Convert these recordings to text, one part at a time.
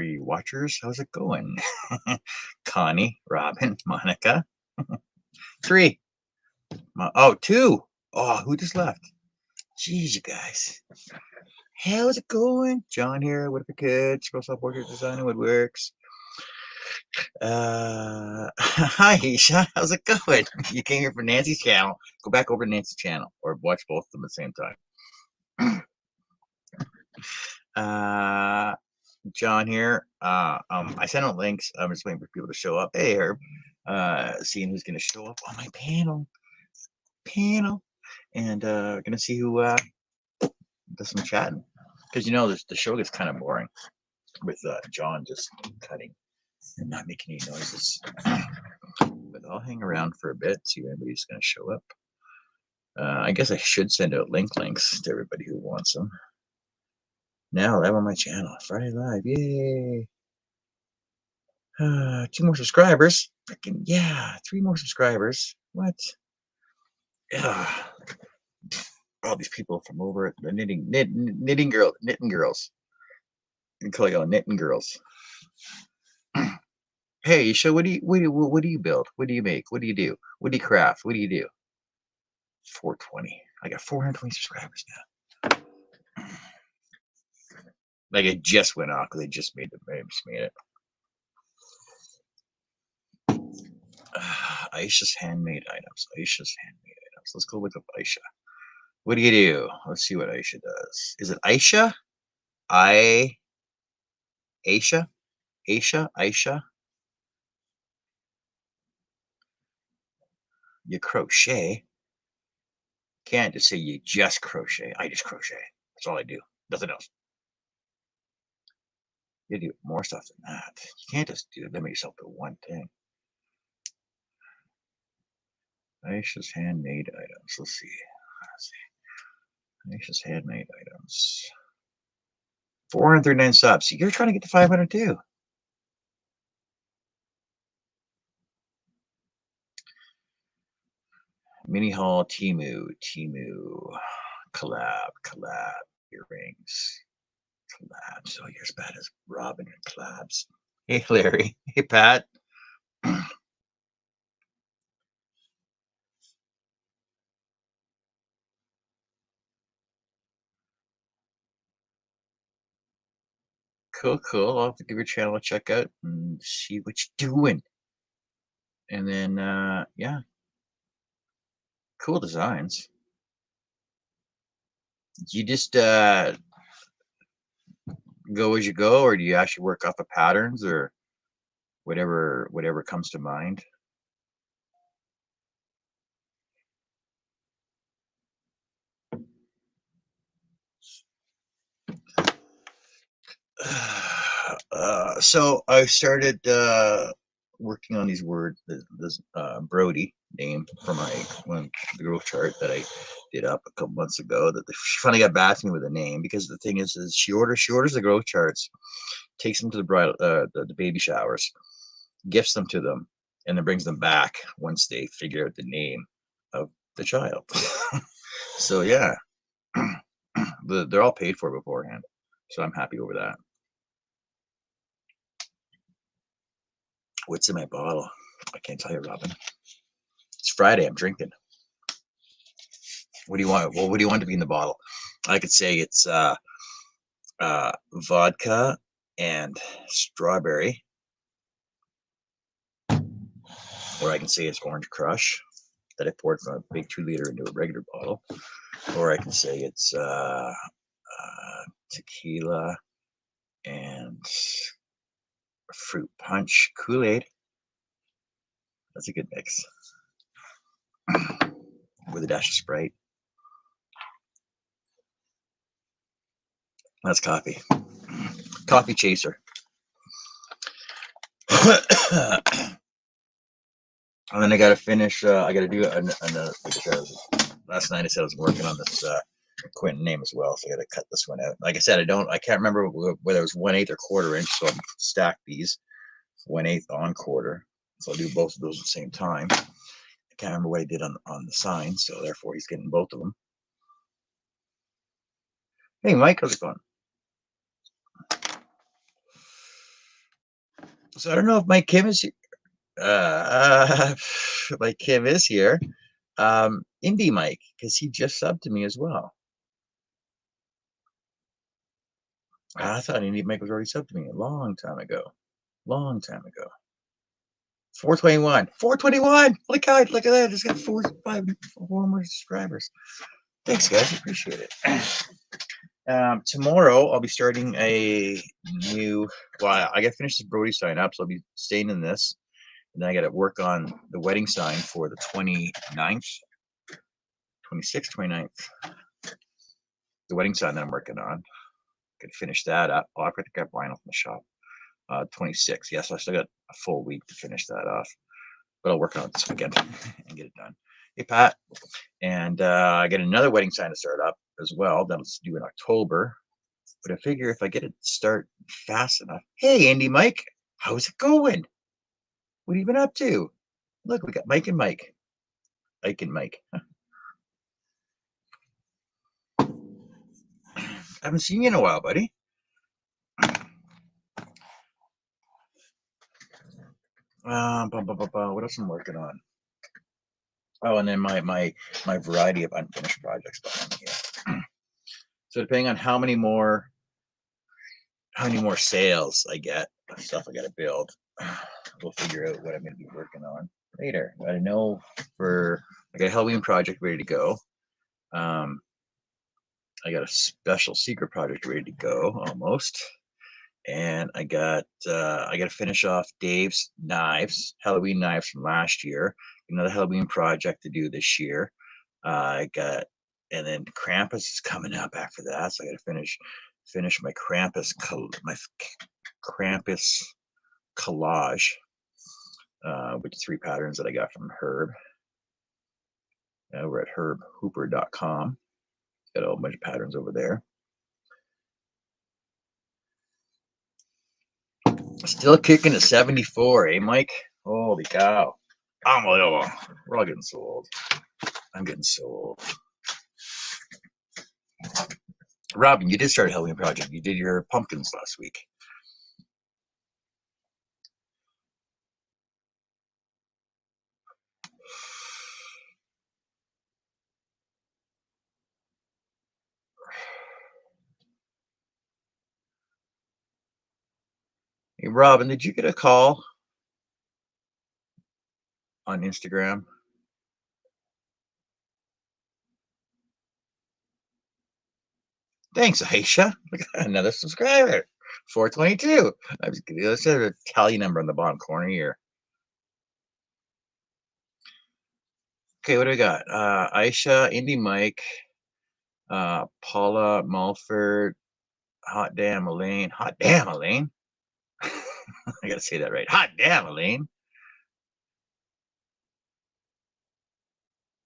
3 watchers. How's it going? Connie, Robin, Monica. 3. Oh, 2. Oh, who just left? Jeez, you guys. How's it going? John here, Woodford Kids, Girl Self Portrait Design and Woodworks. Hi, Isha. How's it going? You came here for Nancy's channel. Go back over to Nancy's channel or watch both of them at the same time. John here. I sent out links. I'm just waiting for people to show up. Hey, Herb. Seeing who's going to show up on my panel. And we're going to see who does some chatting. Because, you know, the show gets kind of boring with John just cutting and not making any noises. But I'll hang around for a bit, see if anybody's going to show up. I guess I should send out links to everybody who wants them. Now live on my channel, Friday Live, yay! 2 more subscribers. Freaking yeah, 3 more subscribers. What? All these people from over at the knitting girls. We call y'all knitting girls. Hey, Isha, what do you build? What do you make? What do you do? What do you craft? What do you do? 420. I got 420 subscribers now. Like it just went off because they just made it. Aisha's handmade items. Let's go look up Aisha. What do you do? Let's see what Aisha does. Is it Aisha? Aisha? You crochet. Can't just say you just crochet. I just crochet. That's all I do. Nothing else. You do more stuff than that. You can't just limit yourself to one thing. Aisha's handmade items. Let's see. Aisha's handmade items. 439 subs. You're trying to get to 500 too. Mini haul, Temu, collab, earrings, collabs. Oh, you're as bad as Robin and collabs. Hey, Larry. Hey, Pat. Cool. I'll have to give your channel a check out and see what you're doing. And then, yeah. Cool designs. You just go as you go, or do you actually work off of patterns or whatever comes to mind? So I started working on these words. This Brody name for the growth chart that I did up a couple months ago. That she finally got back to me with a name, because the thing is she orders the growth charts, takes them to the bridal the baby showers, gifts them to them, and then brings them back once they figure out the name of the child. So yeah, they're all paid for beforehand, so I'm happy over that. What's in my bottle? I can't tell you, Robin. It's Friday. I'm drinking. What do you want? Well, what do you want to be in the bottle? I could say it's vodka and strawberry, or I can say it's orange crush that I poured from a big 2-liter into a regular bottle, or I can say it's tequila and fruit punch Kool-Aid. That's a good mix with a dash of Sprite. That's coffee. Coffee chaser. And then I got to finish. I got to do another. Last night I said I was working on this Quentin name as well, so I got to cut this one out. Like I said, I can't remember whether it was 1/8 or 1/4 inch, so I'm stack these 1/8 on 1/4. So I'll do both of those at the same time. I can't remember what I did on the sign, so therefore he's getting both of them. Hey, Mike, how's it going? So I don't know if Mike Kim is Mike Kim is here. Indie Mike, because he just subbed to me as well. I thought Indie Mike was already subbed to me a long time ago. Long time ago. 421. 421. Holy God, look at that. I just got 4 more subscribers. Thanks, guys. Appreciate it. Tomorrow I'll be starting a new. Well, I got to finish the Brody sign up, so I'll be staying in this, and then I got to work on the wedding sign for the 29th, 26th, 29th. The wedding sign that I'm working on. Could finish that up. Oh, I got to grab vinyl from the shop. 26. Yes, I still got a full week to finish that off, but I'll work on it this weekend and get it done. Hey, Pat. And I got another wedding sign to start up as well. That's due in October. But I figure if I get it to start fast enough. Hey, Andy Mike, how's it going? What have you been up to? Look, we got Mike and Mike. Ike and Mike. I haven't seen you in a while, buddy. What else am I working on? Oh, and then my variety of unfinished projects behind me here. So depending on how many more sales I get, stuff I got to build, we'll figure out what I'm going to be working on later. I know I got a Halloween project ready to go. I got a special secret project ready to go almost, and I got to finish off Dave's knives, Halloween knives from last year. Another Halloween project to do this year. And then Krampus is coming up after that, so I got to finish my Krampus collage with the 3 patterns that I got from Herb. We're at herbhooper.com. Got a whole bunch of patterns over there. Still kicking at 74, eh, Mike? Holy cow. Unbelievable. We're all getting so old. I'm getting so old. Robin, you did start a Halloween project. You did your pumpkins last week. Hey, Robin, did you get a call on Instagram? Thanks, Aisha. Another subscriber. 422. I was giving let's have a tally number on the bottom corner here. Okay, what do we got? Aisha, Indy Mike, Paula Mulford, Hot Damn Elaine. Hot Damn Elaine. I gotta say that right. Hot damn, Elaine.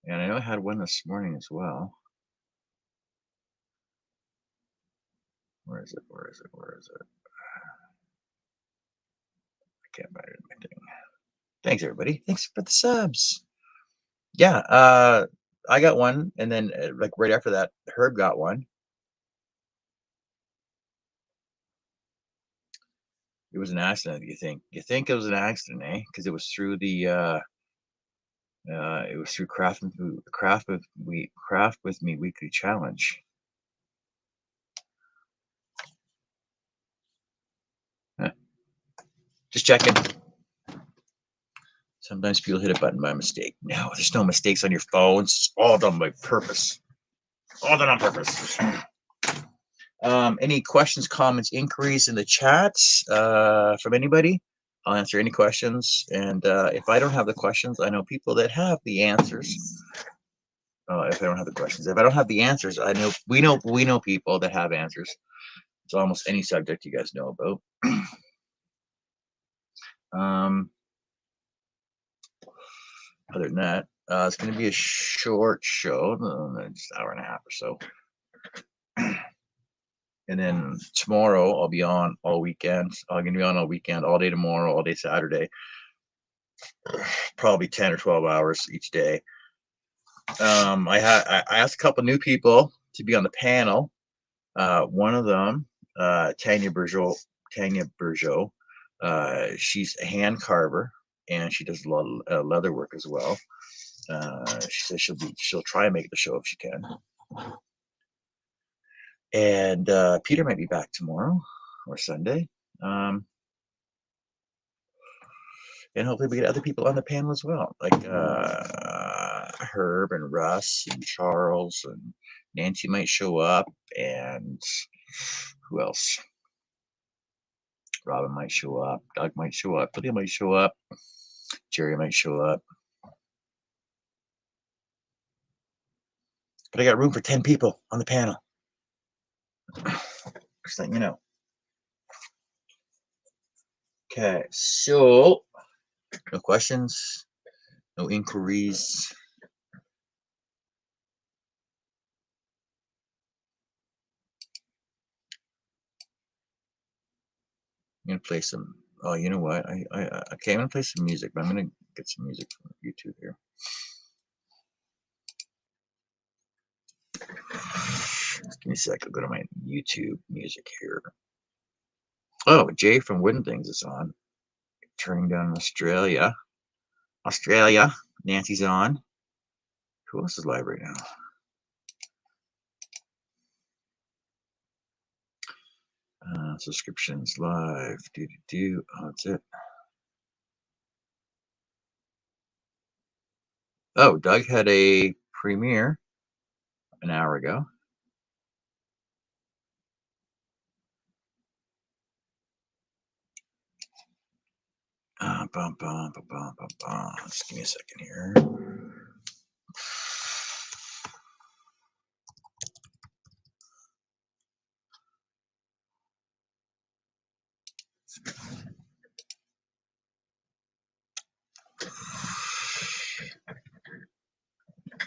And I know I had one this morning as well. Where is it? Where is it? Where is it? I can't find it in my thing. Thanks, everybody. Thanks for the subs. Yeah, I got one, and then like right after that, Herb got one. It was an accident. You think? You think it was an accident, eh? Because it was through the it was through Craft with Me weekly challenge. Huh. Just checking. Sometimes people hit a button by mistake. No, there's no mistakes on your phones. It's all done by purpose. All done on purpose. Any questions, comments, inquiries in the chats from anybody? I'll answer any questions. And if I don't have the questions, I know people that have the answers. If I don't have the questions, if I don't have the answers, I know we know people that have answers. It's almost any subject you guys know about. Other than that, it's going to be a short show, just an hour and a half or so. And then tomorrow I'll be on all weekend. I'm gonna be on all weekend, all day tomorrow, all day Saturday. Probably 10 or 12 hours each day. I asked a couple new people to be on the panel. One of them, Tanya Burgeot, She's a hand carver, and she does a lot of leather work as well. She says she'll try and make the show if she can. And Peter might be back tomorrow or Sunday. Um, and hopefully we get other people on the panel as well, like Herb and Russ and Charles and Nancy might show up, and who else? Robin might show up, Doug might show up, Lydia might show up, Jerry might show up. But I got room for 10 people on the panel. Just letting you know. Okay, so no questions, no inquiries. I'm gonna play some. Oh, you know what? Okay. I'm gonna play some music, but I'm gonna get some music from YouTube here. Just give me a sec. I'll go to my YouTube music here. Oh, Jay from Wooden Things is on. Turning down Australia. Australia. Nancy's on. Who else is live right now? Subscriptions live. Oh, that's it. Oh, Doug had a premiere an hour ago. Just give me a second here.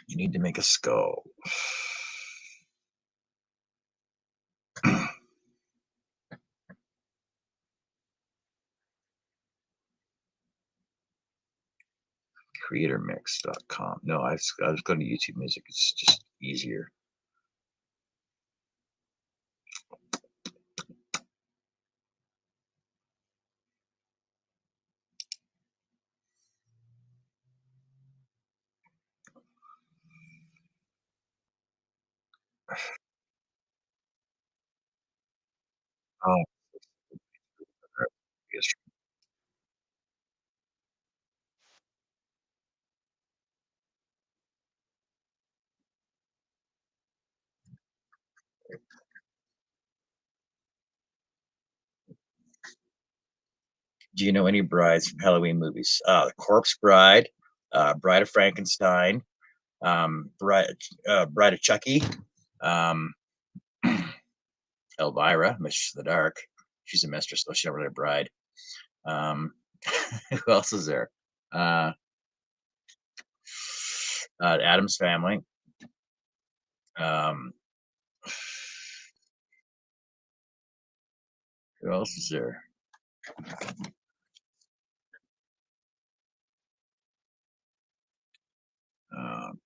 You need to make a skull. Creatormix.com. No, I was going to YouTube Music. It's just easier. Oh, yes. Do you know any brides from Halloween movies? The Corpse Bride, Bride of Frankenstein, Bride of Chucky, um, Elvira, Mistress of the Dark. She's a mistress, though she's not really a bride. Who else is there? Adam's Family. Um, who else is there?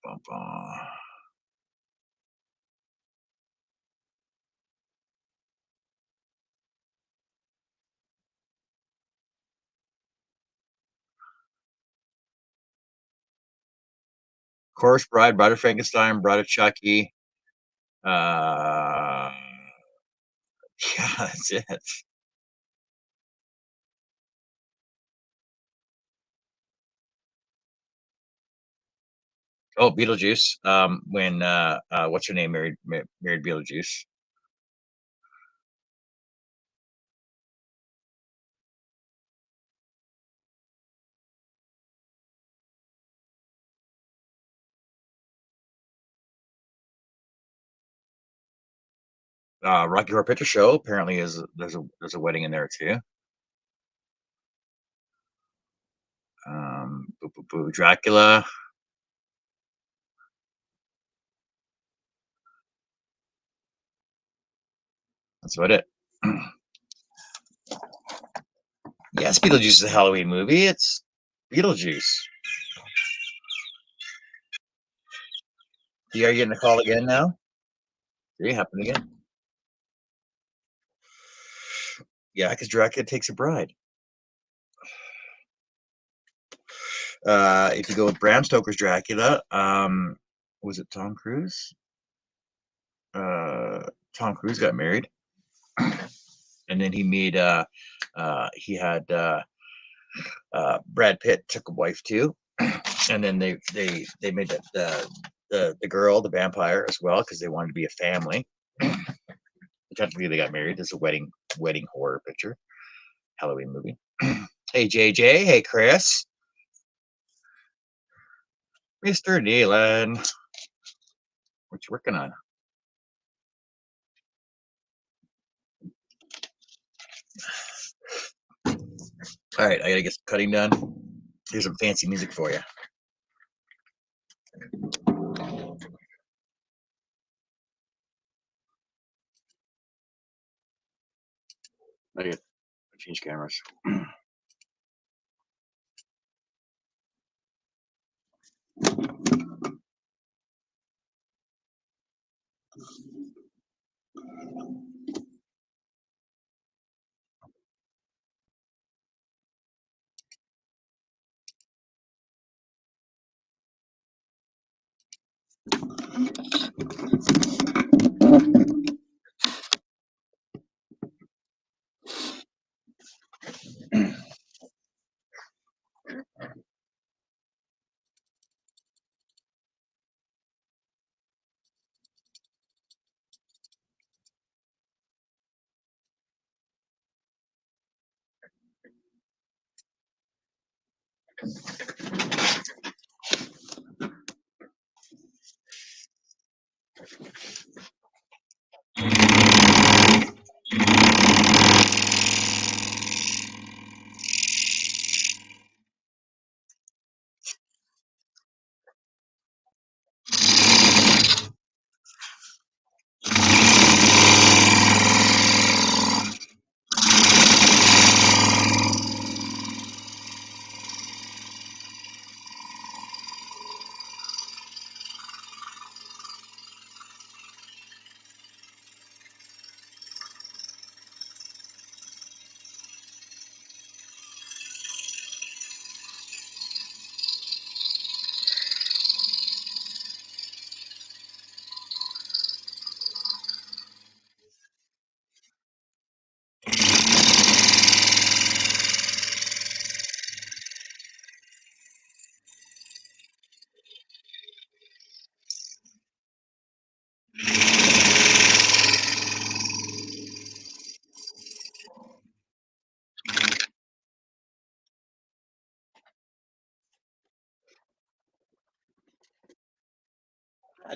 Bum, bum. Corpse Bride, Bride of Frankenstein, Bride of Chucky. Yeah, that's it. Oh, Beetlejuice. When what's her name married Beetlejuice. Rocky Horror Picture Show apparently is there's a wedding in there too. Dracula. That's about it. Yes, Beetlejuice is a Halloween movie. It's Beetlejuice. Are you getting the call again now? Did it happen again? Yeah, because Dracula takes a bride. If you go with Bram Stoker's Dracula, was it Tom Cruise? Tom Cruise got married, and then he made he had Brad Pitt took a wife too, and then they made the girl the vampire as well because they wanted to be a family. Technically, they got married. It's a wedding horror picture, Halloween movie. Hey JJ, hey Chris, Mr. Nealon, what you working on? All right, I gotta get some cutting done. Here's some fancy music for you. I gotta change cameras.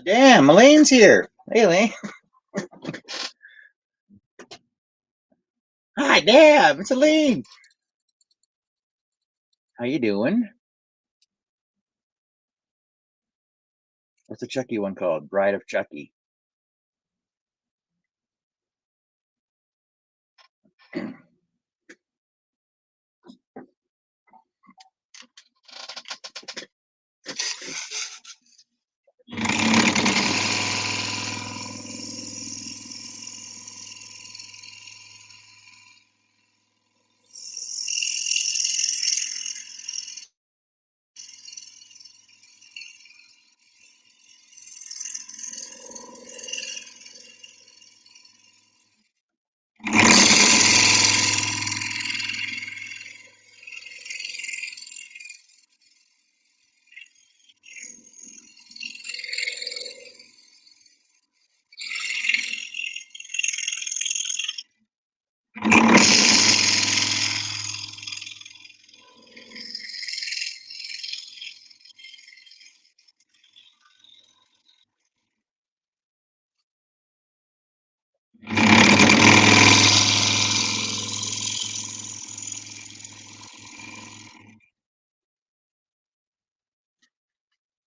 Damn, Elaine's here. Hey, Elaine. Hi, damn, it's Elaine. How you doing? What's the Chucky one called? Bride of Chucky.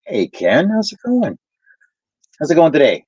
Hey, Ken, how's it going? How's it going today?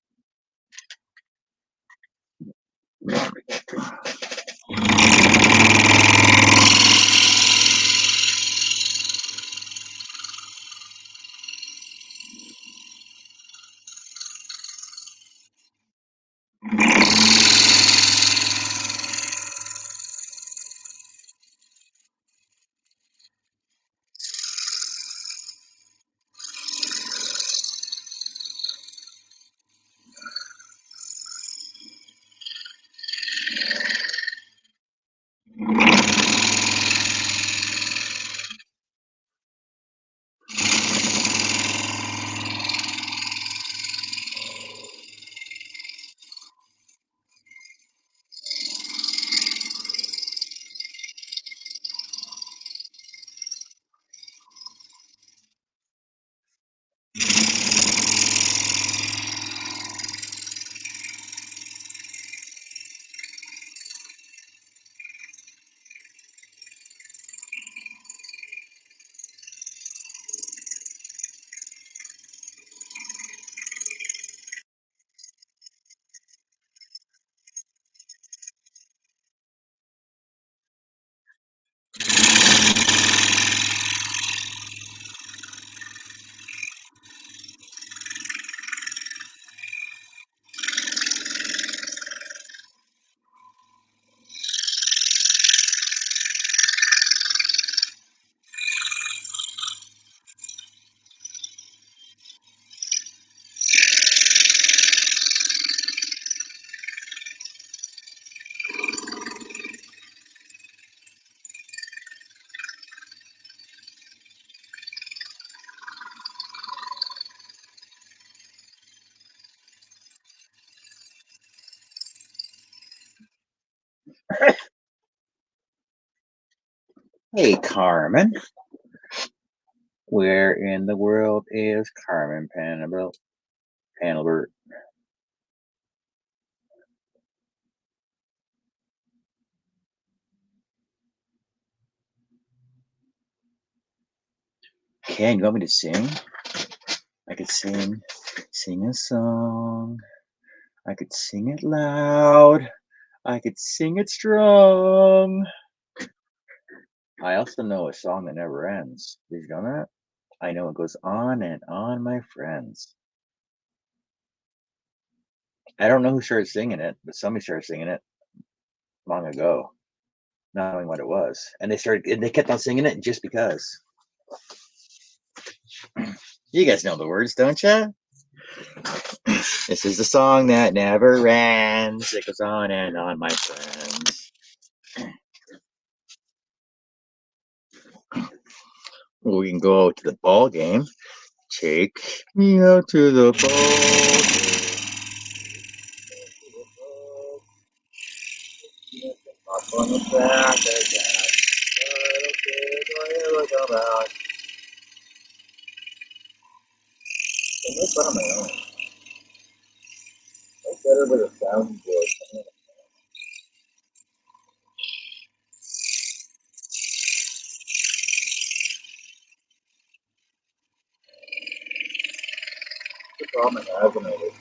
Hey, Carmen. Where in the world is Carmen Panelbert? Ken, you want me to sing? I could sing a song. I could sing it loud. I could sing it strong. I also know a song that never ends. Did you know that? I know it goes on and on, my friends. I don't know who started singing it, but somebody started singing it long ago, not knowing what it was. And they kept on singing it just because. You guys know the words, don't you? This is the song that never ends. It goes on and on, my friends. We can go out to the ball game. Take me out to the ball game. Up on the track again. I make fun of my own. I better with a soundboard. The problem I have when I was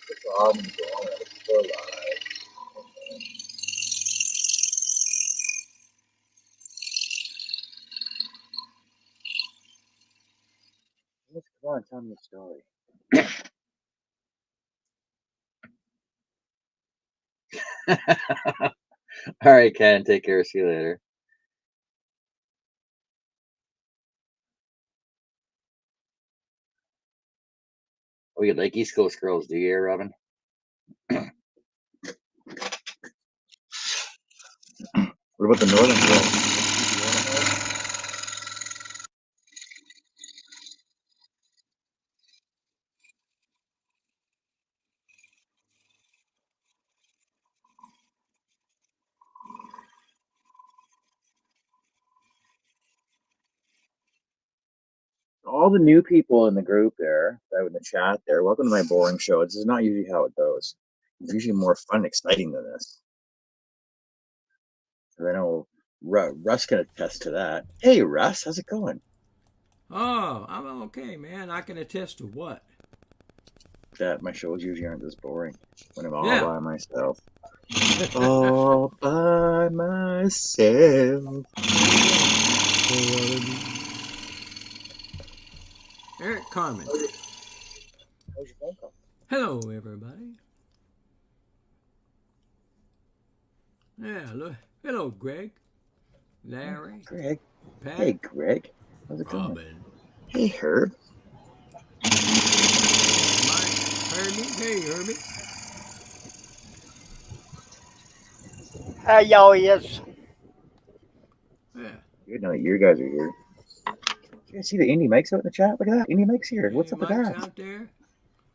the problem going on so live. Come on, tell me a story. All right, Ken, take care. See you later. Oh, you like East Coast girls, do you, Robin? What about the Northern girls? All the new people in the group there, that in the chat there, welcome to my boring show. This is not usually how it goes. It's usually more fun and exciting than this. I know Russ can attest to that. Hey, Russ, how's it going? Oh, I'm okay, man. I can attest to what? That my shows usually aren't this boring when I'm all Yeah. by myself. All by myself. Eric Carmen. How's your phone call? Hello, everybody. Yeah, hello, Greg, Larry, Greg. Pat, Hey, Greg. How's it going? Robin, Hey, Herb. Mike, Herbie. Hey, Herbie. How y'all is? Yeah. Good night. You guys are here. You guys see the Indie Mike's out in the chat? Look at that. Indie Mike's here. What's up with Mike's that? out there.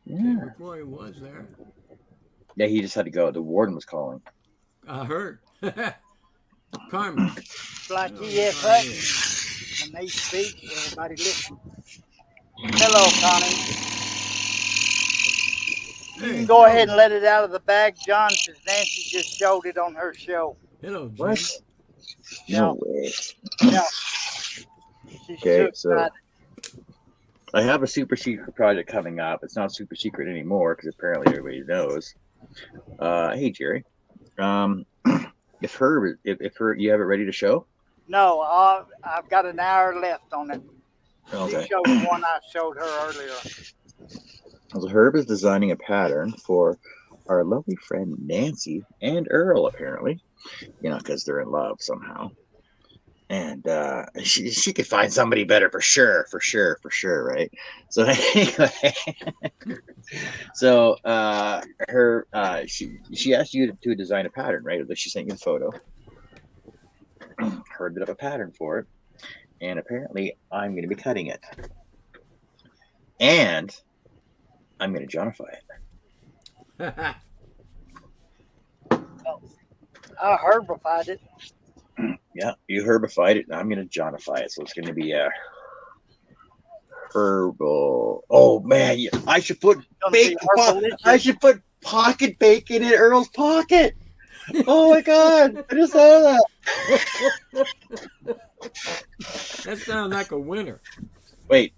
Yeah. Can't before he was there. Yeah, he just had to go. The warden was calling. I heard. Carmen. Blackie F. Hutton. When they speak, everybody listen. Hello, Connie. You Hey, can go ahead and let it out of the bag, John, because Nancy just showed it on her show. Hello, Jim. What? Yeah. No way. Yeah. She's Okay, too so excited. I have a super secret project coming up. It's not super secret anymore because apparently everybody knows. Hey Jerry, if Herb, you have it ready to show? No, I've got an hour left on it. Okay. She showed the one I showed her earlier. So Herb is designing a pattern for our lovely friend Nancy and Earl, apparently, because they're in love somehow. And she could find somebody better for sure, right? So anyway, so she asked you to design a pattern, right? She sent you a photo. Herb did up a pattern for it, and apparently I'm going to be cutting it. and I'm going to Johnify it. I herbified it. Yeah, you herbified it, and I'm going to Johnify it. So it's going to be a herbal. Oh man, I should put bacon. I should put pocket bacon in Earl's pocket. Oh my god, I just saw that. That sounds like a winner. Wait,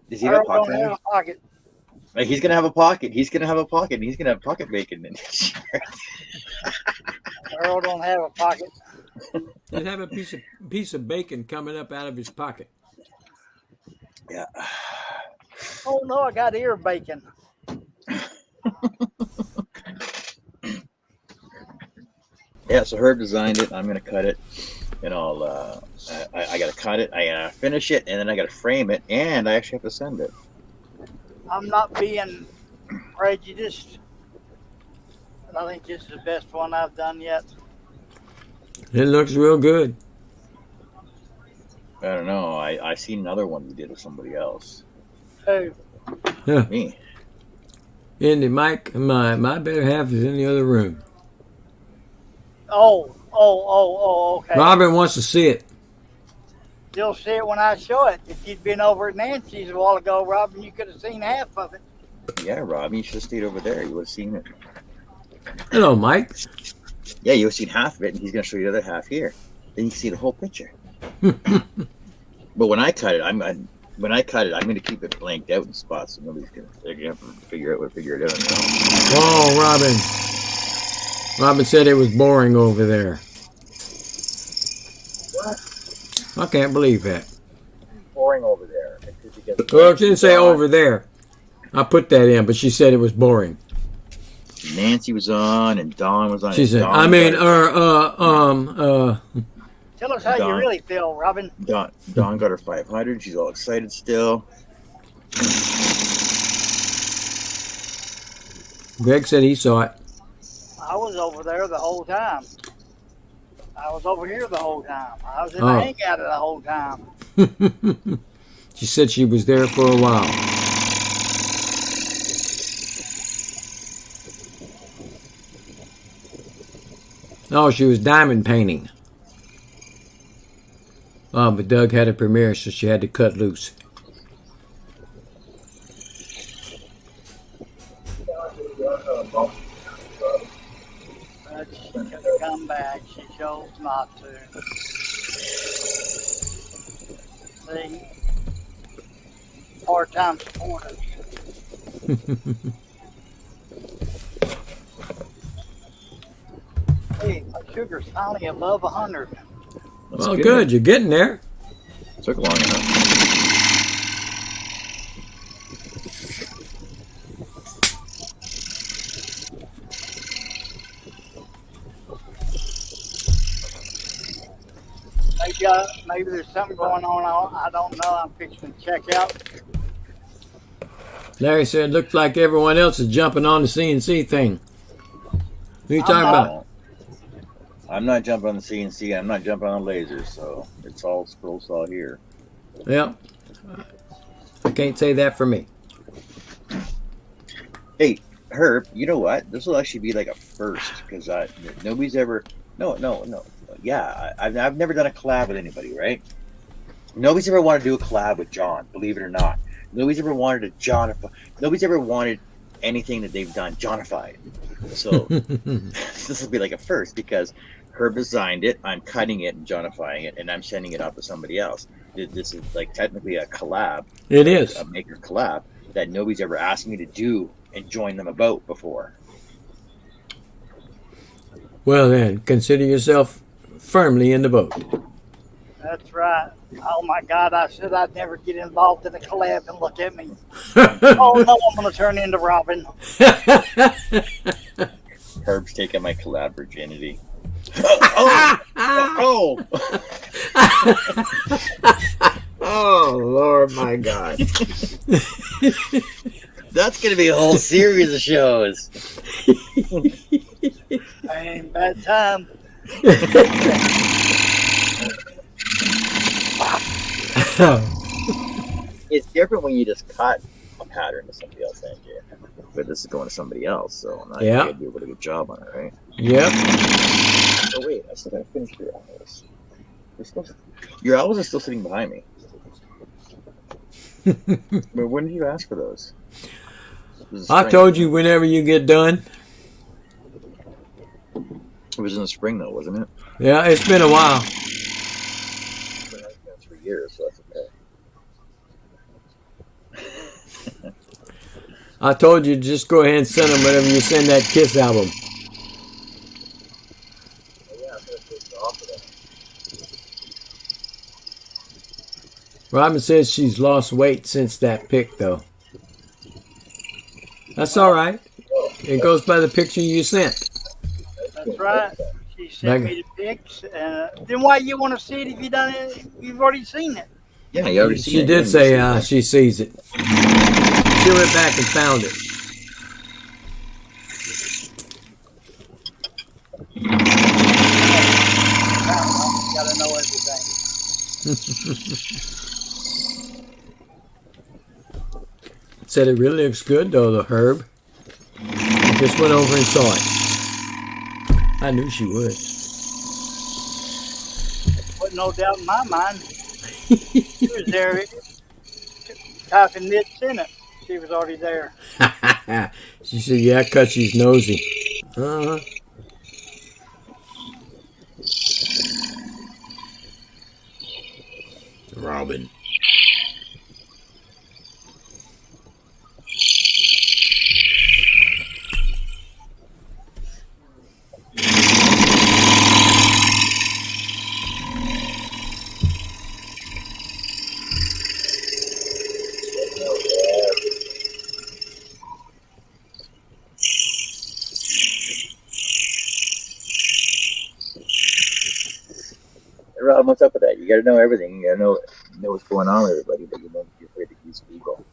does he have a Earl don't pocket? have a pocket. Like, he's gonna have a pocket. He's gonna have a pocket. And he's gonna have pocket bacon in his shirt. Earl don't have a pocket. He'd have a piece of bacon coming up out of his pocket. Yeah. Oh no, I got ear bacon. Yeah. So Herb designed it. I'm gonna cut it, and I'll. I gotta cut it. I gotta finish it, and then I gotta frame it, and I actually have to send it. I'm not being prejudiced, but I think this is the best one I've done yet. It looks real good. I don't know. I've seen another one you did with somebody else. Who? Yeah. Me. Andy, Mike, my better half is in the other room. Oh, okay. Robin wants to see it. You'll see it when I show it. If you'd been over at Nancy's a while ago, Robin, you could have seen half of it. Yeah, Robbie, you should have stayed over there. You would have seen it. Hello, Mike. Yeah, you would have seen half of it, and he's gonna show you the other half here. Then you can see the whole picture. But when I cut it, I'm gonna keep it blanked out in spots, so they're gonna have to figure it out. Oh, Robin. Robin said it was boring over there. What? I can't believe that. Boring over there. Well, she didn't say over there. I put that in, but she said it was boring. Nancy was on, and Dawn was on. She said, Dawn Tell us how you really feel, Robin. Dawn got her 500. She's all excited still. Greg said he saw it. I was over there the whole time. I was over here the whole time. I was in the hangout the whole time. She said she was there for a while. Oh, she was diamond painting. Oh, but Doug had a premiere, so she had to cut loose. But she could have come back. She chose not to. See? Part-time supporters. Hey, my sugar's finally above 100. Well, good. You're getting there. Took long enough. Maybe there's something going on. I don't know. I'm fixing to check out. Larry said, looks like everyone else is jumping on the CNC thing. What are you talking about? I'm not jumping on the CNC. I'm not jumping on lasers, so it's all scroll saw here. Yeah. I can't say that for me. Hey, Herb, you know what? This will actually be like a first, because nobody's ever... No. Yeah, I've never done a collab with anybody, right? Nobody's ever wanted to do a collab with John, believe it or not. Nobody's ever wanted to Johnify. Nobody's ever wanted anything that they've done Johnified. So this will be like a first, because Herb designed it, I'm cutting it and Johnifying it, and I'm sending it out to somebody else. This is like technically a collab. It is. A maker collab that nobody's ever asked me to do and join them about before. Well then, consider yourself firmly in the boat. That's right. Oh my God, I said I'd never get involved in a collab, and look at me. Oh no, I'm going to turn into Robin. Herb's taking my collab virginity. Oh! Oh, Lord, my God. That's going to be a whole series of shows. Ain't bad time. It's different when you just cut a pattern to somebody else, thank you. But this is going to somebody else, so I Yeah. gotta do a really good job on it, right? Yep. Oh wait, I still gotta finish your owls. Your owls are still sitting behind me. But when did you ask for those? I told you whenever you get done. It was in the spring though, wasn't it? Yeah, it's been a while. It's been 3 years, so that's okay. I told you just go ahead and send them whenever you send that Kiss album. Yeah, I'm gonna take it off of that. Robin says she's lost weight since that pic, though. That's all right. It goes by the picture you sent. That's right. She sent me the pics. Then why you want to see it if you done it? You've already seen it. Yeah, you already seen She it. did say she sees it. She went back and found it. Gotta know everything. Said it really looks good, though, the herb. I just went over and saw it. I knew she would. Put no doubt in my mind. She was there typing mid-sentence. She was already there. She said, yeah, because she's nosy. Uh-huh. Robin. Rob, what's up with that? You gotta know everything. You gotta know what's going on with everybody, but you don't be afraid to use Google.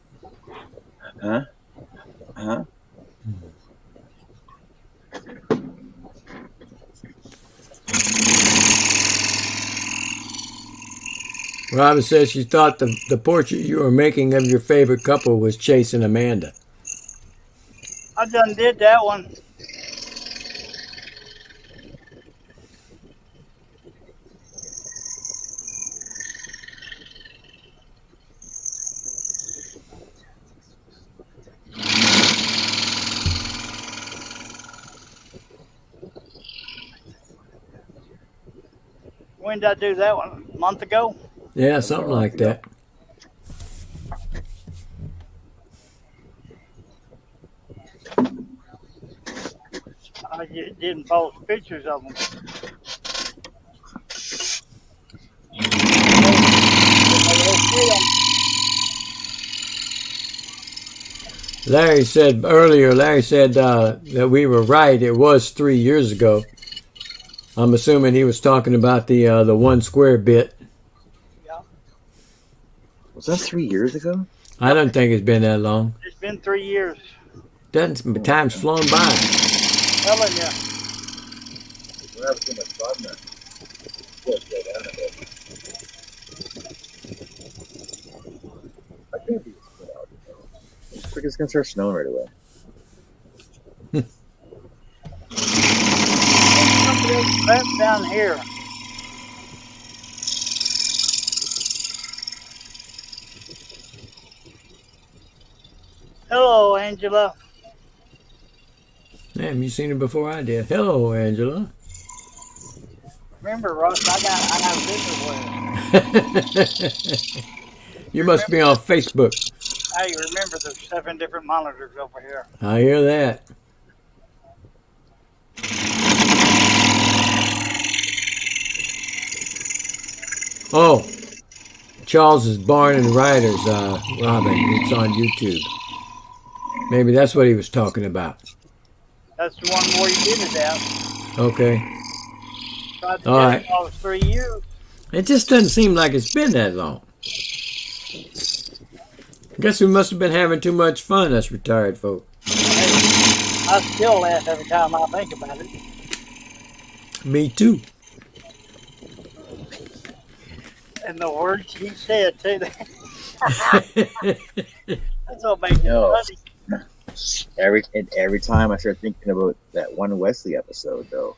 Huh? Huh? Robin says she thought the portrait you were making of your favorite couple was Chase and Amanda. I done did that one. When did I do that one? A month ago? Yeah, something like that. I didn't post pictures of them. Larry said that we were right. It was 3 years ago. I'm assuming he was talking about the one square bit. Yeah. Was that 3 years ago? I don't think it's been that long. It's been 3 years. Doesn't time's flown by. Telling you. We're having too much fun then. Let's go down a bit. I think it's good out. It's gonna start snowing right away. That's down here. Hello, Angela. Damn, you seen her before I did. Hello, Angela. Remember, Russ, I got business with. You must be on Facebook. Hey, remember there's 7 different monitors over here. I hear that. Oh, Charles's Barn and Riders, Robin. It's on YouTube. Maybe that's what he was talking about. That's the one where you did it at. Okay. Tried to All get right. it all 3 years. It just doesn't seem like it's been that long. Guess we must have been having too much fun, us retired folk. Hey, I still laugh every time I think about it. Me too. And the words he said, too. That's what makes it No. funny. Every time I start thinking about that one Wesley episode, though,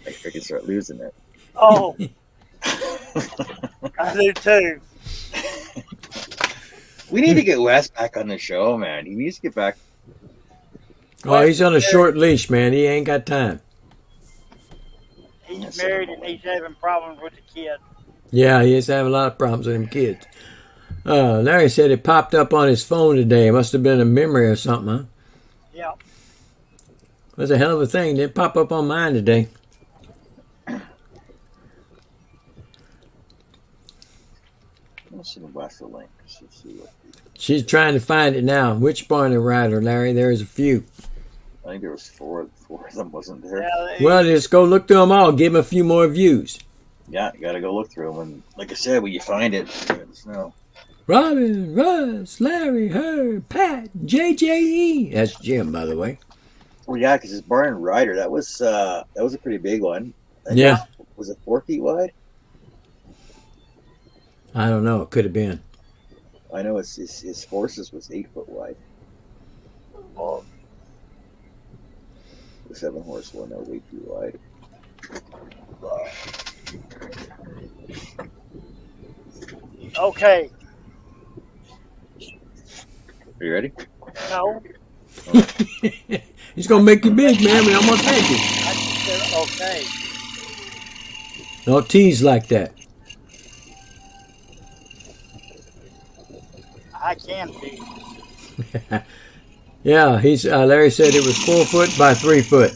I freaking start losing it. Oh, I do too. We need to get Wes back on the show, man. He needs to get back. Oh, he's on a short leash, man. He ain't got time. He's married and he's having problems with the kid. Yeah, he is having a lot of problems with them kids. Larry said it popped up on his phone today. It must have been a memory or something, huh? Yeah. That's a hell of a thing. It didn't pop up on mine today. Let's see the Wesley link. Let's see what. She's trying to find it now. Which Barney Rider, Larry? There's a few. I think there was four of them, wasn't there? Yeah, Well, just go look through them all. Give them a few more views. Yeah, you gotta go look through them. And like I said, when you find it, let us know. Robin, Russ, Larry, Herb, Pat, JJE. That's Jim, by the way. Well, yeah, because it's Barn Rider. That was a pretty big one. I think Yeah. Was it 4 feet wide? I don't know. It could have been. I know his horses was 8 foot wide. well, The 7-horse one that was 8 feet wide. okay. Are you ready? No, He's gonna make you big, man. We almost had you. I just said okay. Don't tease like that. I can see. Yeah, he's. Larry said it was 4 foot by 3 foot.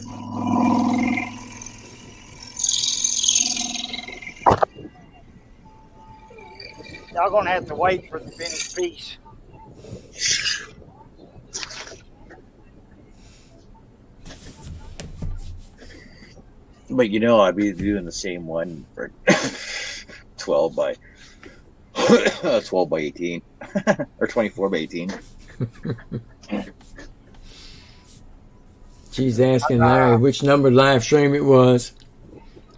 Y'all gonna have to wait for the finished piece. But I'd be doing the same one for 12 by 18 or 24 by 18. She's asking Larry which number live stream it was.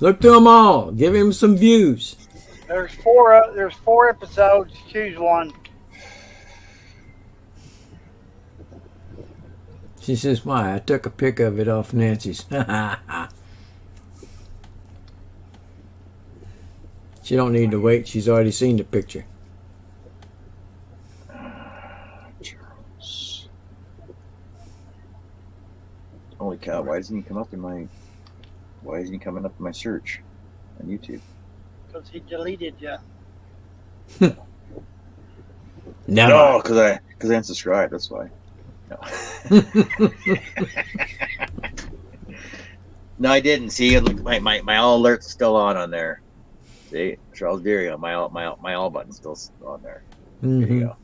Look through them all. Give him some views. There's four episodes. Choose one. She says, "Why? I took a pic of it off Nancy's." She don't need to wait. She's already seen the picture. Charles. Holy cow! Why isn't he come up in my? Why isn't he coming up in my search on YouTube? Because he deleted you. Never. No, because I unsubscribed. That's why. No. No, I didn't. See, it looked, my all alerts still on there. See, Charles Deary, my all button's still on there. There Mhm. you go.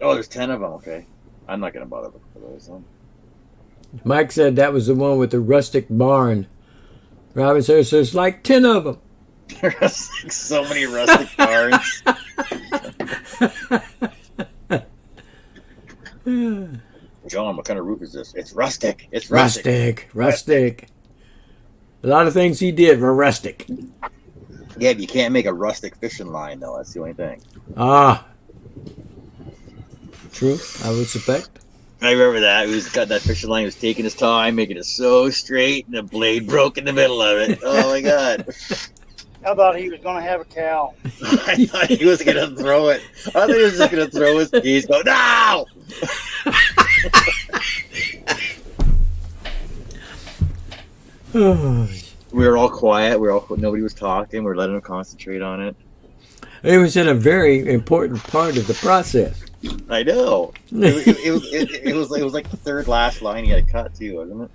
Oh, there's 10 of them. Okay, I'm not gonna bother looking for those. Then. Mike said that was the one with the rustic barn. Robin says there's like 10 of them. There's like so many rustic barns. John, what kind of roof is this? It's rustic. It's rustic. Rustic. A lot of things he did were rustic. Yeah, but you can't make a rustic fishing line though. That's the only thing. Ah. True, I would suspect. I remember that. He was cutting that fishing line. He was taking his time, making it so straight, and the blade broke in the middle of it. Oh my god! I thought he was gonna have a cow. I thought he was gonna throw it. I thought he was just gonna throw his keys. Go no! We were all quiet. Nobody was talking. We were letting him concentrate on it. It was in a very important part of the process. I know. It was like the third last line he had to cut too, wasn't it?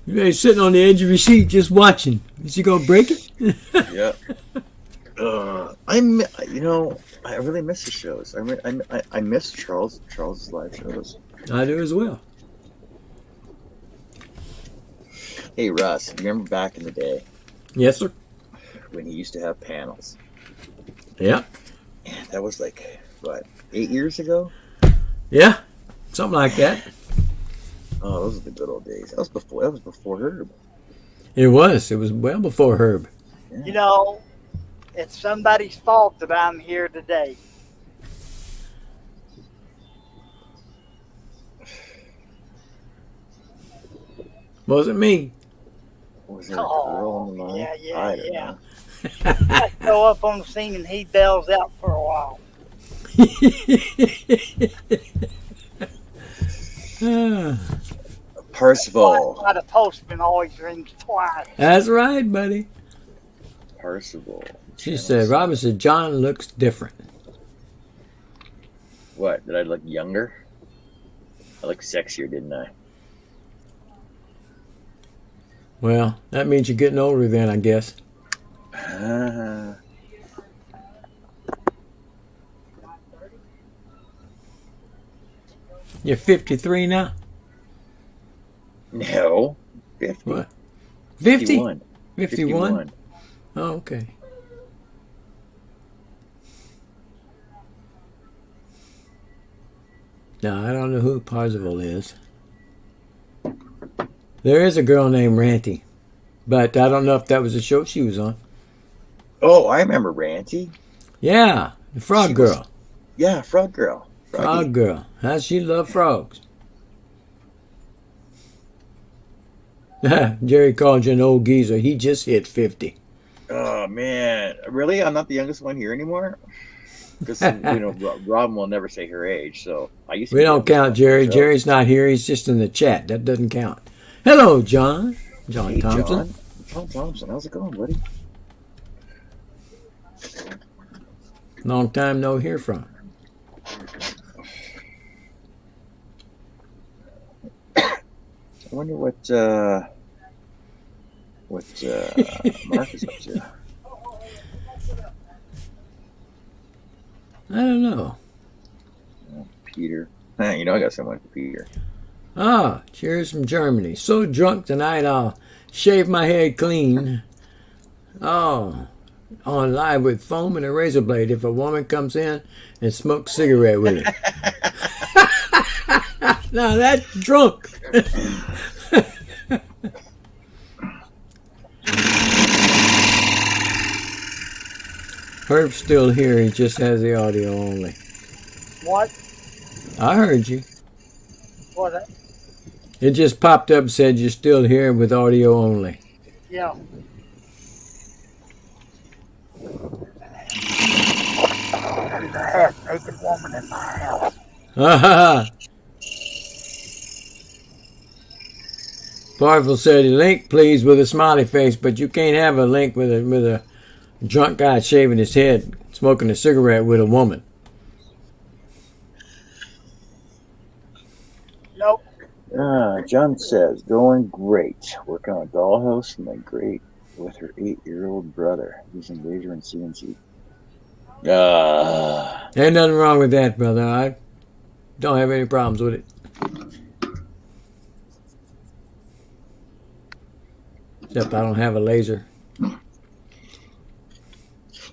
You're sitting on the edge of your seat just watching. Is he gonna break it? Yeah. I really miss the shows. I miss Charles's live shows. I do as well. Hey Russ, remember back in the day Yes, sir. when he used to have panels? Yeah. Man, that was like what, 8 years ago? Yeah. Something like that. Oh, those were the good old days. That was before Herb. It was. It was well before Herb. You know, it's somebody's fault that I'm here today. Wasn't me. Was there a girl in the line? I don't know. I go up on the scene and he bails out for a while. Percival. Why the postman always rings twice. That's right, buddy. Percival. She said, Robin said, John looks different. What? Did I look younger? I looked sexier, didn't I? Well, that means you're getting older then, I guess. You're 53 now? No. 50. What? 50? 51. 51? Oh, okay. No, I don't know who Parzival is. There is a girl named Ranty, but I don't know if that was the show she was on. Oh, I remember Ranty. Yeah, the frog girl. Yeah, frog girl. Frog girl. How she love frogs. Jerry called you an old geezer. He just hit 50. Oh, man. Really? I'm not the youngest one here anymore? Because, Robin will never say her age, so I used to We don't count Jerry. Jerry's not here. He's just in the chat. That doesn't count. Hello, John. John Thompson. John Thompson. How's it going, buddy? Long time no hear from. I wonder what Mark is up to. I don't know. Peter. I got someone for Peter. Ah, cheers from Germany. So drunk tonight I'll shave my head clean. Oh, on live with foam and a razor blade if a woman comes in and smokes a cigarette with it. Now that's drunk. Herb's still here. He just has the audio only. What? I heard you. What? It just popped up and said you're still here with audio only. Yeah. There's a half-naked woman in my house. Parville said, a link, please, with a smiley face, but you can't have a link with a drunk guy shaving his head, smoking a cigarette with a woman. Nope. John says, going great. Working on a dollhouse for my great with her 8-year-old brother using laser and CNC. Ain't nothing wrong with that, brother. I don't have any problems with it. Except I don't have a laser.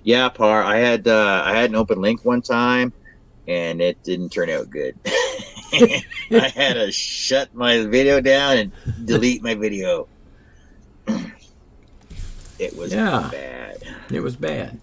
Yeah, Par. I had an open link one time, and it didn't turn out good. I had to shut my video down and delete my video. It was bad. It was bad.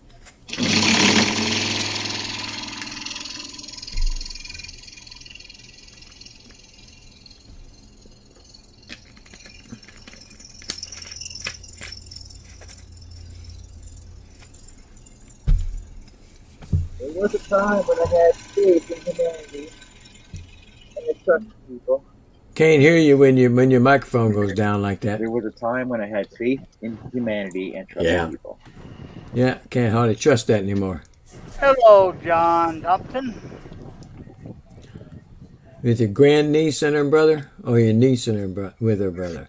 There was a time when I had faith in humanity and I trusted people. Can't hear you when your microphone goes down like that. There was a time when I had faith in humanity and trusted people. Yeah, can't hardly trust that anymore. Hello, John Thompson. With your grandniece and her brother, or your niece and her with her brother?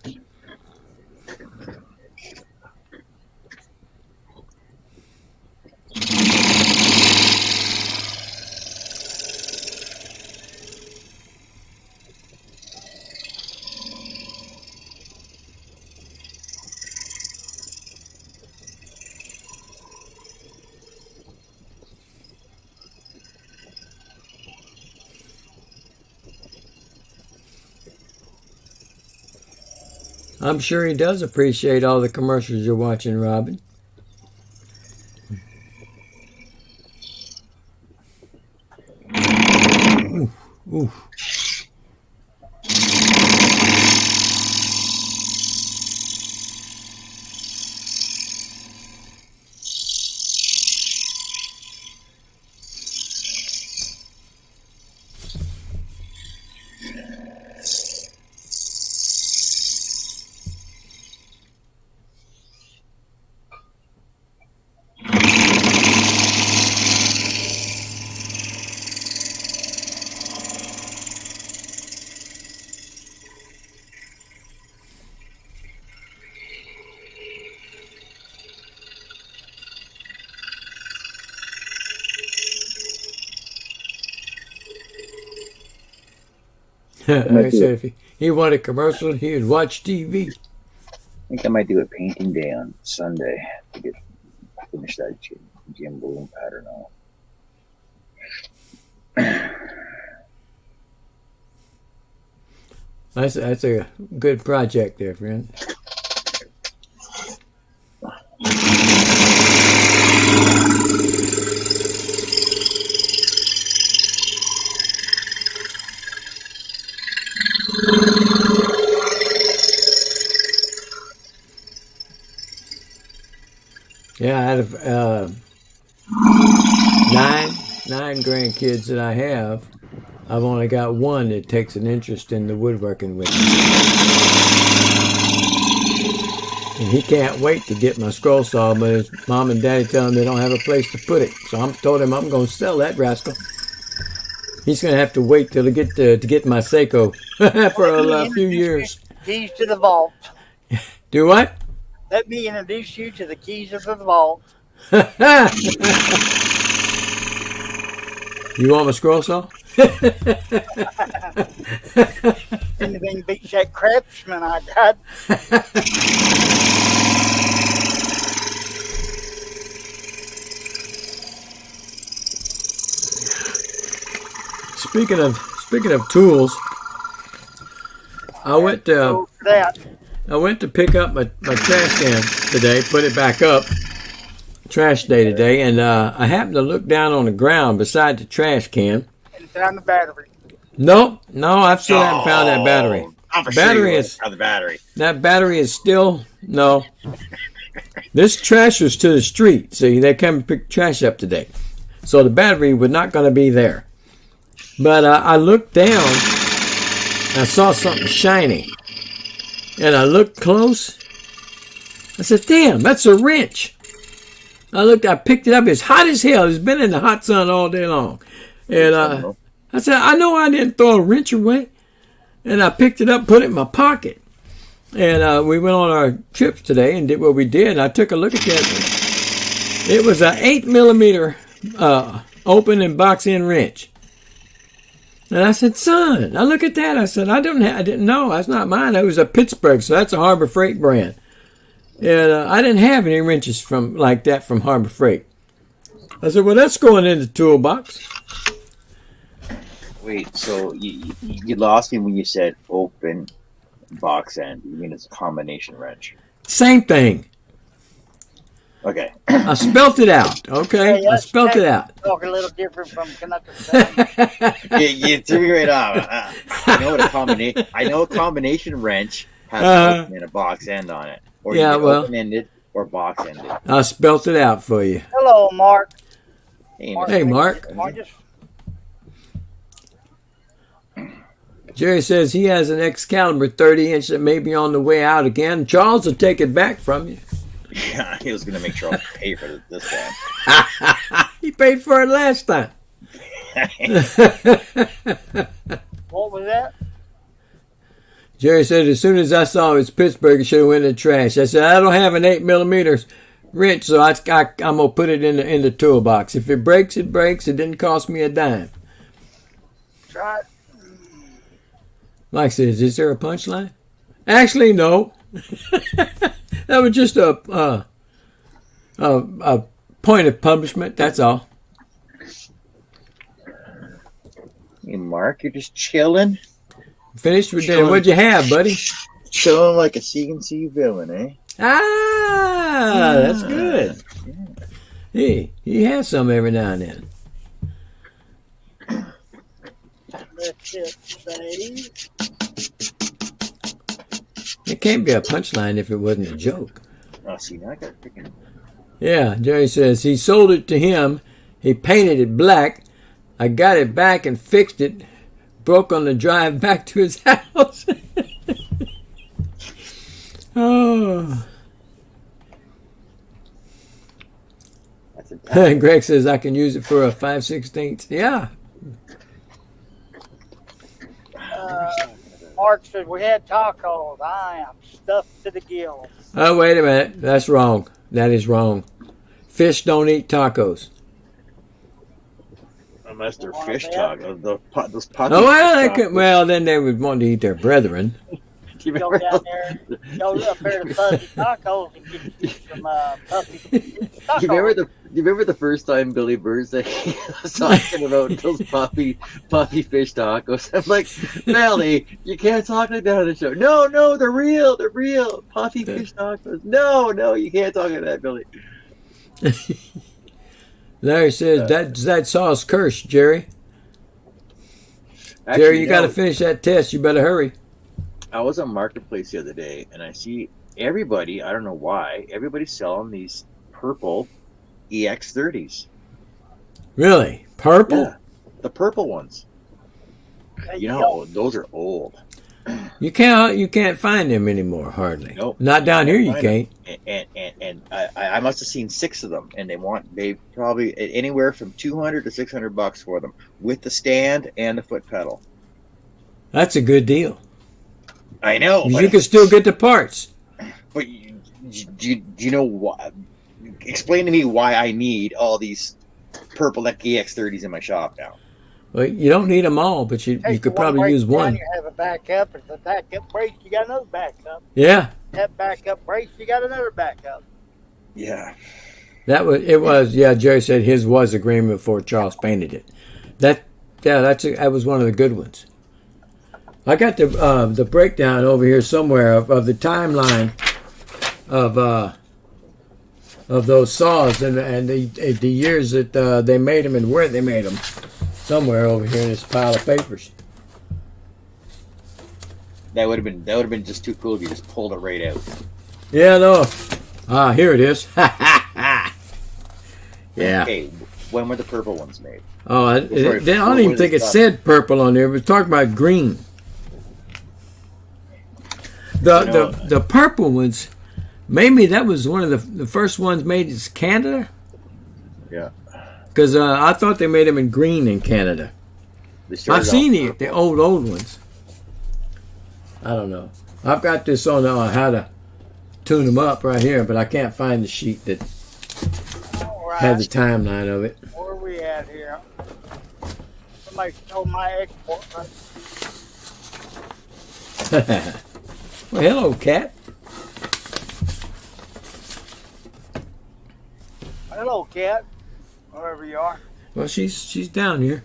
I'm sure he does appreciate all the commercials you're watching, Robin. Ooh, ooh. Like I said, if he wanted commercial, he would watch TV. I think I might do a painting day on Sunday to finish that gym balloon pattern off. That's a good project there, friend. Yeah, out of nine grandkids that I have, I've only got one that takes an interest in the woodworking with me. And he can't wait to get my scroll saw, but his mom and daddy tell him they don't have a place to put it. So I told him I'm going to sell that rascal. He's going to have to wait till to get my Seiko for a few years. Keys to the vault. Do what? Let me introduce you to the keys of the vault. You want my scroll saw? Anything beats that craftsman I got. Speaking of tools, I went to pick up my trash can today, put it back up. Trash day today, and I happened to look down on the ground beside the trash can. And found the battery. No, I still haven't found that battery. I'm for Battery sure is- you the battery. That battery is still no. This trash was to the street. See, they come and pick trash up today, so the battery was not going to be there. But I looked down, I saw something shiny, and I looked close. I said, "Damn, that's a wrench." I picked it up. It's hot as hell. It's been in the hot sun all day long. And I said, I know I didn't throw a wrench away. And I picked it up, put it in my pocket. And we went on our trips today and did what we did. And I took a look at that. It was an 8mm open and box-in wrench. And I said, son, I look at that. I said, I didn't know. That's not mine. It was a Pittsburgh, so that's a Harbor Freight brand. And I didn't have any wrenches like that from Harbor Freight. I said, well, that's going in the toolbox. Wait, so you lost me when you said open box end. You mean it's a combination wrench? Same thing. Okay. I spelt it out. Okay, Yeah, I spelt it out. Talk a little different from Canucks. you threw me right off. I know a combination wrench has an open and a box end on it. Or Yeah, well. open-ended or box-ended. I spelt it out for you. Hello, Mark. Hey, Mark. Jerry says he has an Excalibur 30-inch that may be on the way out again. Charles will take it back from you. Yeah, he was going to make sure I'll pay for it this time. He paid for it last time. What was that? Jerry said, as soon as I saw it was Pittsburgh, it should have went in the trash. I said, I don't have an 8mm wrench, so I'm going to put it in the toolbox. If it breaks, it breaks. It didn't cost me a dime. Try it. Mike says, is there a punchline? Actually, no. That was just a point of punishment, that's all. Hey, Mark, you're just chilling? Finished with dinner. What'd you have, buddy? Chilling like a CNC villain, eh? Ah, that's good. Hey, he has some every now and then. That's it, babe. It can't be a punchline if it wasn't a joke. Oh, see, now I got freaking... Yeah, Jerry says he sold it to him. He painted it black. I got it back and fixed it. Broke on the drive back to his house. Oh. That's a Greg says I can use it for a 5/16. Yeah. Mark said we had tacos. I am stuffed to the gills. Oh, wait a minute. That's wrong. That is wrong. Fish don't eat tacos. Unless they're Wanna fish bet? talk. Those puppy Oh well, fish they could, tacos. well then they would want to eat their brethren. Do you Go remember down there, go up there to Fuzzy Tacos and get you some puppy tacos. you remember the first time Billy Birdsey was talking about those puppy fish tacos? I'm like, Billy, you can't talk like that on the show. No, they're real. They're real. Puppy fish tacos. No, you can't talk like that, Billy. Larry says that sauce cursed, Jerry. Actually, Jerry, you got to no, finish that test. You better hurry. I was on Marketplace the other day, and I see everybody, I don't know why, everybody's selling these purple EX30s. Really? Purple? Yeah, the purple ones. Hey, You know, those are old. You can't find them anymore hardly. Nope. Not down here. You Find can't. And I must have seen 6 of them, and they probably anywhere from $200 to $600 for them, with the stand and the foot pedal. That's a good deal. I know. You can still get the parts. But do you know why? Explain to me why I need all these purple EX30s in my shop now. Well, you don't need them all, but you could probably use one. You have a backup. If the backup breaks, you got another backup. Yeah, That backup breaks, you got another backup. Yeah. Yeah, Jerry said his was a green before Charles painted it. That was one of the good ones. I got the breakdown over here somewhere of the timeline of those saws and the years that they made them and where they made them. Somewhere over here in this pile of papers. That would have been just too cool if you just pulled it right out. Yeah, no. Here it is. Yeah. Okay, when were the purple ones made? Oh, I Sorry, don't even think it said purple on there. It was talking about green. The purple ones, maybe that was one of the first ones made in Canada. Yeah. Because I thought they made them in green in Canada. I've seen the old ones. I don't know. I've got this on how to tune them up right here, but I can't find the sheet that All right. had the timeline of it. Where are we at here? Somebody stole my export. Well, hello, cat. Hello, cat. Wherever you are. Well, she's down here.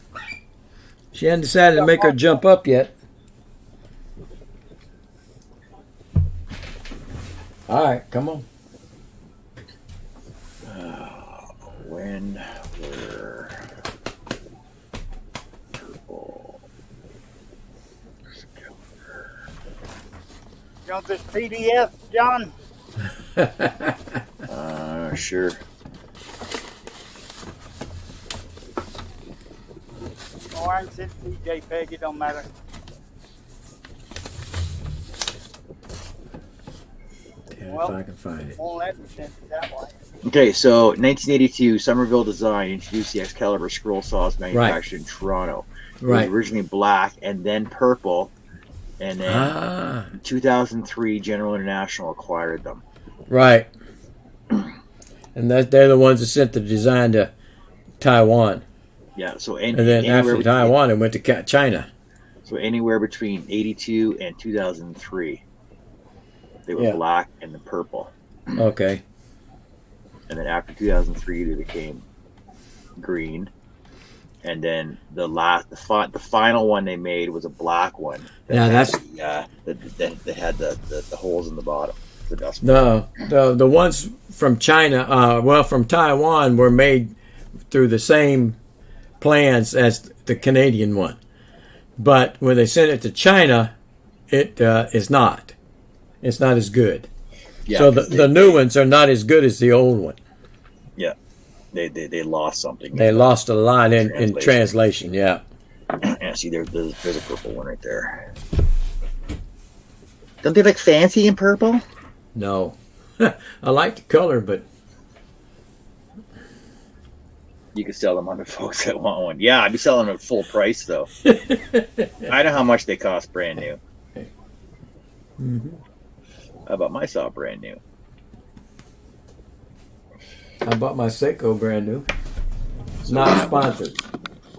She hadn't decided to make her jump up yet. All right, come on. When were purple? You want this PDF, John? Sure. Or I can send it to JPEG. It don't matter. Yeah, if I can find it. Won't let me send it that way. Okay, so 1982, Somerville Design introduced the Excalibur scroll saws manufactured in Toronto. It was Right. originally black and then purple, and then Ah, in 2003, General International acquired them. right. And they're the ones that sent the design to Taiwan. Yeah, so And then after Taiwan, it went to China. So anywhere between 82 and 2003, they were Yeah. black and the purple. Okay. And then after 2003, they became green. And then the final one they made was a black one. Yeah, had that's that had the holes in the bottom. The dust. the ones from China. From Taiwan were made through the same plans as the Canadian one, but when they sent it to China, it is not. It's not as good. Yeah, So 'cause the new ones are not as good as the old one. they lost something. They lost a lot in translation. Yeah. Yeah, see, there's a purple one right there. Don't they look fancy in purple? No. I like the color, but You can sell them on to folks that want one. Yeah, I'd be selling them at full price though. I know how much they cost brand new. Mhm. How about my saw brand new? I bought my Seiko brand new. Not sponsored.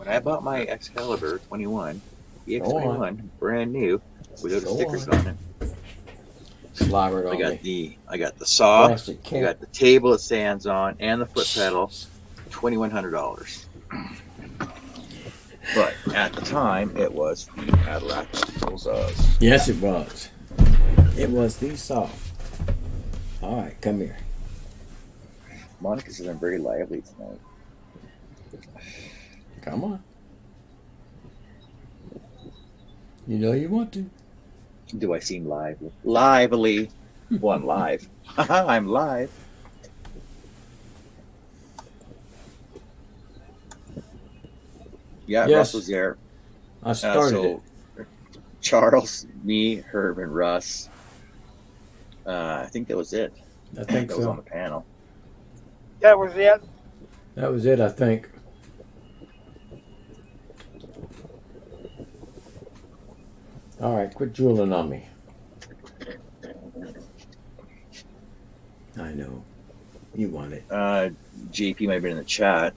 when I bought my Excalibur 21, the Go on. X21, brand new, without Go stickers on. on it. Slobbered I on got me. I got the saw, Plastic I can. got the table it stands on, and the foot pedal. $2,100. But at the time, it was the Cadillac Zaz. Yes, it was. It was the saw. All right, come here. Monica says I'm very lively tonight. Come on. You know you want to. Do I seem lively? Lively. Well, I'm live. I'm live. Yeah, Yes. Russell's there. I started So Charles, me, Herb, and Russ. I think that was it. it. I think That was on so. the panel. That was it. That was it, I think. All right, quit drooling on me. I know. You want it. JP might have been in the chat.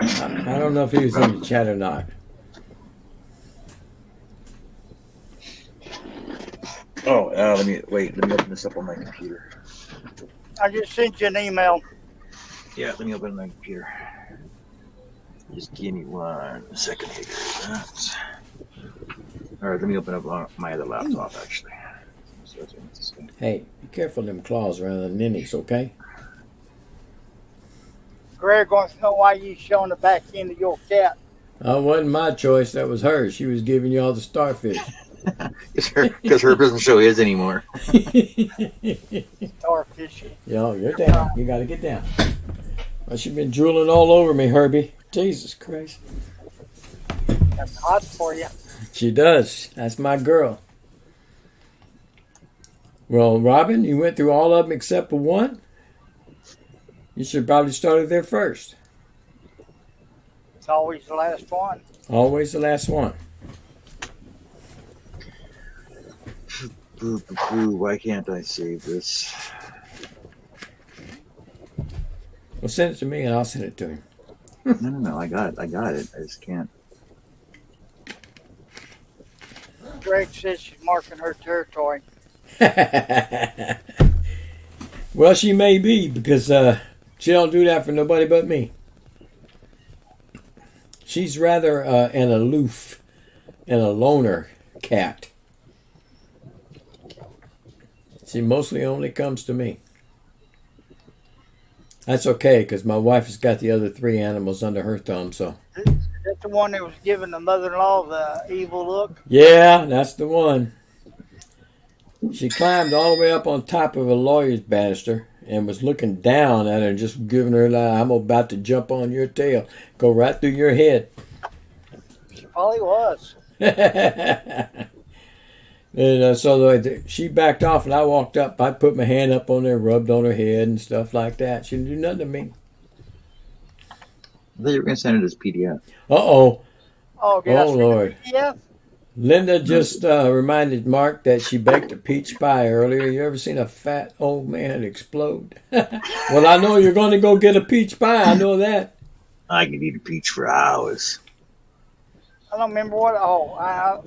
I don't know if he was in the chat or not. Oh, let me open this up on my computer. I just sent you an email. Yeah, let me open my computer. Just give me 1 second here. All right, let me open up on my other laptop actually. So that's what I meant to say. Hey, be careful of them claws around the ninnies, okay? Greg wants to know why you showing the back end of your cat. That wasn't my choice. That was hers. She was giving you all the starfish. Because Herb doesn't show his anymore. Starfish. Yo, you're down. You got to get down. Well, she's been drooling all over me, Herbie. Jesus Christ. That's hot for you. She does. That's my girl. Well, Robin, you went through all of them except for one. You should probably started there first. It's always the last one. Always the last one. Boo, boo, boo. Why can't I save this? Well, send it to me and I'll send it to him. No, I got it. I just can't. Greg says she's marking her territory. Well, she may be because she don't do that for nobody but me. She's rather an aloof and a loner cat. She mostly only comes to me. That's okay because my wife has got the other 3 animals under her thumb. So That's the one that was giving the mother-in-law the evil look. yeah, that's the one. She climbed all the way up on top of a lawyer's banister and was looking down at her and just giving her like, I'm about to jump on your tail, go right through your head. She probably was. And so she backed off and I walked up. I put my hand up on there, rubbed on her head and stuff like that. She didn't do nothing to me. I thought you were going to send it as PDF. Uh-oh. Oh, did I Oh, send it Lord. to you? Linda just reminded Mark that she baked a peach pie earlier. You ever seen a fat old man explode? Well, I know you're going to go get a peach pie. I know that. I could eat a peach for hours. I don't remember what. I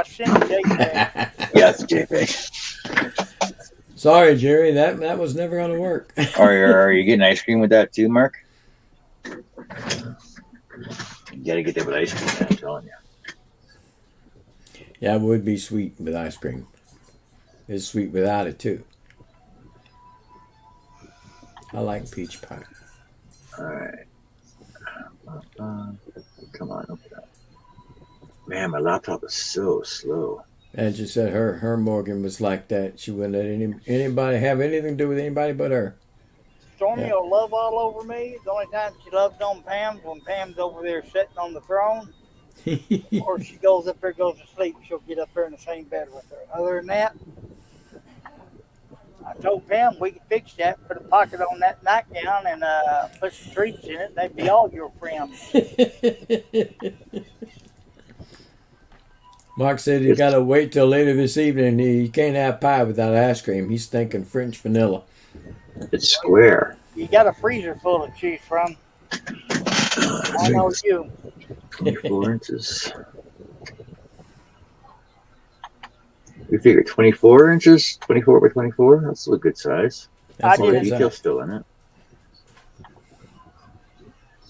sent it to JJ. Yes, JP. Sorry, Jerry. That was never going to work. Are you getting ice cream with that too, Mark? You got to get that with ice cream, I'm telling you. Yeah, it would be sweet with ice cream. It's sweet without it, too. I like peach pie. All right. Come on, open up. Man, my laptop is so slow. And she said her Morgan was like that. She wouldn't let anybody have anything to do with anybody but her. Stormy Yeah. will love all over me. The only time she loves on Pam's when Pam's over there sitting on the throne. Or she goes up there, goes to sleep. She'll get up there in the same bed with her. Other than that, I told Pam we could fix that. Put a pocket on that nightgown and put some treats in it. They'd be all your friends. Mark said he got to wait till later this evening. He can't have pie without ice cream. He's thinking French vanilla. It's square. You got a freezer full to choose from. I know you. 24 inches. We figure 24 inches, 24 by 24. That's a good size. That's I a did good it. Detail size. still in it.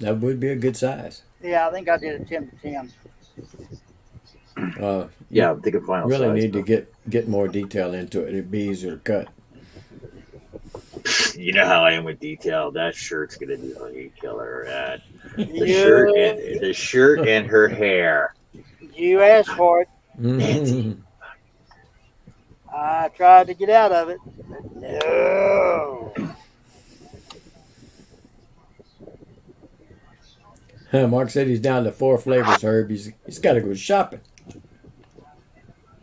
That would be a good size. Yeah, I think I did a 10 to 10. Yeah, I'm thinking final Really size. need to get more detail into it. It'd be easier to cut. You know how I am with detail. That shirt's gonna be a killer. The You, shirt and her hair. you asked for it. Mhm. I tried to get out of it. But no. Mark said he's down to 4 flavors, Herb. He's got to go shopping.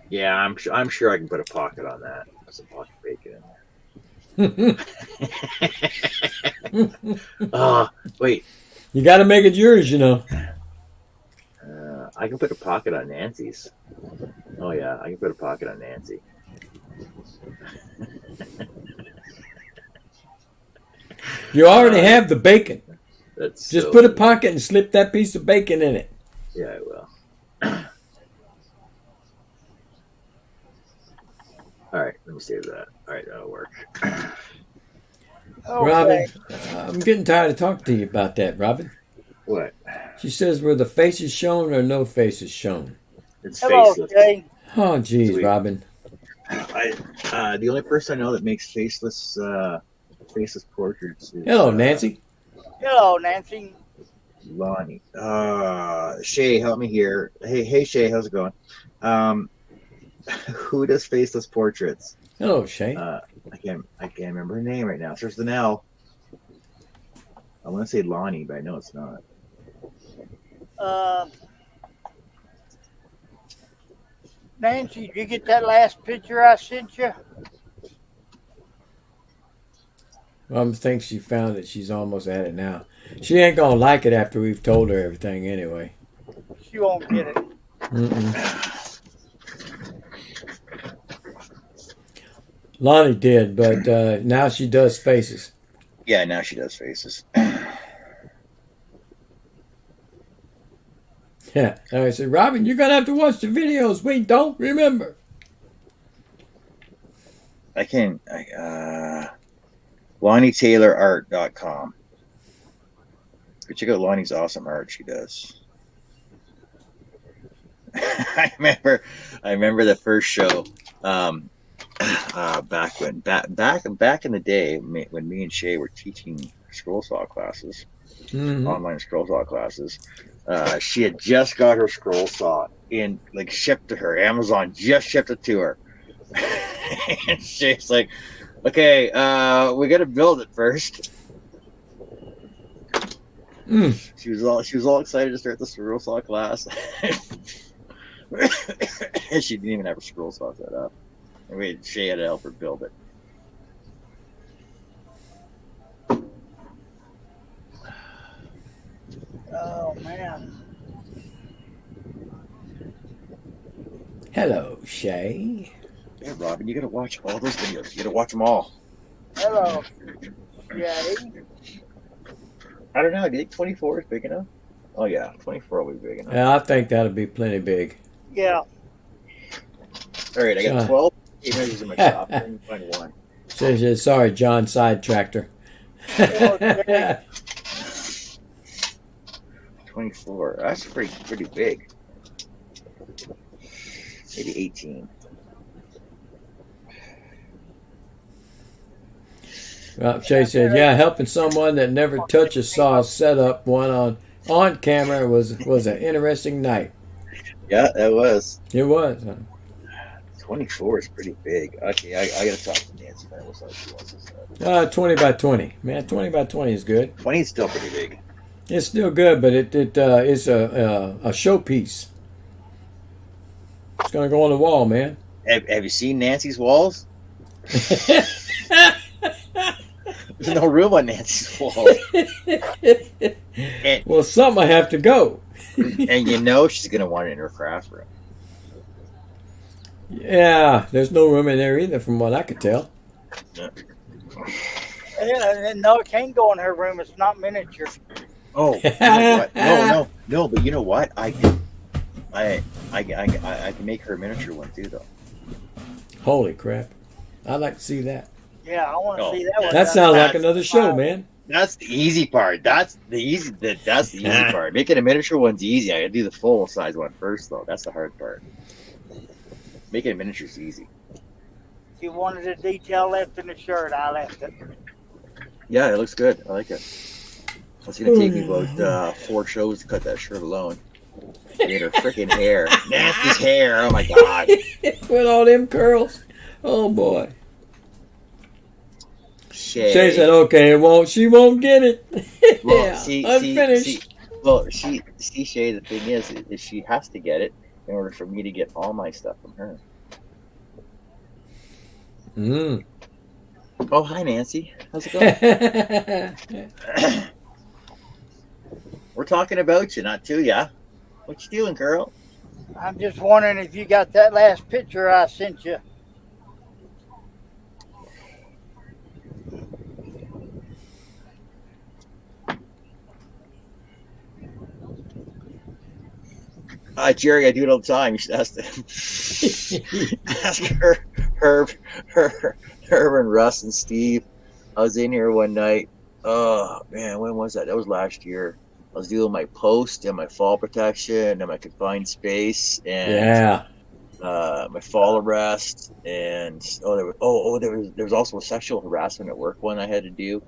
Yeah, I'm sure I can put a pocket on that. There's some pocket bacon in there. Wait. You got to make it yours, you know. I can put a pocket on Nancy's. Oh yeah, I can put a pocket on Nancy. You already have the bacon. That's Just so put a good. pocket and slip that piece of bacon in it. Yeah, I will. All right, let me save that. All right, that'll work. Okay. Robin, I'm getting tired of talking to you about that, Robin. What? She says, were the faces shown or no faces shown? It's Hello, faceless. Jay. Oh, geez, Sweet. Robin. The only person I know that makes faceless portraits is Hello, Nancy. Hello, Nancy. Lonnie. Shay, help me here. Hey, Shay, how's it going? Who does faceless portraits? Hello, Shane. I can't remember her name right now. It starts with an L. I want to say Lonnie, but I know it's not. Nancy, did you get that last picture I sent you? Robin thinks she found it. She's almost at it now. She ain't going to like it after we've told her everything anyway. She won't get it. Mm-mm. Lonnie did, but now she does faces. Yeah, now she does faces. Yeah. And I said, Robin, you're going to have to watch the videos. We don't remember. I can. LonnieTaylorArt.com. Go check out Lonnie's awesome art she does. I remember the first show. Back in the day when me and Shay were teaching scroll saw classes, Mhm. online scroll saw classes. She had just got her scroll saw shipped to her. Amazon just shipped it to her. And Shay's like, okay, we got to build it first. Mm. She was all excited to start the scroll saw class. And she didn't even have her scroll saw set up. And Shay had to help her build it. Oh, man. Hello, Shay. Yeah, Robin, you got to watch all those videos. You got to watch them all. Hello, Jay. I don't know. Do you think 24 is big enough? Oh, yeah. 24 will be big enough. Yeah, I think that'll be plenty big. Yeah. All right, I got 12 tape measures in my shop. I can find one. Says, sorry, John, sidetracked her. Okay. 24. That's pretty big. Maybe 18. Well, Shay said, yeah, helping someone that never touched a saw set up one on camera was an interesting night. Yeah, that was. It was. Huh? 24 is pretty big. Okay, I got to talk to Nancy. What size she wants this at. 20 by 20. Man, 20 by 20 is good. 20 is still pretty big. It's still good, but it is a showpiece. It's going to go on the wall, man. Have you seen Nancy's walls? There's no room on Nancy's walls. Well, some I have to go. And you know she's going to want it in her craft room. Yeah, there's no room in there either, from what I could tell. Yeah, no, it can't go in her room. It's not miniature. Oh, you know what? No. But you know what? I can make her a miniature one too, though. Holy crap! I'd like to see that. Yeah, I want to Oh, see that one. That sounds like That's another show, man. That's the easy part. That's the easy part. Making a miniature one's easy. I gotta do the full size one first, though. That's the hard part. Making a miniature's easy. You wanted a detail left in the shirt. I left it. Yeah, it looks good. I like it. It's gonna take me about 4 shows to cut that shirt alone. Get her freaking hair, Nasty's hair. Oh my god. With all them curls. Oh boy. Shay. Shay said, "Okay, she won't get it." Well, Yeah, see, unfinished. Shay. The thing is she has to get it in order for me to get all my stuff from her. Mm. Oh, hi, Nancy. How's it going? We're talking about you, not to ya. What you doing, girl? I'm just wondering if you got that last picture I sent you. Jerry, I do it all the time. You should ask Herb and Russ and Steve. I was in here one night. Oh man, when was that? That was last year. I was doing my post and my fall protection and my confined space and Yeah. My fall arrest and there was also a sexual harassment at work one I had to do,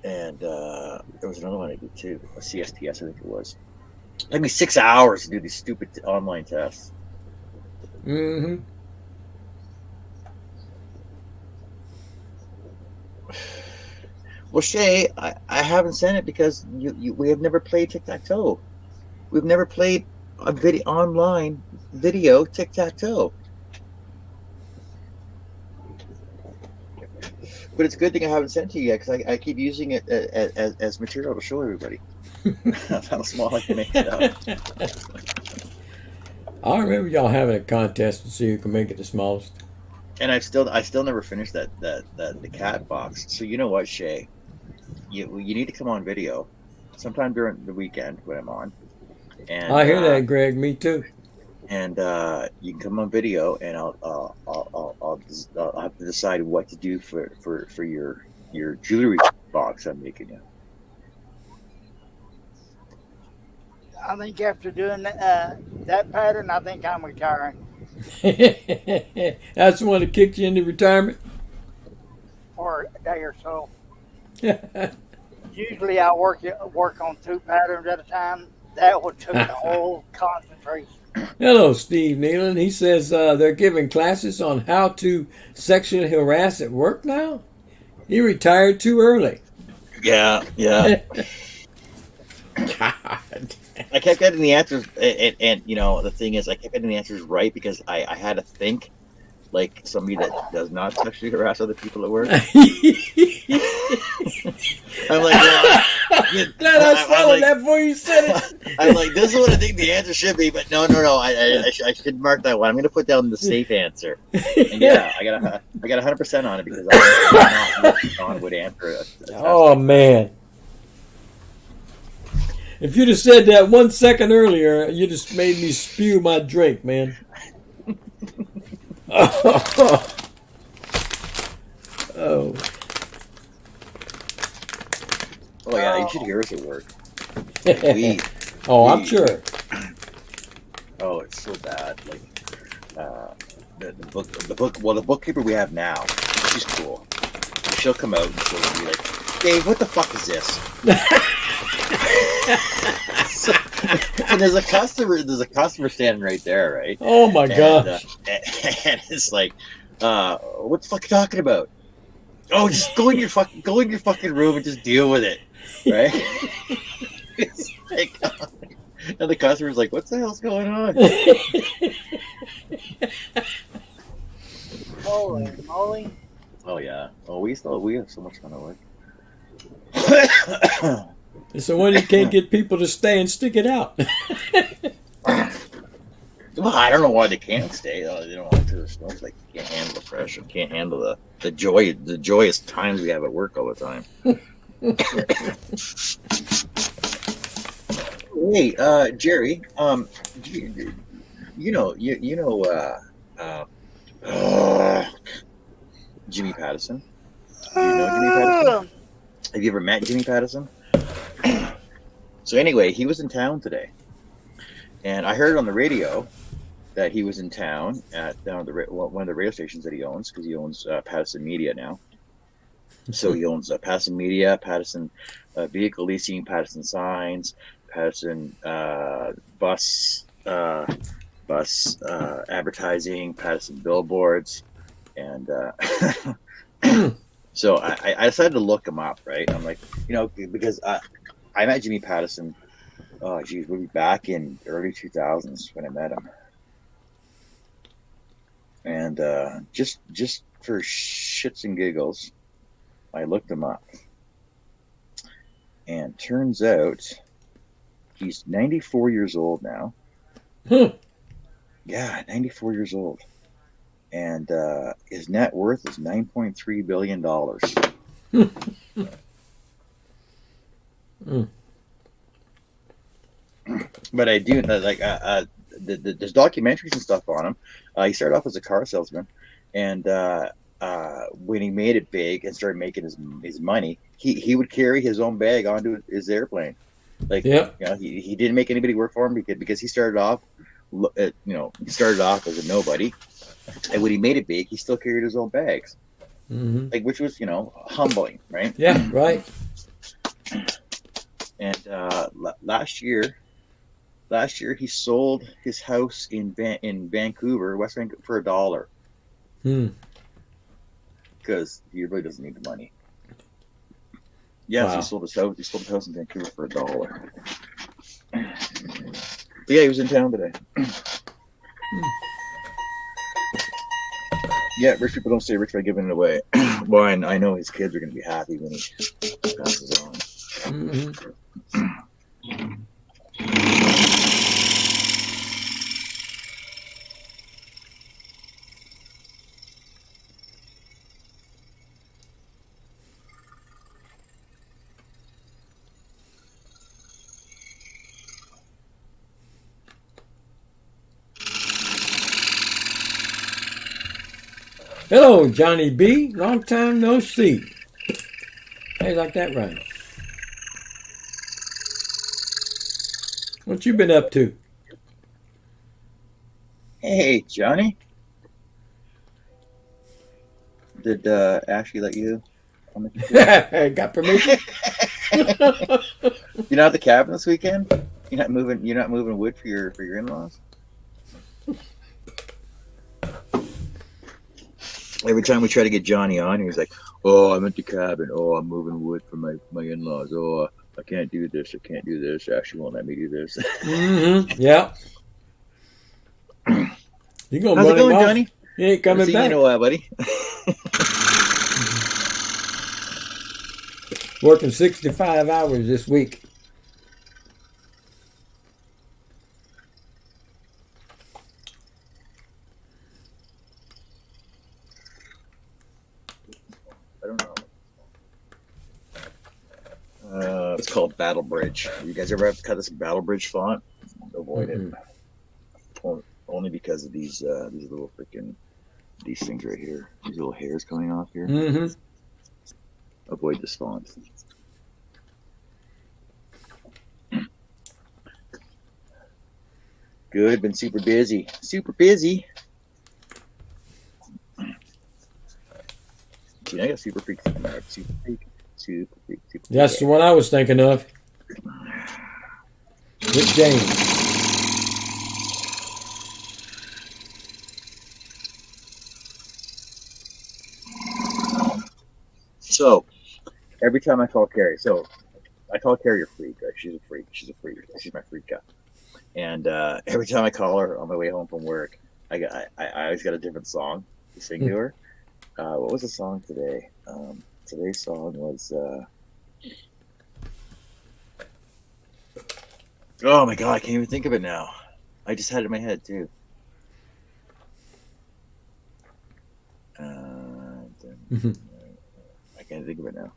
and there was another one I did too, a CSTS I think it was. It took me 6 hours to do these stupid online tests. Mm-hmm. Well, Shay, I haven't sent it because we have never played tic-tac-toe. We've never played a online video tic-tac-toe. But it's a good thing I haven't sent to you yet because I keep using it as material to show everybody. That's how small I can make it out. I remember y'all having a contest to see who can make it the smallest. And I still never finished the cat box. So you know what, Shay? You need to come on video sometime during the weekend when I'm on. And I hear that, Greg. Me too. And you can come on video, and I'll have to decide what to do for your jewelry box I'm making you. I think after doing that pattern, I think I'm retiring. That's the one that kicked you into retirement? For a day or so. Usually I work on 2 patterns at a time. That would take the whole concentration. Hello, Steve Nealon. He says they're giving classes on how to sexually harass at work now. He retired too early. Yeah. God. I kept getting the answers, and you know the thing is, I kept getting the answers right because I had to think like somebody that does not sexually harass other people at work. I'm like, Glad I swallowed that before you said it. I'm like, this is what I think the answer should be, but no. I should mark that one. I'm going to put down the safe answer. And yeah, I got 100% on it because I not John would answer it. Oh man. If you'd have said that 1 second earlier, you just made me spew my drink, man. Oh. Oh yeah, you should hear us at work. I'm sure. Oh, it's so bad. Like the bookkeeper we have now, she's cool. She'll come out and she'll be like, "Dave, what the fuck is this?" And there's a customer standing right there, right? Oh my gosh. And it's like, what the fuck are you talking about? Oh, just go in your fucking room and just deal with it, right? It's like, and the customer's like, what the hell's going on? Holy moly. Oh yeah. Oh, we have so much fun at work. So when you can't get people to stay and stick it out. Well, I don't know why they can't stay. They don't want to. It's like they can't handle the pressure, can't handle the joyous times we have at work all the time. Hey, Jerry. You, you know, uh, uh, Jimmy Pattison. Do you know Jimmy Pattison? Have you ever met Jimmy Pattison? So anyway, he was in town today, and I heard on the radio that he was in town at down at one of the radio stations that he owns because he owns Pattison Media now. So he owns Pattison Media, Pattison Vehicle Leasing, Pattison Signs, Pattison bus advertising, Pattison billboards, and so I decided to look him up. Right, I'm like, because I met Jimmy Pattison. Oh, geez, we'll be back in early 2000s when I met him, and just for shits and giggles, I looked him up, and turns out he's 94 years old now. Yeah, 94 years old. And his net worth is $9.3 billion. But I do like there's documentaries and stuff on him. He started off as a car salesman, and when he made it big and started making his money, he would carry his own bag onto his airplane. Like, he didn't make anybody work for him because he started off, he started off as a nobody, and when he made it big, he still carried his own bags, like, which was humbling, right? Yeah, right. And last year he sold his house in Vancouver, West Vancouver, for $1. Because he really doesn't need the money. Yes, wow. He sold his house. He sold his house in Vancouver for $1. But yeah, he was in town today. Yeah, rich people don't stay rich by giving it away. Well, I know his kids are going to be happy when he passes on. Hello, Johnny B. Long time no see. How you like that rhyme? What you been up to? Hey, Johnny. Did Ashley let you? Got permission? You're not at the cabin this weekend? You're not moving wood for your in-laws? Every time we try to get Johnny on, he's like, "Oh, I'm at the cabin. Oh, I'm moving wood for my in-laws. Oh, I can't do this. I can't do this. Ashley won't let me do this." Yeah. You gonna How's run it going, him off? Johnny? He ain't coming back. In a while, buddy. Working 65 hours this week. I don't know. It's called Battle Bridge. You guys ever have to cut this Battle Bridge font? Avoid it. Only because of these little freaking these things right here. These little hairs coming off here. Avoid this font. Good. Been super busy. Super busy. See, I got Super Freak. Super Freak. Super Freak. That's the one I was thinking of. Rick James. So, every time I call Carrie, I call Carrie a freak. Right? She's a freak. She's my freaka. And every time I call her on my way home from work, I always got a different song to sing to her. What was the song today? Today's song was. Oh my god, I can't even think of it now. I just had it in my head too. I can't think of it now.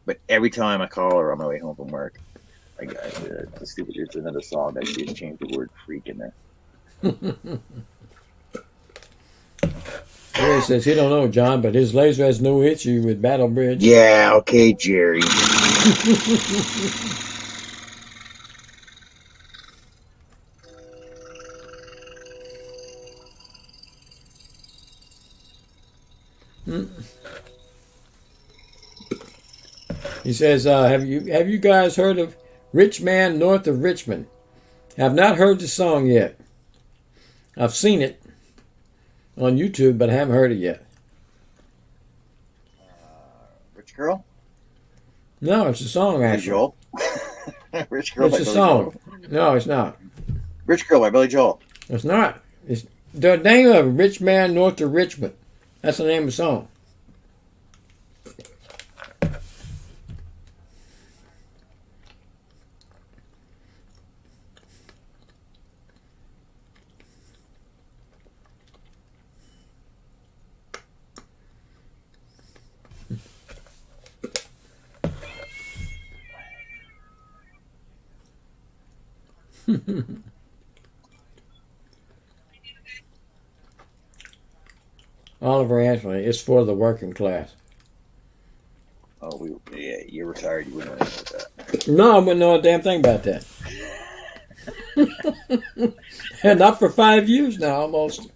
But every time I call her on my way home from work, The stupid. It's another song that didn't change the word "freak" in there. Jerry says he don't know, John, but his laser has no issue with Battle Bridge. Yeah, okay, Jerry. He says, have you guys heard of Rich Man North of Richmond? Have not heard the song yet. I've seen it on YouTube, but I haven't heard it yet. Rich Girl? No, it's a song, Hey, actually. Joel? Rich Girl It's by a Billy song. Joel. No, it's not. Rich Girl by Billy Joel. It's not. It's the name of Rich Man North of Richmond. That's the name of the song. Oliver Anthony, it's for the working class. Oh, yeah, you're retired. You wouldn't know anything about that. No, I wouldn't know a damn thing about that. And not for 5 years now, almost.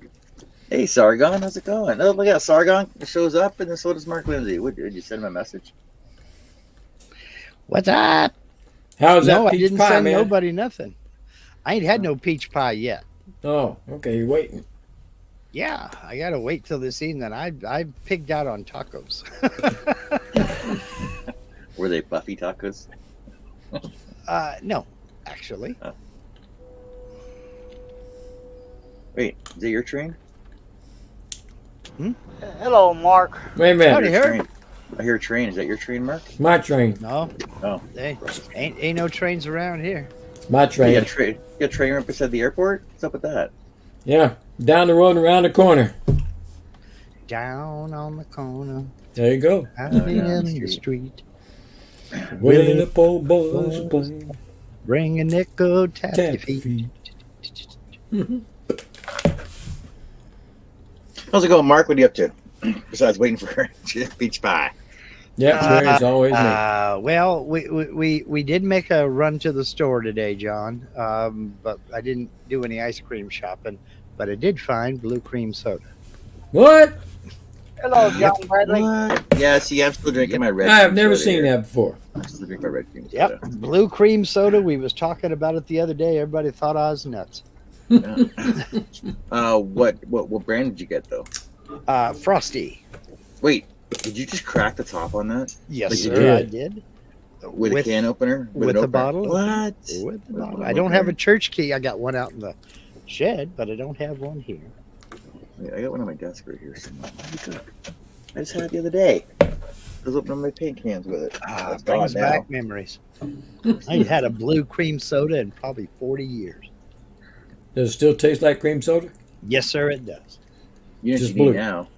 Hey, Sargon, how's it going? Oh, look at Sargon shows up, and then so does Mark Lindsay. Did you send him a message? What's up? How's No, that I peach didn't pie, send man? nobody nothing. I ain't had no peach pie yet. Oh, okay, you're waiting. Yeah, I gotta wait till this evening. I pigged out on tacos. Were they Buffy tacos? No, actually. Wait, is it your train? Hello, Mark. Wait a minute. Howdy, Your Herb. train. I hear train. Is that your train, Mark? My train. No, Oh. they ain't no trains around here. My You train. got a train right beside the airport? What's up with that? Yeah, down the road and around the corner. Down on the corner, There you go. out down in the the street, When the poor boys are playing ring a nickel, tap your tap feet. feet. How's it going, Mark? What are you up to? Besides waiting for peach pie. Yeah, Jerry's always me. Well, we did make a run to the store today, John. But I didn't do any ice cream shopping. But I did find blue cream soda. What? Hello, John Bradley. What? Yeah, see, I'm still drinking my red. I have cream never soda seen here. that before. I'm still drinking my red cream Yep, soda. blue cream soda. We was talking about it the other day. Everybody thought I was nuts. Yeah. What brand did you get though? Frosty. Wait, did you just crack the top on that Yes, Like you sir. did. I did. with a can opener? with an the opener? bottle? What? With the bottle. I don't have a church key. I got one out in the shed, but I don't have one here. Wait, I got one on my desk right here somewhere. Let me look. I just had it the other day. I was opening my paint cans with it. It's gone Brings now. back memories. I ain't had a blue cream soda in probably 40 years. Does it still taste like cream soda? Yes, sir, it does. You know what Just you need blue. now?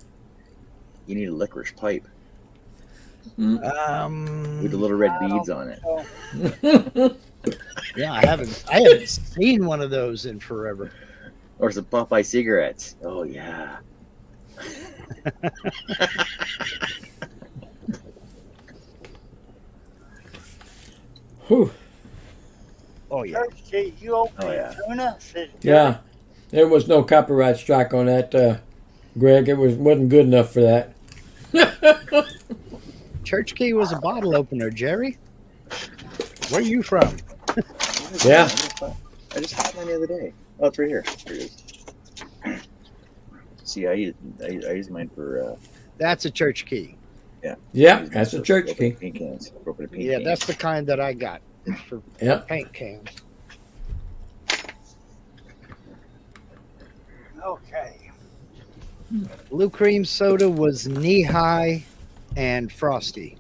You need a licorice pipe Um, with the little red beads on it. yeah, I haven't seen one of those in forever. Or some Popeye cigarettes. Oh yeah. Whew. Oh yeah. Church key, you open Oh, yeah. tuna? Says Yeah, there was no copyright strike on that, Greg. It wasn't good enough for that. Church key was a bottle opener, Jerry. Where you from? Yeah. I just had mine the other day. Oh, it's right here. Here it is. See, I use mine for That's a church key. Yeah, that's a church key. Paint cans. For opening paint Yeah, cans. that's the kind that I got. It's for Yeah. paint cans. Okay. Blue cream soda was knee high and frosty.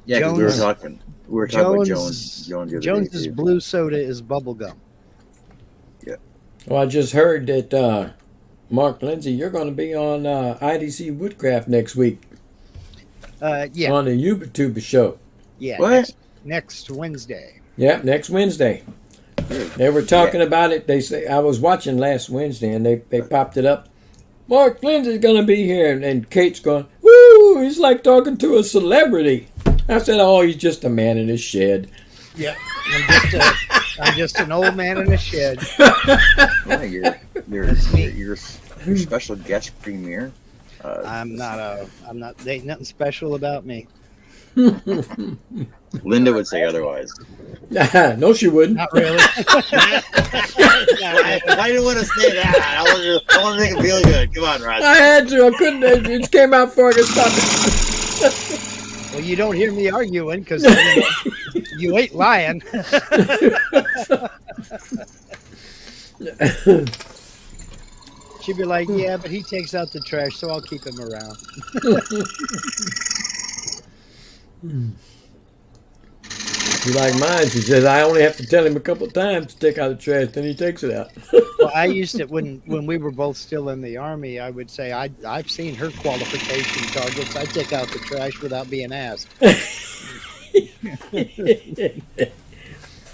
Yeah, 'cause we were Jones- talking. We were talking about Jones- Jones the other day, Jones's too. blue soda is bubble gum. Well, I just heard that Mark Lindsay, you're going to be on IDC Woodcraft next week Yeah, on the YouTube show. yeah. What? next Wednesday. Yeah, next Wednesday. They were talking about it. They say I was watching last Wednesday, and they popped it up. Mark Lindsay's going to be here, and Kate's going, woo! He's like talking to a celebrity. I said, oh, he's just a man in his shed. Yeah, I'm just an old man in a shed. Oh, your special guest premier. I'm not. There ain't nothing special about me. Linda would say otherwise. No, she wouldn't. Not really. I didn't want to say that. I want to make it feel good. Come on, Rod. I had to. I couldn't. It just came out before I could stop it. Well, you don't hear me arguing because you ain't lying. She'd be like, yeah, but he takes out the trash, so I'll keep him around. She like mine. She says, I only have to tell him a couple of times to take out the trash, then he takes it out. Well, I used to, when we were both still in the Army, I would say, I've seen her qualification targets. I take out the trash without being asked.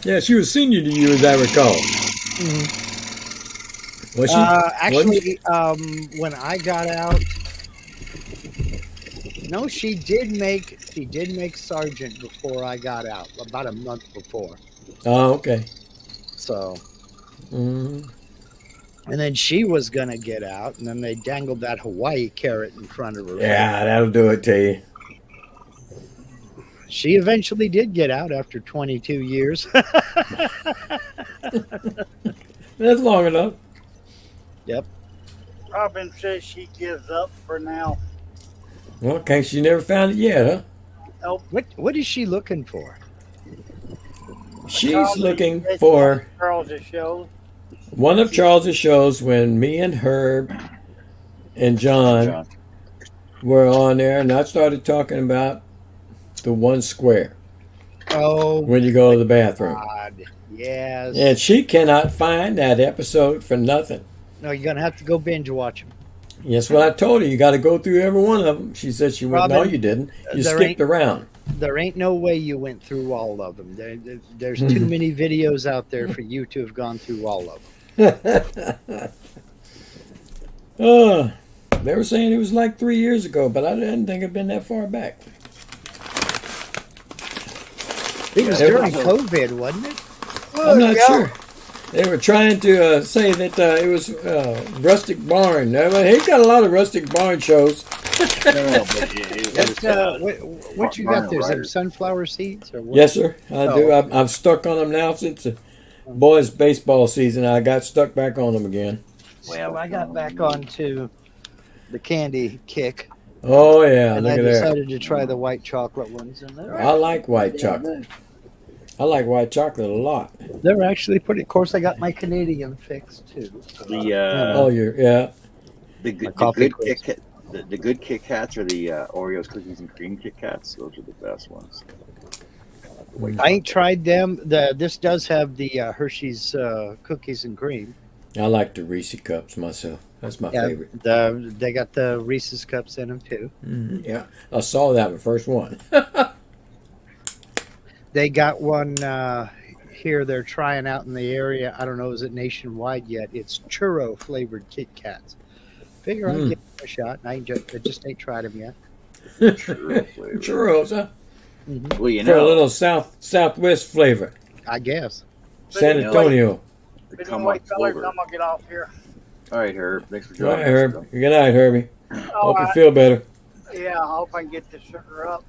Yeah, she was senior to you, as I recall. Mm-hmm. Was she? Actually, when I got out, no, she did make sergeant before I got out, about a month before. Oh, okay. So, Mm-hmm. and then she was gonna get out, and then they dangled that Hawaii carrot in front of her. Yeah, that'll do it to you. She eventually did get out after 22 years. That's long enough. Yep. Robin says she gives up for now. Okay, she never found it yet, huh? What is she looking for? She's Probably looking it's for Charles' show. one of Charles's shows when me and Herb and John were on there, and I started talking about the one square Oh, when you go to the bathroom. God. Yes. And she cannot find that episode for nothing. No, you're gonna have to go binge watch them. Yes, what I told her. You got to go through every one of them. She said she wouldn't. No, Robin, you didn't. You there skipped around. There ain't no way you went through all of them. There's too many videos out there for you to have gone through all of them. They were saying it was like 3 years ago, but I didn't think it'd been that far back. It was during COVID, wasn't it? I'm not sure. They were trying to say that it was Rustic Barn. He's got a lot of Rustic Barn shows. What you got there? Some sunflower seeds? Or what? Yes, sir. I do. I'm stuck on them now since the boys' baseball season. I got stuck back on them again. Well, I got back onto the candy kick. Oh, yeah. And Look I at that. decided to try the white chocolate ones. And I like white chocolate. I like white chocolate a lot. they're actually pretty. Of course, I got my Canadian fix too. Oh, yeah. The good Kit Kats are the Oreos, cookies, and cream Kit Kats. Those are the best ones. I ain't tried them. This does have the Hershey's cookies and cream. I like the Reese cups myself. That's my favorite. They got the Reese's cups in them too. Mm-hmm. Yeah, I saw that first one. They got one here. They're trying out in the area. I don't know, is it nationwide yet? It's churro flavored Kit Kats. Figure I'd give it a shot. I just ain't tried them yet. Churros, huh? Mm-hmm. Well, you For a know, little southwest flavor. I guess. San Antonio. the Come on, fellas, Clover. I'm gonna get off here. All right, Herb. Thanks for All joining right, Herb. us. Good night, Herbie. All Hope you right. feel better. Yeah, I hope I can get this sugar up.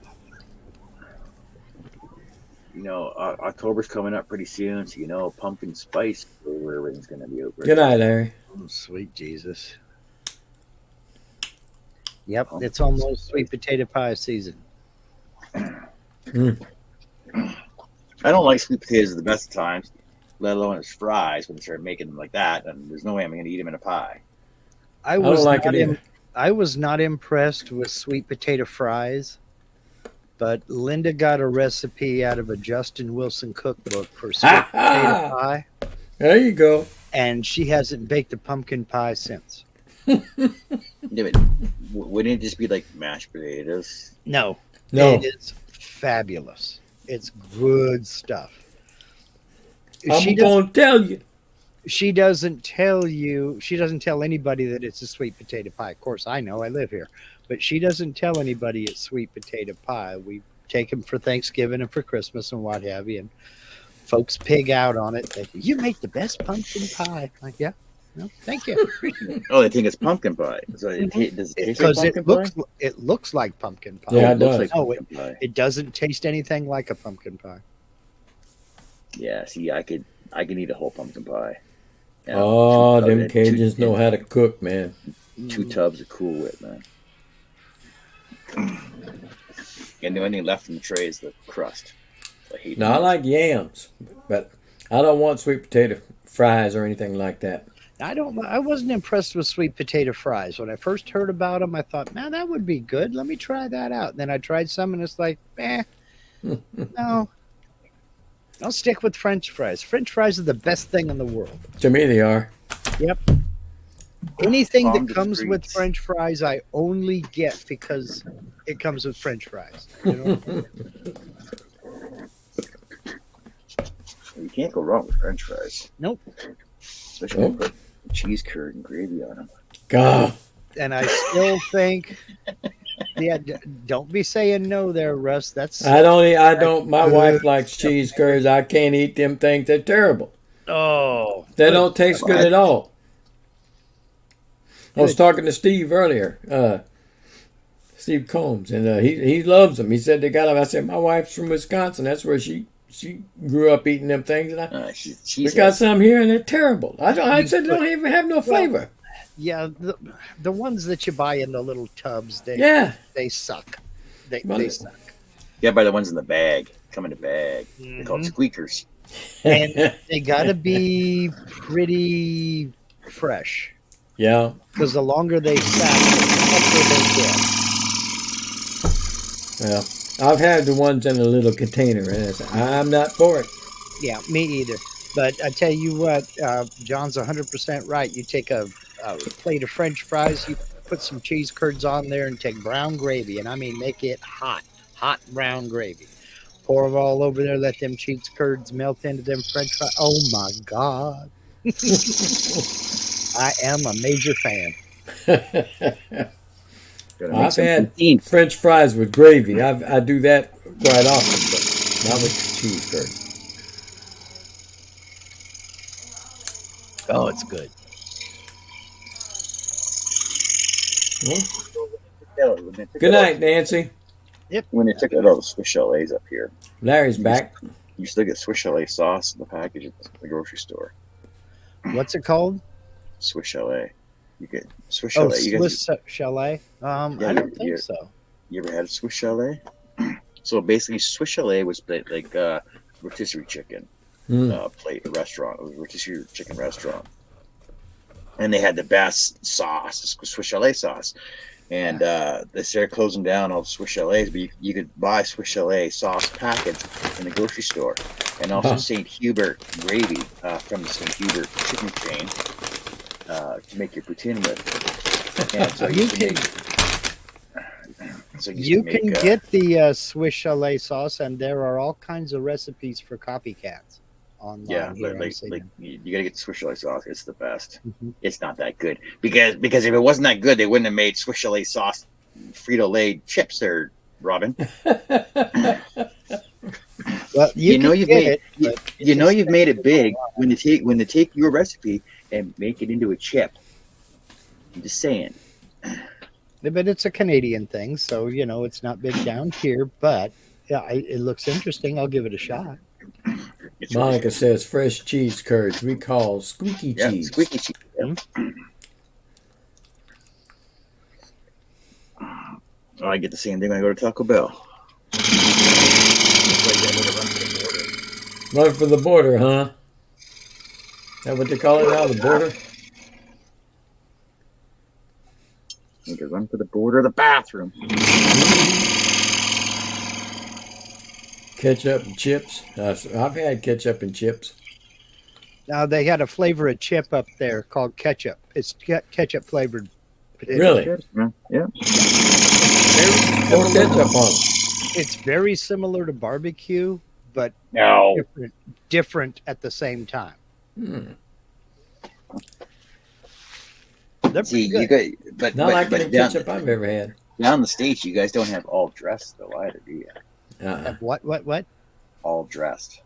You know, October's coming up pretty soon, so you know, pumpkin spice where everything's going to be over. Good night, Larry. Oh, sweet Jesus. Yep, it's almost sweet potato pie season. I don't like sweet potatoes at the best of times, let alone as fries when they start making them like that. And there's no way I'm going to eat them in a pie. I don't like it either. I was not impressed with sweet potato fries, but Linda got a recipe out of a Justin Wilson cookbook for sweet potato pie, There you go. and she hasn't baked a pumpkin pie since. Yeah, but wouldn't it just be like mashed potatoes? No, No. it is fabulous. It's good stuff. I'm going to tell you. She doesn't tell you. She doesn't tell anybody that it's a sweet potato pie. Of course, I know. I live here, but she doesn't tell anybody it's sweet potato pie. We take them for Thanksgiving and for Christmas and what have you, and folks pig out on it. They, you make the best pumpkin pie. I'm like, yeah, no, thank you. Oh, they think it's pumpkin pie. So does it taste like Because pumpkin pie? it looks like pumpkin pie. Yeah, it looks does. like No, pumpkin pie. It doesn't taste anything like a pumpkin pie. Yeah, see, I could eat a whole pumpkin pie. Yeah, Oh, two- them two- Cajuns know how to cook, man. 2 tubs of Cool Whip, man. And the only thing left in the tray is the crust. I hate Now, I it. like yams, but I don't want sweet potato fries or anything like that. I wasn't impressed with sweet potato fries. When I first heard about them, I thought, man, that would be good. Let me try that out. And then I tried some, and it's like, no. I'll stick with French fries. French fries are the best thing in the world. To me, they are. Anything Long that comes with discreets. French fries, I only get because it comes with French fries. You know? You can't go wrong with French fries. Nope. Especially when you put cheese curd and gravy on them. God. And I still think, yeah, don't be saying no there, Russ. That's I don't. My wife likes cheese curds. I can't eat them things. They're terrible. oh, They don't taste good at all. I was talking to Steve earlier, Steve Combs, and he loves them. He said they got them. I said, my wife's from Wisconsin. That's where she grew up eating them things. And we Cheese got some here, and they're terrible. I said they don't even have no flavor. yeah. The ones that you buy in the little tubs, Yeah. they suck. They Well, suck. Yeah, by the ones in the bag. Come in a bag. They're called squeakers. And they got to be pretty fresh. Yeah. Because the longer they sat, the tougher they get. Well, I've had the ones in a little container, and I'm not for it. Yeah, me either. But I tell you what, John's 100% right. You take a plate of French fries, you put some cheese curds on there, and take brown gravy, and I mean make it hot brown gravy. Pour them all over there, let them cheese curds melt into them French fries. Oh my God. I am a major fan. Gotta make I've some had poutine. French fries with gravy. I do that quite often, but not with cheese curds. Oh, it's good. Good night, Nancy. When they took out all the Swiss chalets up here, Larry's back. you still get Swiss chalet sauce in the package at the grocery store. What's it called? Swiss chalet. You get Swiss Oh, chalet. Swiss chalet? I don't think so. You ever had Swiss chalet? So basically, Swiss chalet was like rotisserie chicken plate restaurant. It was a rotisserie chicken restaurant, and they had the best sauce, Swiss chalet sauce. And they started closing down all the Swiss chalets, but you could buy Swiss chalet sauce packets in the grocery store, and also St. Hubert gravy from the St. Hubert chicken chain to make your poutine with. And so you can get the Swiss chalet sauce, and there are all kinds of recipes for copycats online. Yeah, here. like you gotta get the Swiss chalet sauce. It's the best. Mm-hmm. It's not that good because if it wasn't that good, they wouldn't have made Swiss chalet sauce Frito-Lay chips there, Robin. Well, you've made it big online. when they take your recipe and make it into a chip. I'm just saying. But it's a Canadian thing, so it's not big down here. But yeah, it looks interesting. I'll give it a shot. It's Monica says fresh cheese curds we call squeaky cheese. Squeaky cheese. Yeah. Oh, I get the same thing when I go to Taco Bell. Run for the border, huh? Is that what they call it now, the border? You can run for the border of the bathroom. Ketchup and chips. I've had ketchup and chips. Now they had a flavor of chip up there called ketchup. It's ketchup flavored potato Really? chips. Yeah. Pour ketchup on them. It's very similar to barbecue, but No. different at the same time. Hmm. They're See, pretty you good. guys, Not like any but down, ketchup I've ever had. down the States, you guys don't have all dressed though either, do you? Uh-uh. What? All dressed.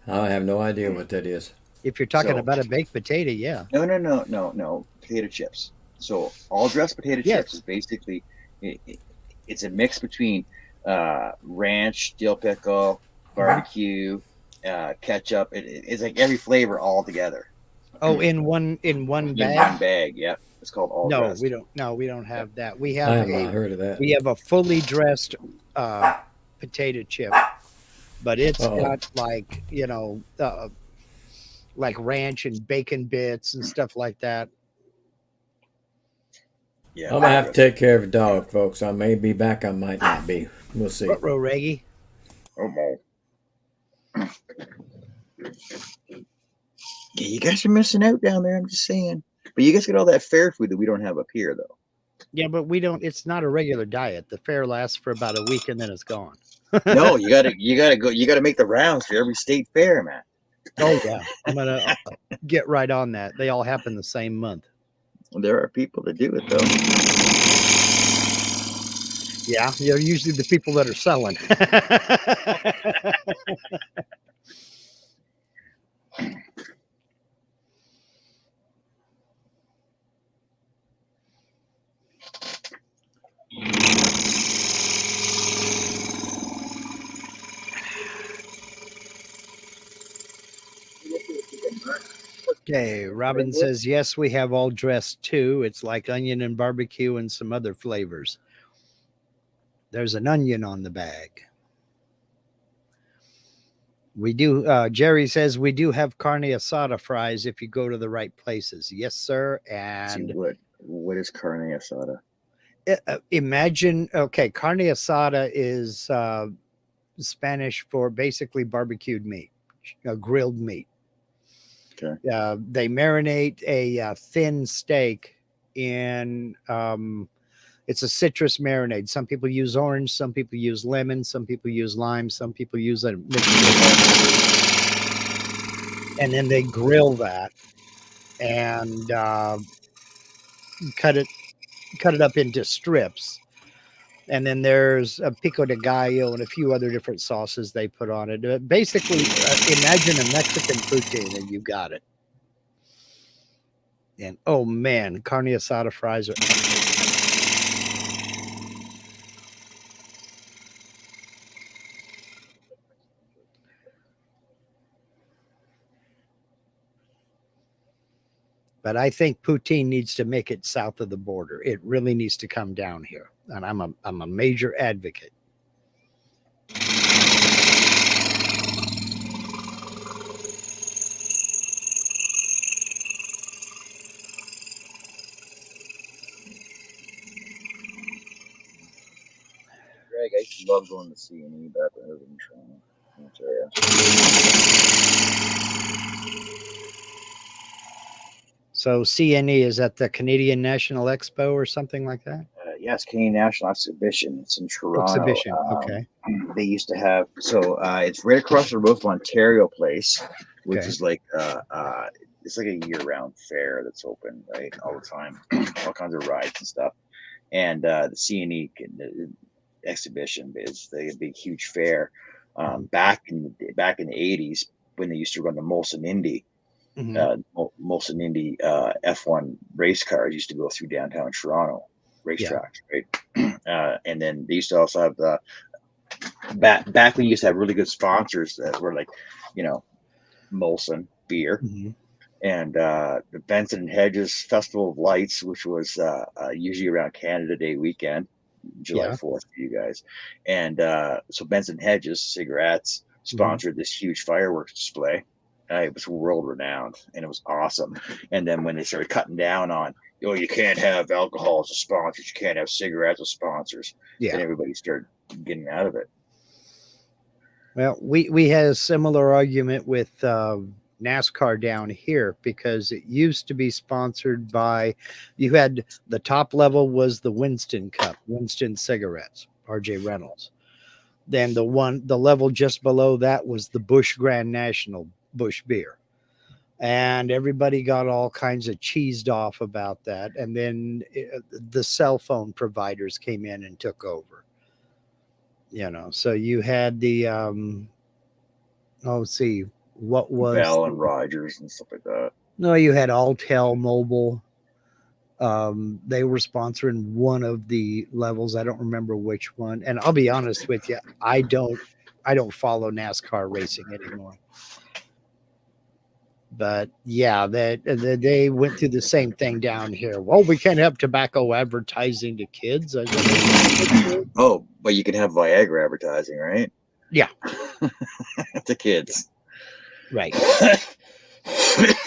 I have no idea what that is. If you're talking So- about a baked potato, yeah. No. Potato chips. So all dressed potato Yes. chips is basically it's a mix between ranch, dill pickle, barbecue, ketchup. It's like every flavor all together Oh, in one in one bag. bag. Yep, it's called all No, dressed. we don't. No, we don't have that. We I have have not heard of that. we have a fully dressed potato chip, but it's Uh-oh. got like like ranch and bacon bits and stuff like that. Yeah, I'm gonna have to take care of a dog, folks. I may be back. I might not be. We'll see. Ruh-roh, Reggie. Oh, Yeah, you guys are missing out down there. I'm just saying. But you guys get all that fair food that we don't have up here, though. Yeah, but we don't. It's not a regular diet. The fair lasts for about a week and then it's gone. No, you gotta go. You gotta make the rounds for every state fair, man. Oh yeah, I'm gonna get right on that. They all happen the same month. There are people that do it though. Yeah, they're usually the people that are selling. Okay, Robin says, yes, we have all dressed too. It's like onion and barbecue and some other flavors. There's an onion on the bag. We do, Jerry says, we do have carne asada fries if you go to the right places. Yes, sir. See, And what is carne asada? imagine, okay, carne asada is Spanish for basically barbecued meat, grilled meat. Okay. They marinate a thin steak in it's a citrus marinade. Some people use orange, some people use lemon, some people use lime, some people use a mixture. And then they grill that and cut it up into strips. And then there's a pico de gallo and a few other different sauces they put on it. Basically, imagine a Mexican poutine and you got it. And oh man, carne asada fries are. But I think poutine needs to make it south of the border. It really needs to come down here, and I'm a major advocate. Greg, I used to love going to C&E back when I was in Toronto. I'll tell you. So CNE is at the Canadian National Expo or something like that? Yes, Canadian National Exhibition. It's in Toronto. Exhibition. Okay. They used to have it's right across the road from Ontario Place, which Okay. is like it's like a year-round fair that's open right all the time, all kinds of rides and stuff. And the CNE exhibition is the big huge fair. Back in the 80s when they used to run the Molson Indy. Mhm. Molson Indy F1 race cars used to go through downtown Toronto racetracks, right? And then they used to also have the back when you used to have really good sponsors that were like, Molson beer Mhm. and the Benson and Hedges Festival of Lights, which was usually around Canada Day weekend, July Yeah. 4th for you guys. And so Benson Hedges cigarettes sponsored this huge fireworks display. It was world renowned and it was awesome. And then when they started cutting down on, you can't have alcohol as a sponsor, you can't have cigarettes as sponsors, Yeah. then everybody started getting out of it. Well, we had a similar argument with NASCAR down here because it used to be sponsored by, you had the top level was the Winston Cup, Winston cigarettes, RJ Reynolds. Then the level just below that was the Busch Grand National Busch beer. And everybody got all kinds of cheesed off about that. And then the cell phone providers came in and took over. So you had the what was Bell and Rogers and stuff like that. No, you had Alltel Mobile. They were sponsoring one of the levels. I don't remember which one. And I'll be honest with you, I don't follow NASCAR racing anymore. But yeah, they went through the same thing down here. Well, we can't have tobacco advertising to kids. Oh, but you can have Viagra advertising, right? Yeah. To kids. Right.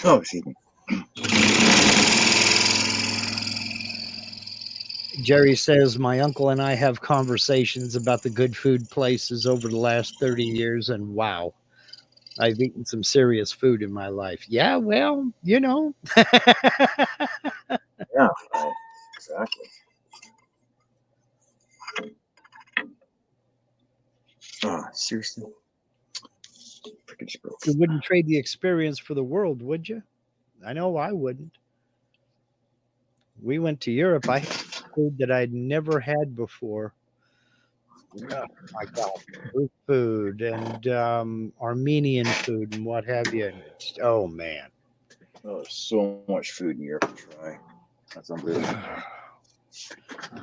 Oh, excuse me. Jerry says, my uncle and I have conversations about the good food places over the last 30 years, and wow, I've eaten some serious food in my life. Yeah, well, Yeah, exactly. Oh, seriously? Freaking just broke. You wouldn't trade the experience for the world, would you? I know I wouldn't. We went to Europe. I had food that I'd never had before. Oh my God, Greek food and Armenian food and what have you. Oh man, Oh, there's so much food in Europe to try. That's unbelievable.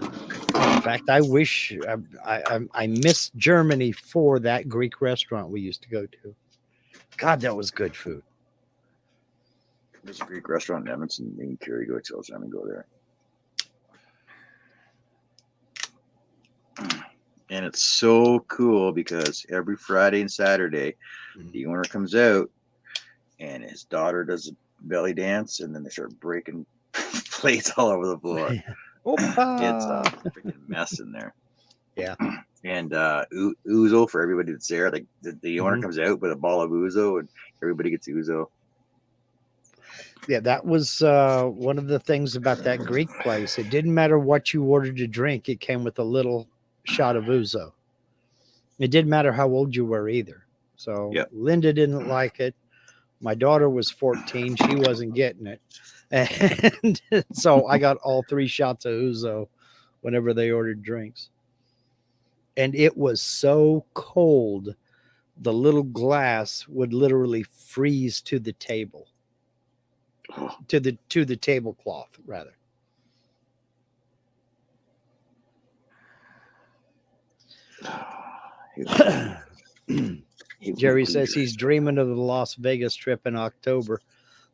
In fact, I wish I miss Germany for that Greek restaurant we used to go to. God, that was good food. There's a Greek restaurant in Edmonton. Me and Carrie go to all the time and go there. And it's so cool because every Friday and Saturday, the owner comes out and his daughter does a belly dance, and then they start breaking plates all over the floor. It's a freaking mess in there. Yeah. And ouzo for everybody that's there. Like the owner comes out with a ball of ouzo, and everybody gets ouzo. Yeah, that was one of the things about that Greek place. It didn't matter what you ordered to drink; it came with a little shot of ouzo. It didn't matter how old you were either. So Linda didn't like it. My daughter was 14; she wasn't getting it, and so I got all 3 shots of ouzo whenever they ordered drinks. And it was so cold, the little glass would literally freeze to the table. To the tablecloth, rather. Jerry says he's dreaming of the Las Vegas trip in October.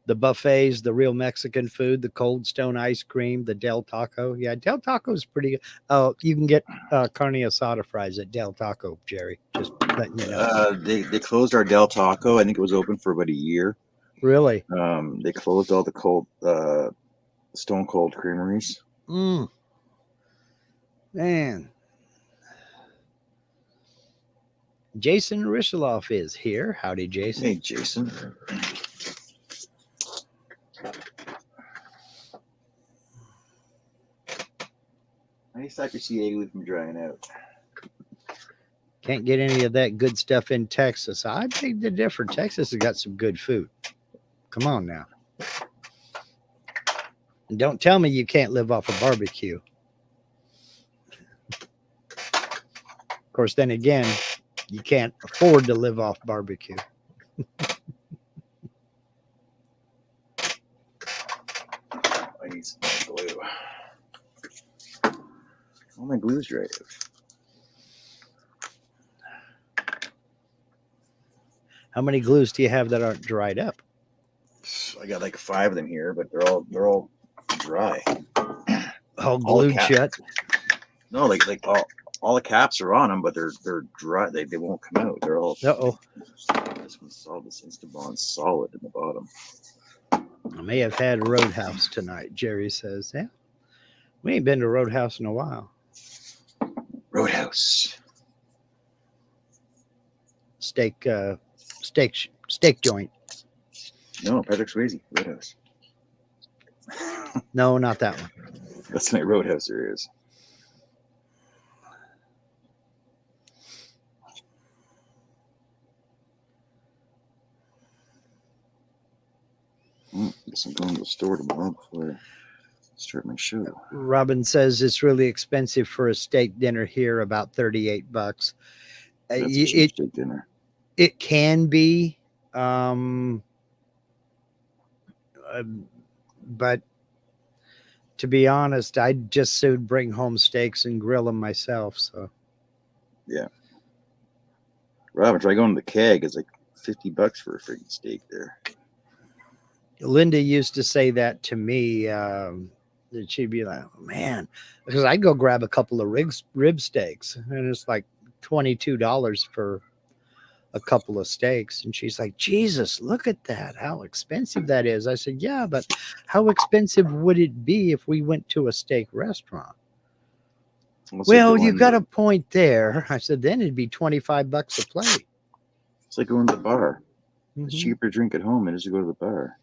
The buffets, the real Mexican food, the Cold Stone ice cream, the Del Taco. Yeah, Del Taco is pretty good. Oh, you can get carne asada fries at Del Taco, Jerry. Just letting you know. They closed our Del Taco. I think it was open for about a year. Really? They closed all the Stone Cold creameries. Man. Jason Risheloff is here. Howdy, Jason. Hey, Jason. I need to stop your C80 from drying out. Can't get any of that good stuff in Texas. I beg to differ. Texas has got some good food. Come on now. And don't tell me you can't live off a barbecue. Of course, then again, you can't afford to live off barbecue. I need some glue. All my glue's dried out. How many glues do you have that aren't dried up? I got like 5 of them here, but they're all dry. All glued shut? No, like all the caps are on them, but they're dry. They won't come out. They're all. This one's solid. This Instabond's solid in the bottom. I may have had Roadhouse tonight, Jerry says. Yeah, we ain't been to Roadhouse in a while. Roadhouse. Steak joint. No, Patrick Swayze. Roadhouse. No, not that one. That's my Roadhouse there is. guess I'm going to the store tomorrow before I start my show. Robin says it's really expensive for a steak dinner here, about $38. That's a It cheap steak dinner. it can be, but to be honest, I'd just soon bring home steaks and grill them myself. So Robin, try going to the Keg. It's like $50 for a freaking steak there. Linda used to say that to me. That she'd be like, oh, man, because I'd go grab a couple of rib steaks, and it's like $22 for a couple of steaks. And she's like, Jesus, look at that, how expensive that is. I said, yeah, but how expensive would it be if we went to a steak restaurant? Well, you got a point there. I said, then it'd be $25 a plate. It's like going to the bar. It's Mhm. cheaper to drink at home than it is to go to the bar.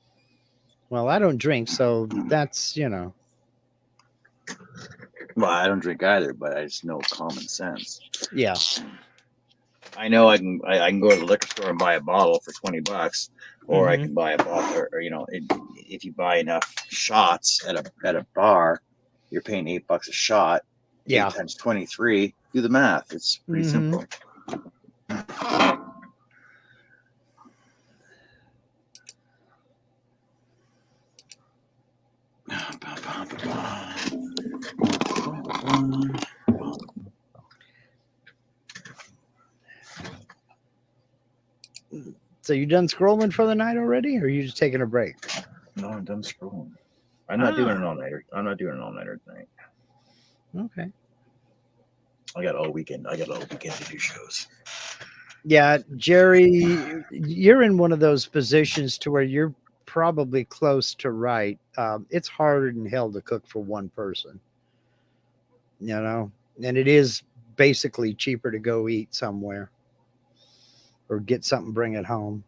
Well, I don't drink, so that's, Well, I don't drink either, but I just know common sense. yeah. I know I can go to the liquor store and buy a bottle for $20, or I Mhm. can buy a bottle, or if you buy enough shots at a bar, you're paying $8 a shot. Yeah. 8 times 23. Do the math. It's pretty Mhm. simple. So you done scrolling for the night already, or are you just taking a break? No, I'm done scrolling. I'm not doing an all-nighter. I'm not doing an all-nighter tonight. Okay. I got all weekend. I got all weekend to do shows. Yeah, Jerry, you're in one of those positions to where you're probably close to right. It's harder than hell to cook for one person, and it is basically cheaper to go eat somewhere or get something, bring it home.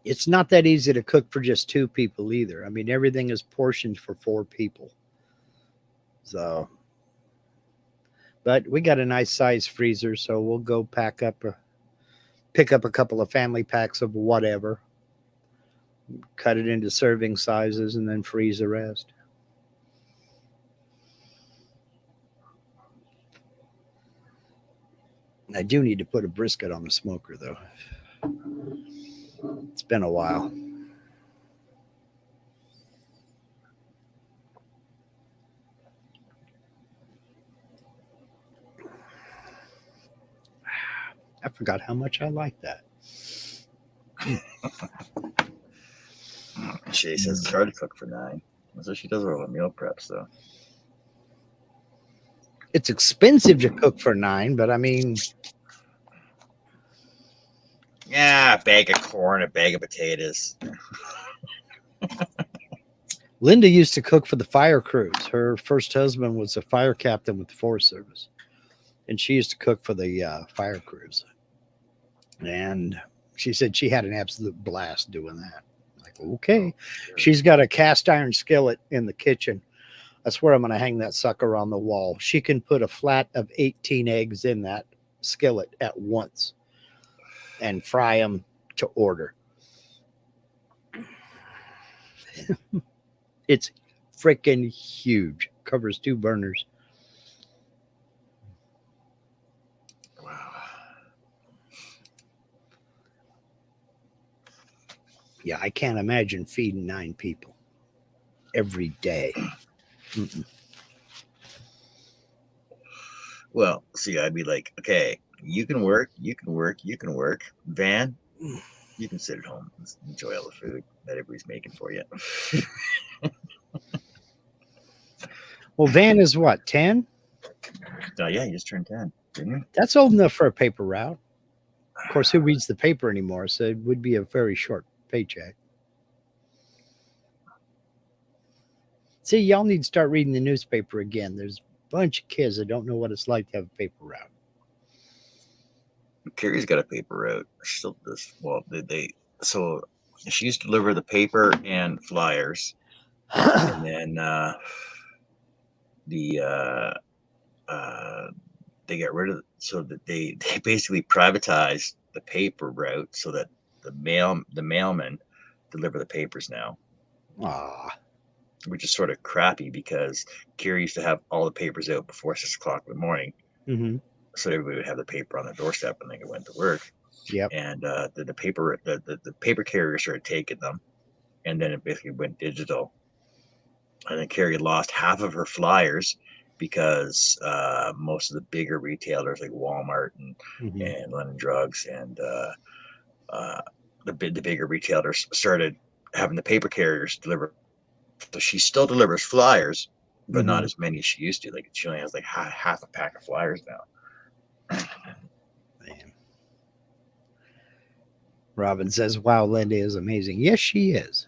It's not that easy to cook for just two people either. I mean, everything is portioned for 4 people. So, but we got a nice size freezer, so we'll go pick up a couple of family packs of whatever, cut it into serving sizes, and then freeze the rest. I do need to put a brisket on the smoker, though. It's been a while. I forgot how much I like that. She says it's hard to cook for 9. So she does all the meal preps, though. It's expensive to cook for 9, but I mean, Yeah, a bag of corn, a bag of potatoes. Linda used to cook for the fire crews. Her first husband was a fire captain with the Forest Service, and she used to cook for the fire crews. And she said she had an absolute blast doing that. Like, okay. She's got a cast iron skillet in the kitchen. I swear I'm going to hang that sucker on the wall. She can put a flat of 18 eggs in that skillet at once and fry them to order. It's freaking huge. Covers 2 burners. Wow. Yeah, I can't imagine feeding 9 people every day. Mm-mm. Well, see, I'd be like, okay, you can work. Van, you can sit at home and enjoy all the food that everybody's making for you. Well, Van is what, 10? Yeah, you just turned 10, didn't you? That's old enough for a paper route. Of course, who reads the paper anymore? So it would be a very short paycheck. See, y'all need to start reading the newspaper again. There's a bunch of kids that don't know what it's like to have a paper route. Carrie's got a paper route. She still does. Well, so she used to deliver the paper and flyers, and then they got rid of it, so that they basically privatized the paper route so that the mailmen deliver the papers now, Ah, which is sort of crappy because Carrie used to have all the papers out before 6 o'clock in the morning, mm-hmm. so everybody would have the paper on the doorstep when they went to work. Yep. And the paper carrier started taking them, and then it basically went digital. And then Carrie lost half of her flyers because most of the bigger retailers like Walmart Mm-hmm. and London Drugs and the bigger retailers started having the paper carriers deliver. So she still delivers flyers, but not as many as she used to. Like she only has like half a pack of flyers now. Man. Robin says, "Wow, Linda is amazing." Yes, she is.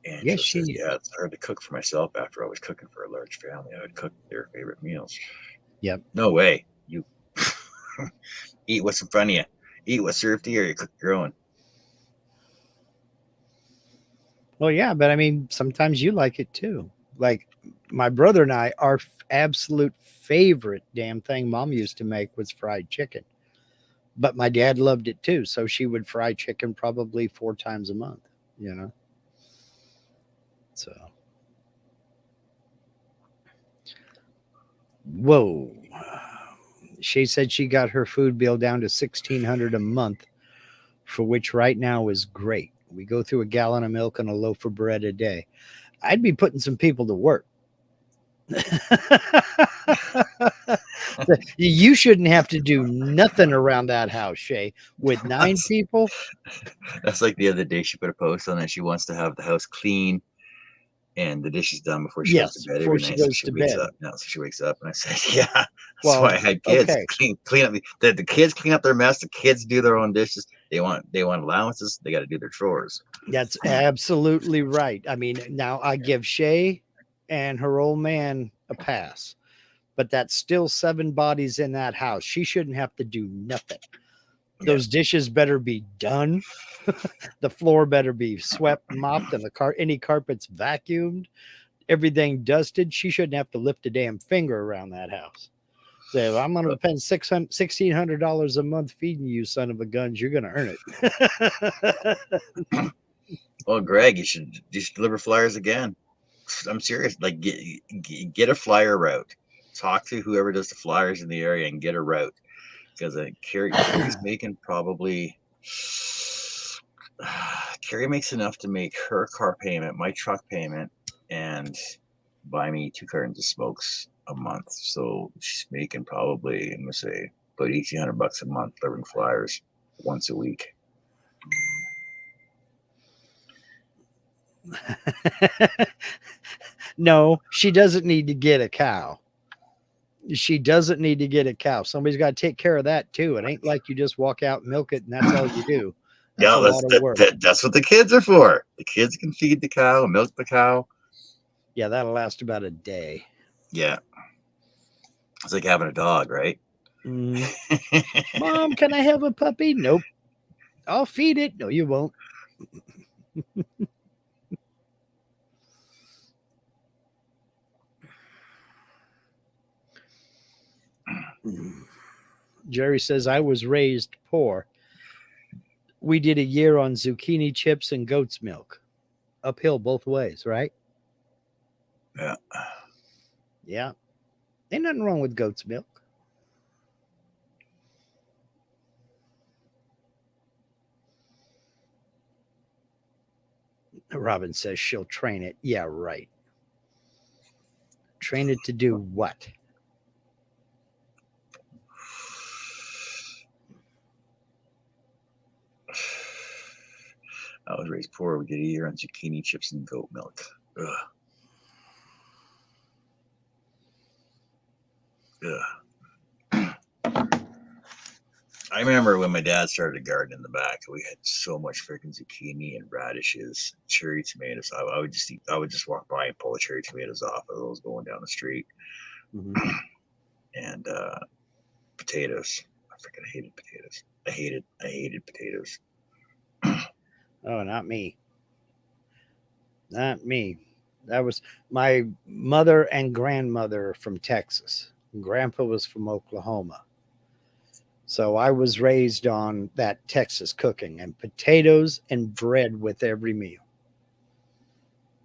And Yes, she says, she is. yeah, it's hard to cook for myself after I was cooking for a large family. I would cook their favorite meals. Yep. No way. You eat what's in front of you. Eat what's served to you, or you cook your own. Well, yeah, but I mean, sometimes you like it too. Like my brother and I, our absolute favorite damn thing Mom used to make was fried chicken. But my dad loved it too, so she would fry chicken probably 4 times a month, you know. So, whoa. She said she got her food bill down to $1,600 a month, for which right now is great. We go through a gallon of milk and a loaf of bread a day. I'd be putting some people to work. You shouldn't have to do nothing around that house, Shay. With 9 people. That's like the other day she put a post on that she wants to have the house clean and the dishes done before she goes to bed before every she night. goes So to wakes bed. up. No, so she wakes up and I said, yeah. That's Well, why I had kids okay. clean up the kids clean up their mess. The kids do their own dishes. They want allowances. They got to do their chores. That's absolutely right. I mean, now I give Shay and her old man a pass, but that's still 7 bodies in that house. She shouldn't have to do nothing. Those dishes better be done. The floor better be swept, mopped, and any carpets vacuumed, everything dusted. She shouldn't have to lift a damn finger around that house. So if I'm going to spend $1,600 a month feeding you, son of a guns, you're going to earn it. Well, Greg, you should deliver flyers again. I'm serious. Like get a flyer route. Talk to whoever does the flyers in the area and get a route. Because Carrie's making probably Carrie makes enough to make her car payment, my truck payment, and buy me 2 cartons of smokes a month. So she's making probably, I'm gonna say, about $1,800 a month delivering flyers once a week. No, she doesn't need to get a cow. She doesn't need to get a cow. Somebody's got to take care of that too. It ain't like you just walk out, milk it, and that's all you do. That's a lot of work. That's what the kids are for. The kids can feed the cow, milk the cow. Yeah, that'll last about a day. Yeah. It's like having a dog, right? Mom, can I have a puppy? Nope. I'll feed it. No, you won't. Jerry says, I was raised poor. We did a year on zucchini chips and goat's milk. Uphill both ways, right? Yeah. Yeah. Ain't nothing wrong with goat's milk. Robin says she'll train it. Yeah, right. Train it to do what? I was raised poor. We did a year on zucchini chips and goat milk. Ugh. Ugh. I remember when my dad started a garden in the back, we had so much freaking zucchini and radishes, cherry tomatoes. I would just walk by and pull the cherry tomatoes off of those going down the street. Mm-hmm. And potatoes. I freaking hated potatoes. I hated potatoes. Oh, not me. Not me. That was my mother and grandmother from Texas. Grandpa was from Oklahoma. So I was raised on that Texas cooking and potatoes and bread with every meal.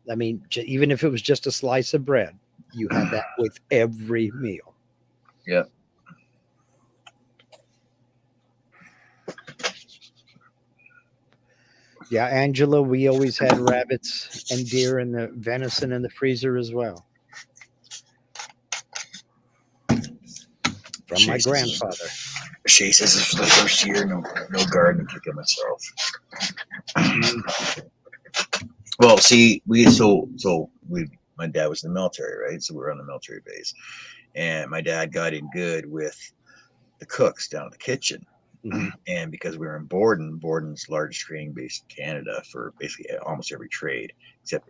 I mean, even if it was just a slice of bread, you had that with every meal. Yep. Yeah, Angela, we always had rabbits and deer and the venison in the freezer as well. From my grandfather. Shay says this was the first year, no garden kicking myself. Well, see, my dad was in the military, right? So we were on the military base, and my dad got in good with the cooks down in the kitchen. Mm-hmm. And because we were in Borden's the largest training base in Canada for basically almost every trade except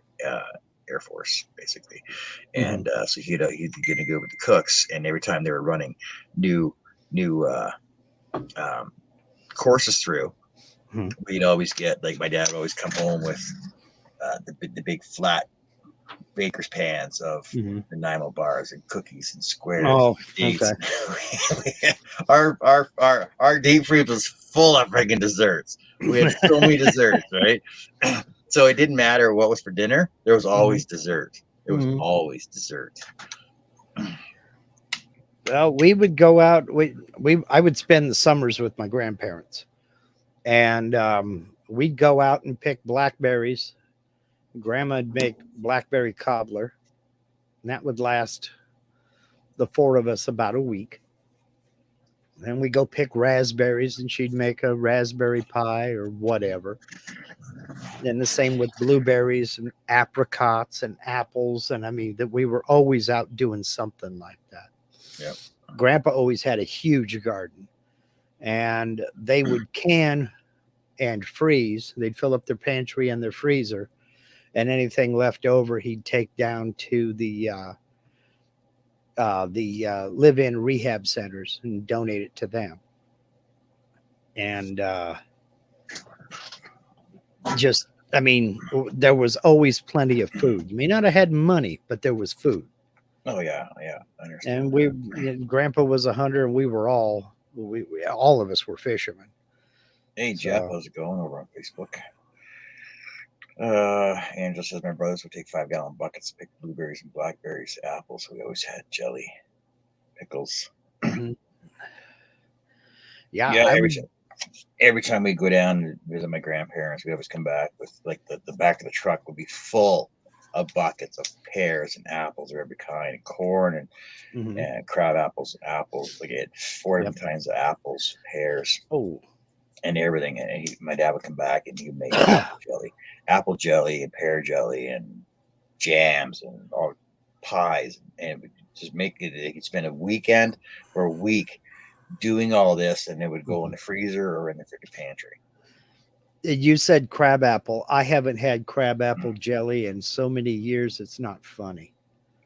Air Force, basically. And so he'd get in good with the cooks, and every time they were running new courses through, we'd always get, like, my dad would always come home with the big flat baker's pans of Nanaimo bars and cookies and squares. Oh, and dates. okay. our deep freeze was full of freaking desserts. We had so many desserts, right? So it didn't matter what was for dinner. There was always dessert. There was always dessert. Well, we would go out. I would spend the summers with my grandparents, and we'd go out and pick blackberries. Grandma'd make blackberry cobbler, and that would last the four of us about a week. Then we go pick raspberries, and she'd make a raspberry pie or whatever. And the same with blueberries and apricots and apples. And I mean, that we were always out doing something like that. Yep. Grandpa always had a huge garden, and they would can and freeze. They'd fill up their pantry and their freezer, and anything left over, he'd take down to the live-in rehab centers and donate it to them. And I mean, there was always plenty of food. You may not have had money, but there was food. Oh yeah, I understand. And Grandpa was a hunter, and we all of us were fishermen. Hey Jeff, how's it going over on Facebook? Angela says my brothers would take 5-gallon buckets to pick blueberries and blackberries, apples. So we always had jelly, pickles. Yeah. Every time we go down and visit my grandparents, we always come back with, like, the back of the truck would be full of buckets of pears and apples of every kind, and corn and crab apples and apples. Like, it 4 different kinds of apples, pears, and everything. And my dad would come back and he'd make apple jelly and pear jelly and jams and all pies, and just make it. He'd spend a weekend or a week doing all this, and it would go in the freezer or in the freaking pantry. You said crab apple. I haven't had crab apple jelly in so many years, it's not funny.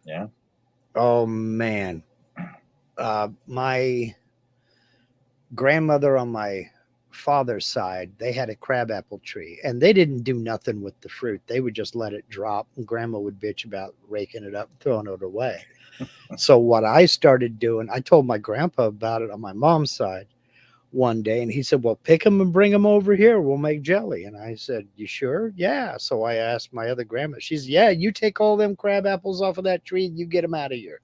Yeah. Oh man. My grandmother on my father's side, they had a crabapple tree, and they didn't do nothing with the fruit. They would just let it drop, and grandma would bitch about raking it up, throwing it away. So what I started doing, I told my grandpa about it on my mom's side one day, and he said, well, pick them and bring them over here. We'll make jelly. And I said, you sure? Yeah. So I asked my other grandma. She's, yeah, you take all them crab apples off of that tree and you get them out of here.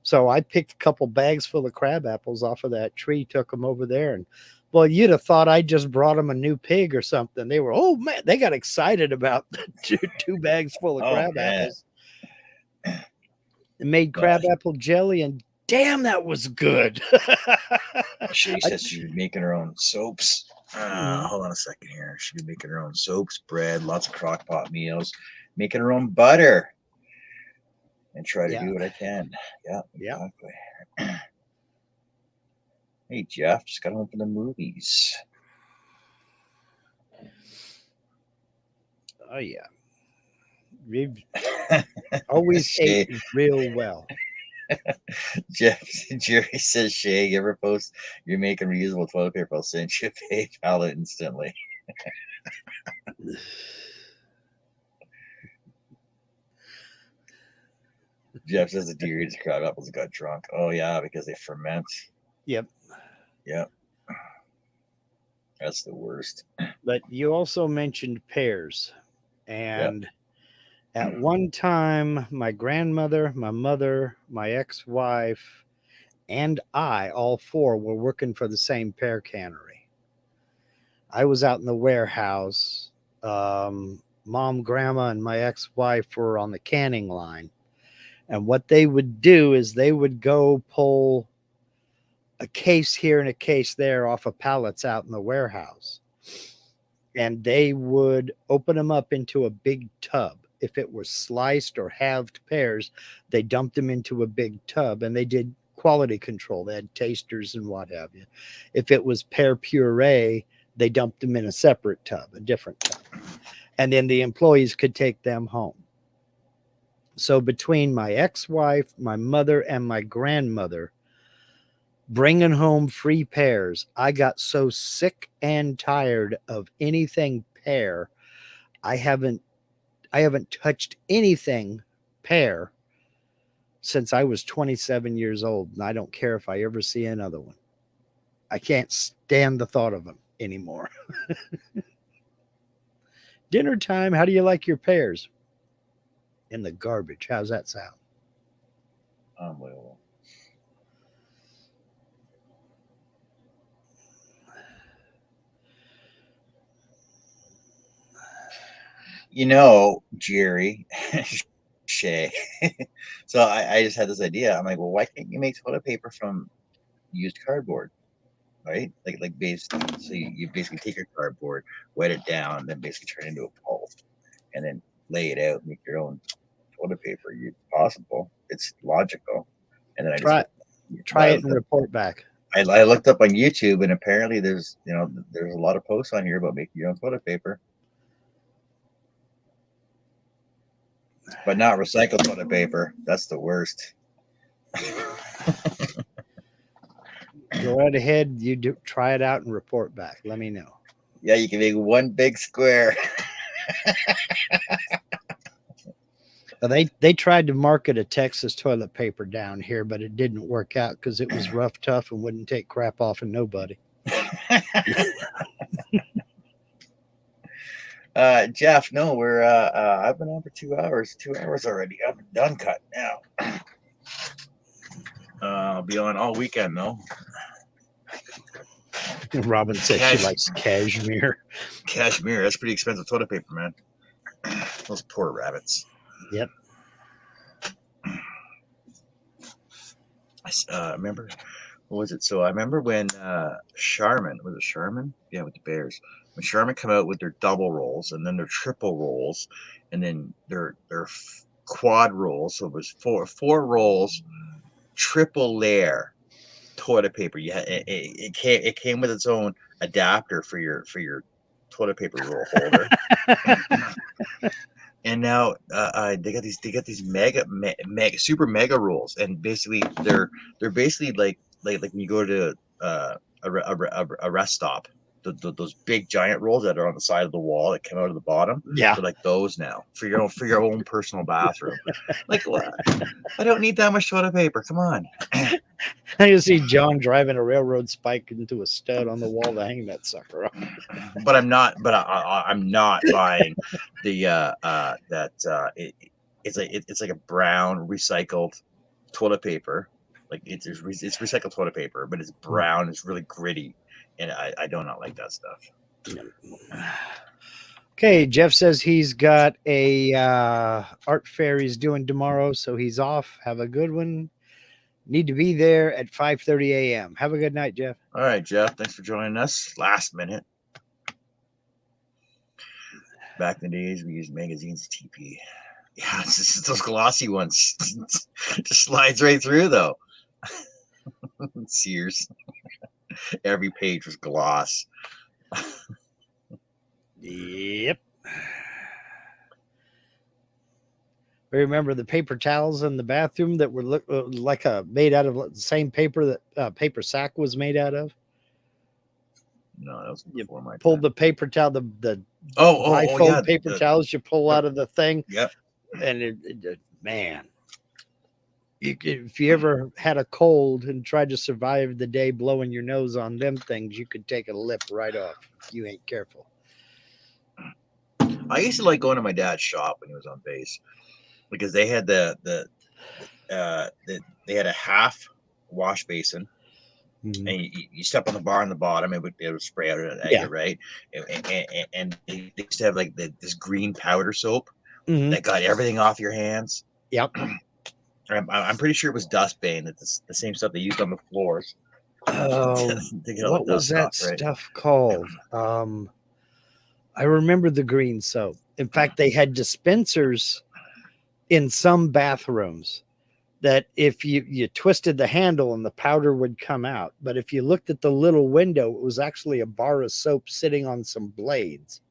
So I picked a couple bags full of crab apples off of that tree, took them over there, and well, you'd have thought I just brought them a new pig or something. They were, oh man, they got excited about two bags full of crab apples. And made crab apple jelly, and damn, that was good. She says she's making her own soaps. Hold on a second here. She'd be making her own soaps, bread, lots of crock pot meals, making her own butter, and try to do what I can. Yeah, exactly. Hey, Jeff, just got home from the movies. Oh, yeah. We've always ate real well. Jerry says, Shay, you ever post you're making reusable toilet paper? I'll send you a PayPal instantly. Jeff says the deer eats crab apples got drunk. Oh, yeah, because they ferment. Yep. Yep. That's the worst. But you also mentioned pears. And at one time, my grandmother, my mother, my ex wife, and I, all four, were working for the same pear cannery. I was out in the warehouse. Mom, grandma, and my ex wife were on the canning line. And what they would do is they would go pull a case here and a case there off of pallets out in the warehouse. And they would open them up into a big tub. If it was sliced or halved pears, they dumped them into a big tub, and they did quality control. They had tasters and what have you. If it was pear puree, they dumped them in a separate tub, a different tub. And then the employees could take them home. So between my ex-wife, my mother, and my grandmother bringing home free pears, I got so sick and tired of anything pear. I haven't touched anything pear since I was 27 years old, and I don't care if I ever see another one. I can't stand the thought of them anymore. Dinner time, how do you like your pears? In the garbage. How's that sound? Unbelievable. You know, Jerry, Shay. So I just had this idea. I'm like, well, why can't you make toilet paper from used cardboard? Right? Like basically, so you basically take your cardboard, wet it down, then basically turn it into a pulp, and then lay it out, make your own toilet paper. It's possible. It's logical. And then try it and report back. I looked up on YouTube, and apparently there's a lot of posts on here about making your own toilet paper, but not recycled toilet paper. That's the worst. Go right ahead. Try it out and report back. Let me know. Yeah, you can make one big square. They tried to market a Texas toilet paper down here, but it didn't work out because it was rough, tough, and wouldn't take crap off of nobody. Jeff, no, we're I've been on for 2 hours. 2 hours already. I'm done cut now. I'll be on all weekend though. Robin says she likes cashmere. Cashmere, that's pretty expensive toilet paper, man. Those poor rabbits. Yep. I remember, what was it? So I remember when Charmin, was it Charmin? Yeah, with the Bears. When Charmin come out with their double rolls and then their triple rolls and then their quad rolls. So it was four rolls, triple layer toilet paper. Yeah, it came with its own adapter for your toilet paper roll holder. And now they got these mega super mega rolls, and basically they're basically like when you go to a rest stop, those big giant rolls that are on the side of the wall that come out of the bottom. Yeah, they're like those now for your own personal bathroom. Like, what? I don't need that much toilet paper. Come on. I can see John driving a railroad spike into a stud on the wall to hang that sucker up. But I'm not. But I'm not buying the it's like a brown recycled toilet paper. Like it's recycled toilet paper, but it's brown. It's really gritty, and I do not like that stuff. Okay, Jeff says he's got a art fair he's doing tomorrow, so he's off. Have a good one. Need to be there at 5:30 a.m. Have a good night, Jeff. All right, Jeff. Thanks for joining us. Last minute. Back in the days, we used magazines, TP. Yeah, it's just those glossy ones. Just slides right through, though. Sears. Every page was gloss. Yep. Remember the paper towels in the bathroom that were like made out of the same paper that paper sack was made out of? No, that was before my pulled time. the paper towel, the yeah, paper towels you pull out of the thing. Yep. And it man, if you ever had a cold and tried to survive the day blowing your nose on them things, you could take a lip right off if you ain't careful. I used to like going to my dad's shop when he was on base because they had they had a half wash basin, Mhm. and you step on the bar on the bottom, it would spray out at Yeah. you, right? And they used to have like this green powder soap Mhm. that got everything off your hands. Yep. I'm pretty sure it was dustbane. That's the same stuff they used on the floors. Oh, to get all what the was dust that off, right? stuff called? I remember the green soap. In fact, they had dispensers in some bathrooms that if you twisted the handle and the powder would come out. But if you looked at the little window, it was actually a bar of soap sitting on some blades,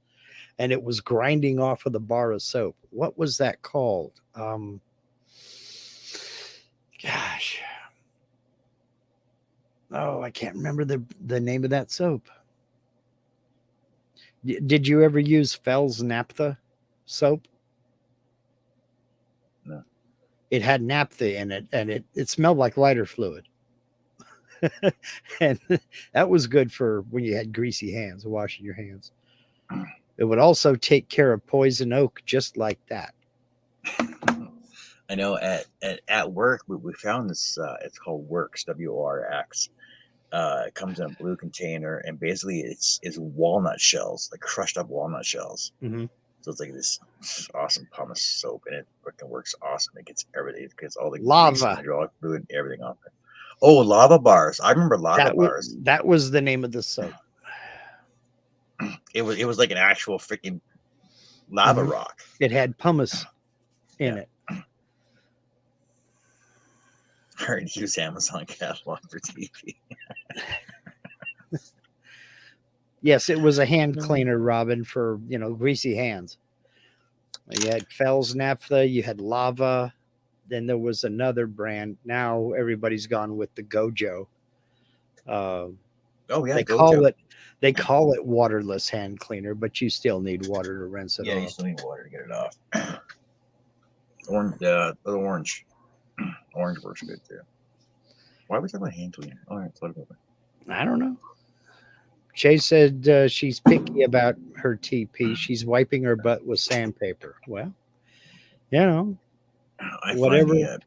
and it was grinding off of the bar of soap. What was that called? Gosh. Oh, I can't remember the name of that soap. Did you ever use Fell's Naphtha soap? No. It had naphtha in it, and it smelled like lighter fluid. And that was good for when you had greasy hands, washing your hands. It would also take care of poison oak just like that. I know at work we found this. It's called Works, WRX. It comes in a blue container, and basically it's walnut shells, like crushed up walnut shells. Mhm. So it's like this awesome pumice soap, and it freaking works awesome. It gets everything. It gets all the grease Lava. and hydraulic fluid, and everything off it. Oh, lava bars! I remember lava bars. That was the name of the soap. It was like an actual freaking lava Mhm. rock. It had pumice in it. I already use Amazon catalog for TV. Yes, it was a hand cleaner, Robin, for greasy hands. You had Fell's Naphtha, you had Lava, then there was another brand. Now everybody's gone with the Gojo. Oh yeah, They call it waterless hand cleaner, but you still need water to rinse it Yeah, you off. still need water to get it off. Orange works good too. Why are we talking about hand cleaner? All right, let it go. I don't know. Shay said she's picky about her TP. She's wiping her butt with sandpaper. Well, I whatever. find the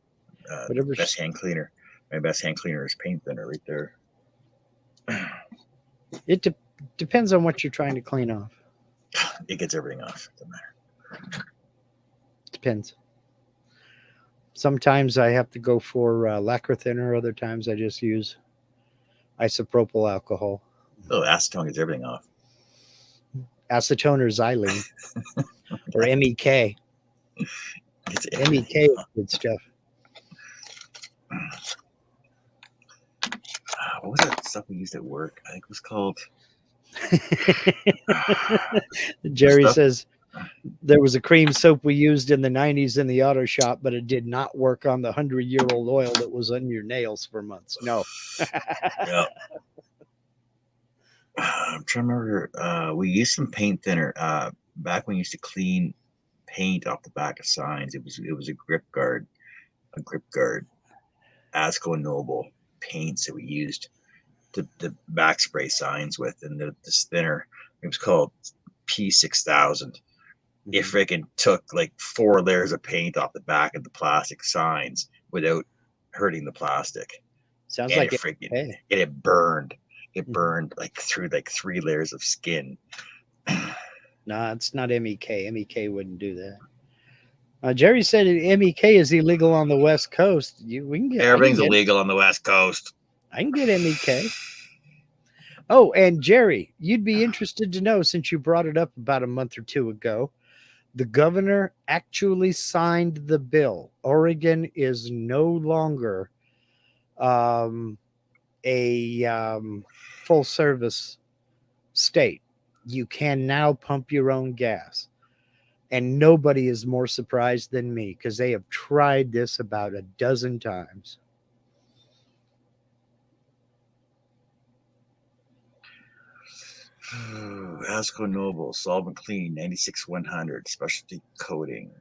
whatever best hand cleaner. My best hand cleaner is paint thinner right there. It depends on what you're trying to clean off. It gets everything off. Doesn't matter. Depends. Sometimes I have to go for lacquer thinner. Other times I just use isopropyl alcohol. Oh, acetone gets everything off. Acetone or xylene or MEK. MEK is good stuff. What was that stuff we used at work? I think it was called. Jerry says there was a cream soap we used in the 90s in the auto shop, but it did not work on the 100-year-old oil that was on your nails for months. No. Yeah. I'm trying to remember. We used some paint thinner back when we used to clean paint off the back of signs. It was a grip guard, Asco Noble paints that we used to back spray signs with, and this thinner. It was called P6000. It freaking took like 4 layers of paint off the back of the plastic signs without hurting the plastic. Sounds And like it freaking it burned. It burned like through like 3 layers of skin. No, it's not MEK. MEK wouldn't do that. Jerry said MEK is illegal on the West Coast. We can get Everything's illegal on the West Coast. I can get MEK. Oh, and Jerry, you'd be interested to know, since you brought it up about a month or two ago, the governor actually signed the bill. Oregon is no longer a full service state. You can now pump your own gas. And nobody is more surprised than me, because they have tried this about a dozen times. Asco Noble Solvent Clean 96-100 specialty coating.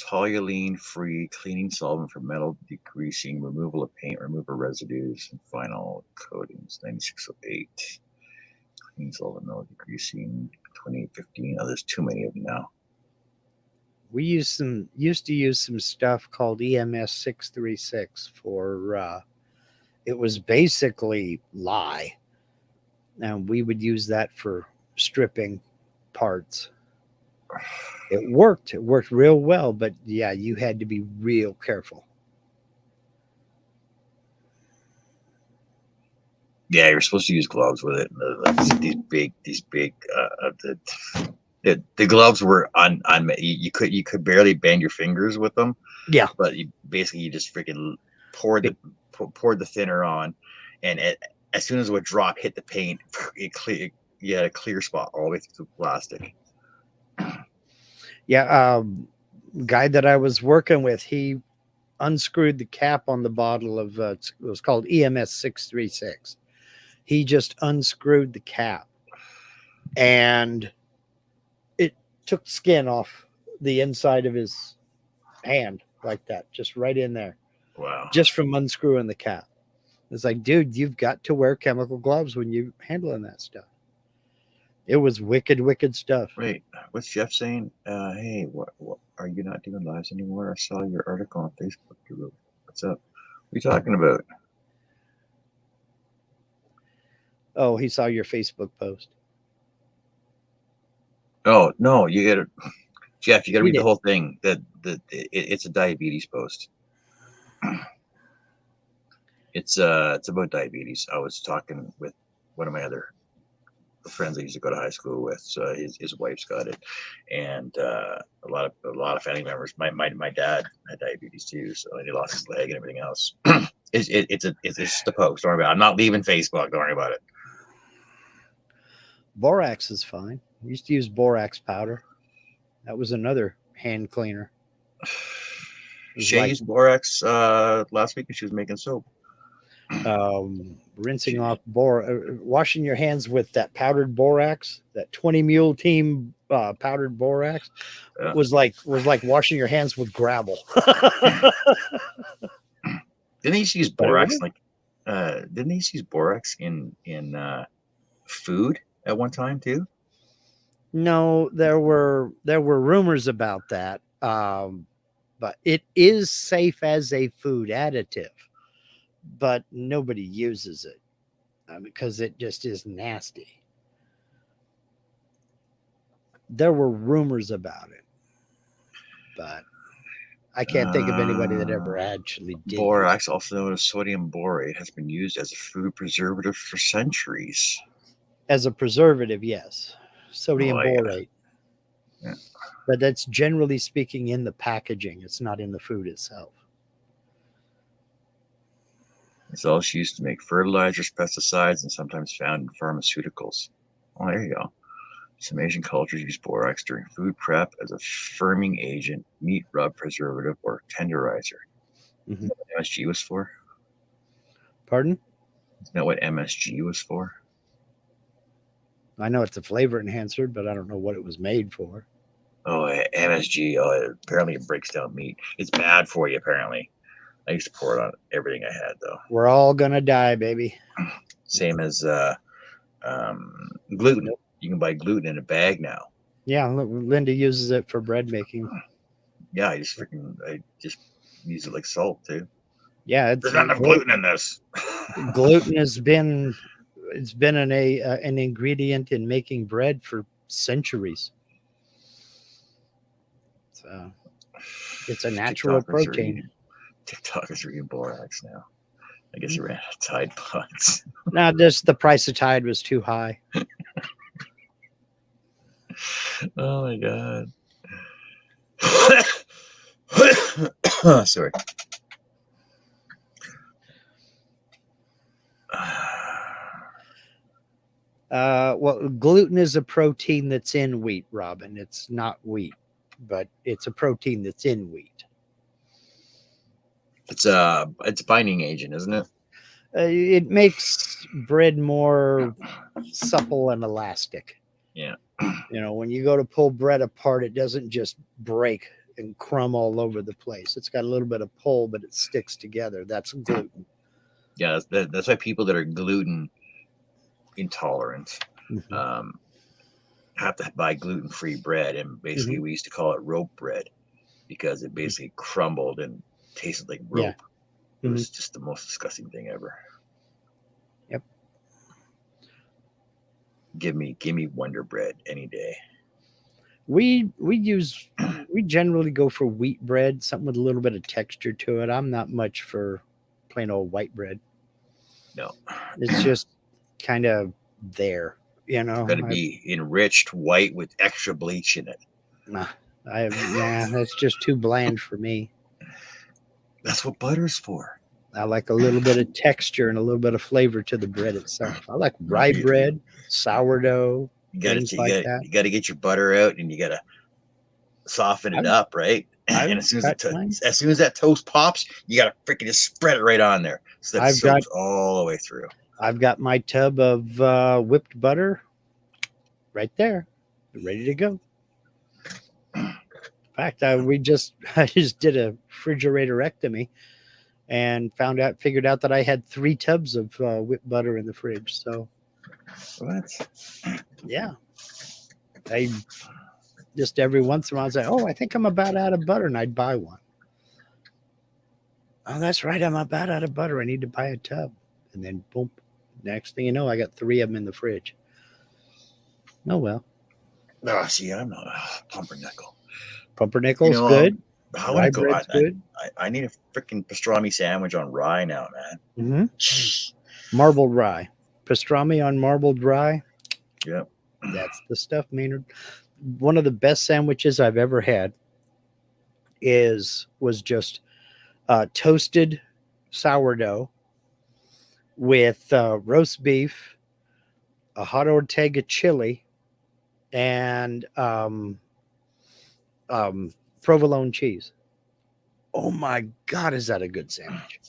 toluene-free cleaning solvent for metal degreasing, removal of paint, removal of residues, and final coatings. 9608. Cleaning solvent, metal degreasing, 2815. Oh, there's too many of them now. We used to use some stuff called EMS 636 for it was basically lye. And we would use that for stripping parts. It worked real well, but yeah, you had to be real careful. Yeah, you're supposed to use gloves with it. These big. The gloves were on. You could barely bend your fingers with them. Yeah, but you just freaking poured the thinner on, and as soon as it would drop, hit the paint, you had a clear spot all the way through the plastic. Yeah, guy that I was working with, he unscrewed the cap on the bottle of it was called EMS 636. He just unscrewed the cap, and it took skin off the inside of his hand like that, just right in there. Wow! Just from unscrewing the cap. It's like, dude, you've got to wear chemical gloves when you're handling that stuff. It was wicked stuff. Wait, what's Jeff saying? Hey, what are you not doing lives anymore? I saw your article on Facebook. What's up? What are you talking about? Oh, he saw your Facebook post. Oh no, you got to, Jeff. You got to We read did. the whole thing. It's a diabetes post. It's about diabetes. I was talking with one of my other friends I used to go to high school with. So his wife's got it, and a lot of family members. My dad had diabetes too, so he lost his leg and everything else. It's just a post. Don't worry about it. I'm not leaving Facebook. Don't worry about it. Borax is fine. We used to use borax powder. That was another hand cleaner. Shay used borax last week when she was making soap. Rinsing off washing your hands with that powdered borax, that 20 Mule Team powdered borax, was like washing your hands with gravel. Didn't they used to use borax didn't they used to use borax in food at one time too? No, there were rumors about that, but it is safe as a food additive, but nobody uses it because it just is nasty. There were rumors about it, but I can't think of anybody that ever actually did. Borax, also known as sodium borate, has been used as a food preservative for centuries. As a preservative, yes. Sodium borate. Yeah. But that's generally speaking in the packaging. It's not in the food itself. It's also used to make fertilizers, pesticides, and sometimes found in pharmaceuticals. Oh, there you go. Some Asian cultures use borax during food prep as a firming agent, meat rub preservative, or tenderizer. Mm-hmm. Isn't that what MSG was for? Pardon? Isn't that what MSG was for? I know it's a flavor enhancer, but I don't know what it was made for. Oh, MSG. Oh, apparently it breaks down meat. It's bad for you, apparently. I used to pour it on everything I had, though. We're all going to die, baby. Same as gluten. You can buy gluten in a bag now. Yeah, Linda uses it for bread making. Yeah, I just use it like salt, too. Yeah, there's not enough gluten in this. Gluten has been an ingredient in making bread for centuries. So it's a natural protein. TikTokers are eating borax now. I guess you ran out of Tide Pods. No, just the price of Tide was too high. Oh my god. Sorry. Well, gluten is a protein that's in wheat, Robin. It's not wheat, but it's a protein that's in wheat. It's a binding agent, isn't it? It makes bread more supple and elastic. Yeah. You know, when you go to pull bread apart, it doesn't just break. and crumb all over the place. It's got a little bit of pull, but it sticks together. That's gluten. Yeah, that's why people that are gluten intolerant Mhm. have to buy gluten-free bread, and basically we used to call it rope bread because it basically crumbled and tasted like Yeah. rope. It was just the most disgusting thing ever. Yep. Give me Wonder Bread any day. We generally go for wheat bread, something with a little bit of texture to it. I'm not much for plain old white bread. No, It's just kind of there, you know. got to be enriched white with extra bleach in it. Nah, that's just too bland for me. That's what butter's for. I like a little bit of texture and a little bit of flavor to the bread itself. I like rye bread, sourdough, things like that. You got to get your butter out, and you got to soften it up, right? And as soon as that toast pops, you got to freaking just spread it right on there, so that it soaks all the way through. I've got my tub of whipped butter right there, ready to go. In fact, I just did a refrigeratorectomy and figured out that I had 3 tubs of whipped butter in the fridge. So, what? Yeah, I just every once in a while say, "Oh, I think I'm about out of butter," and I'd buy one. Oh, that's right, I'm about out of butter. I need to buy a tub, and then boom. Next thing you know, I got 3 of them in the fridge. Oh well. No, see, I'm not pumpernickel. Pumpernickel's good. Rye bread's good. I need a freaking pastrami sandwich on rye now, man. Mm-hmm. Marbled rye, pastrami on marbled rye. Yep, that's the stuff, Maynard. One of the best sandwiches I've ever had was just toasted sourdough with roast beef, a hot Ortega chili, and provolone cheese. Oh my God, is that a good sandwich?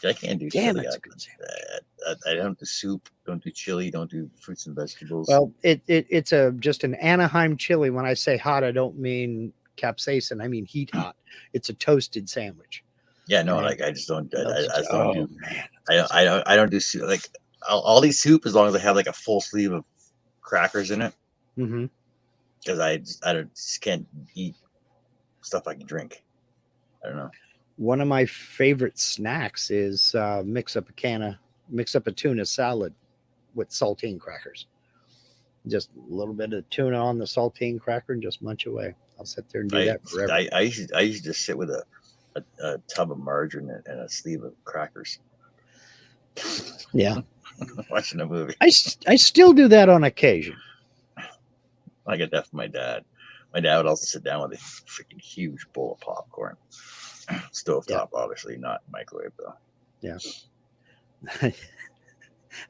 I can't do chili. That's a good sandwich. I don't do soup, don't do chili, don't do fruits and vegetables. Well, it's just an Anaheim chili. When I say hot, I don't mean capsaicin. I mean heat hot. It's a toasted sandwich. Yeah, no, like I just don't. I don't do soup. Like I'll eat soup as long as I have like a full sleeve of crackers in it. Mm-hmm. Because I just can't eat stuff I can drink. I don't know. One of my favorite snacks is mix up a tuna salad with saltine crackers. Just a little bit of tuna on the saltine cracker and just munch away. I'll sit there and do that forever. I used to just sit with a tub of margarine and a sleeve of crackers. Yeah. Watching a movie. I still do that on occasion. I get that from my dad. My dad would also sit down with a freaking huge bowl of popcorn. Stovetop, obviously, not microwave though. Yeah.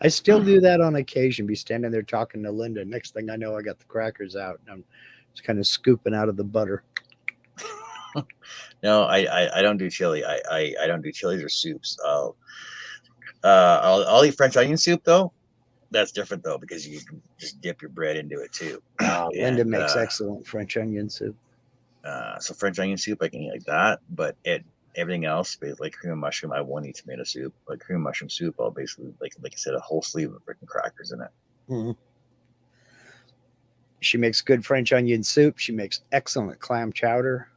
I still do that on occasion. Be standing there talking to Linda. Next thing I know, I got the crackers out and I'm just kind of scooping out of the butter. No, I don't do chili. I don't do chilies or soups. I'll eat French onion soup though. That's different though because you can just dip your bread into it too. Linda makes excellent French onion soup. So French onion soup I can eat like that, but everything else, like cream and mushroom, I won't eat tomato soup. Like cream and mushroom soup, I'll basically like I said, a whole sleeve of freaking crackers in it. Mm-hmm. She makes good French onion soup. She makes excellent clam chowder.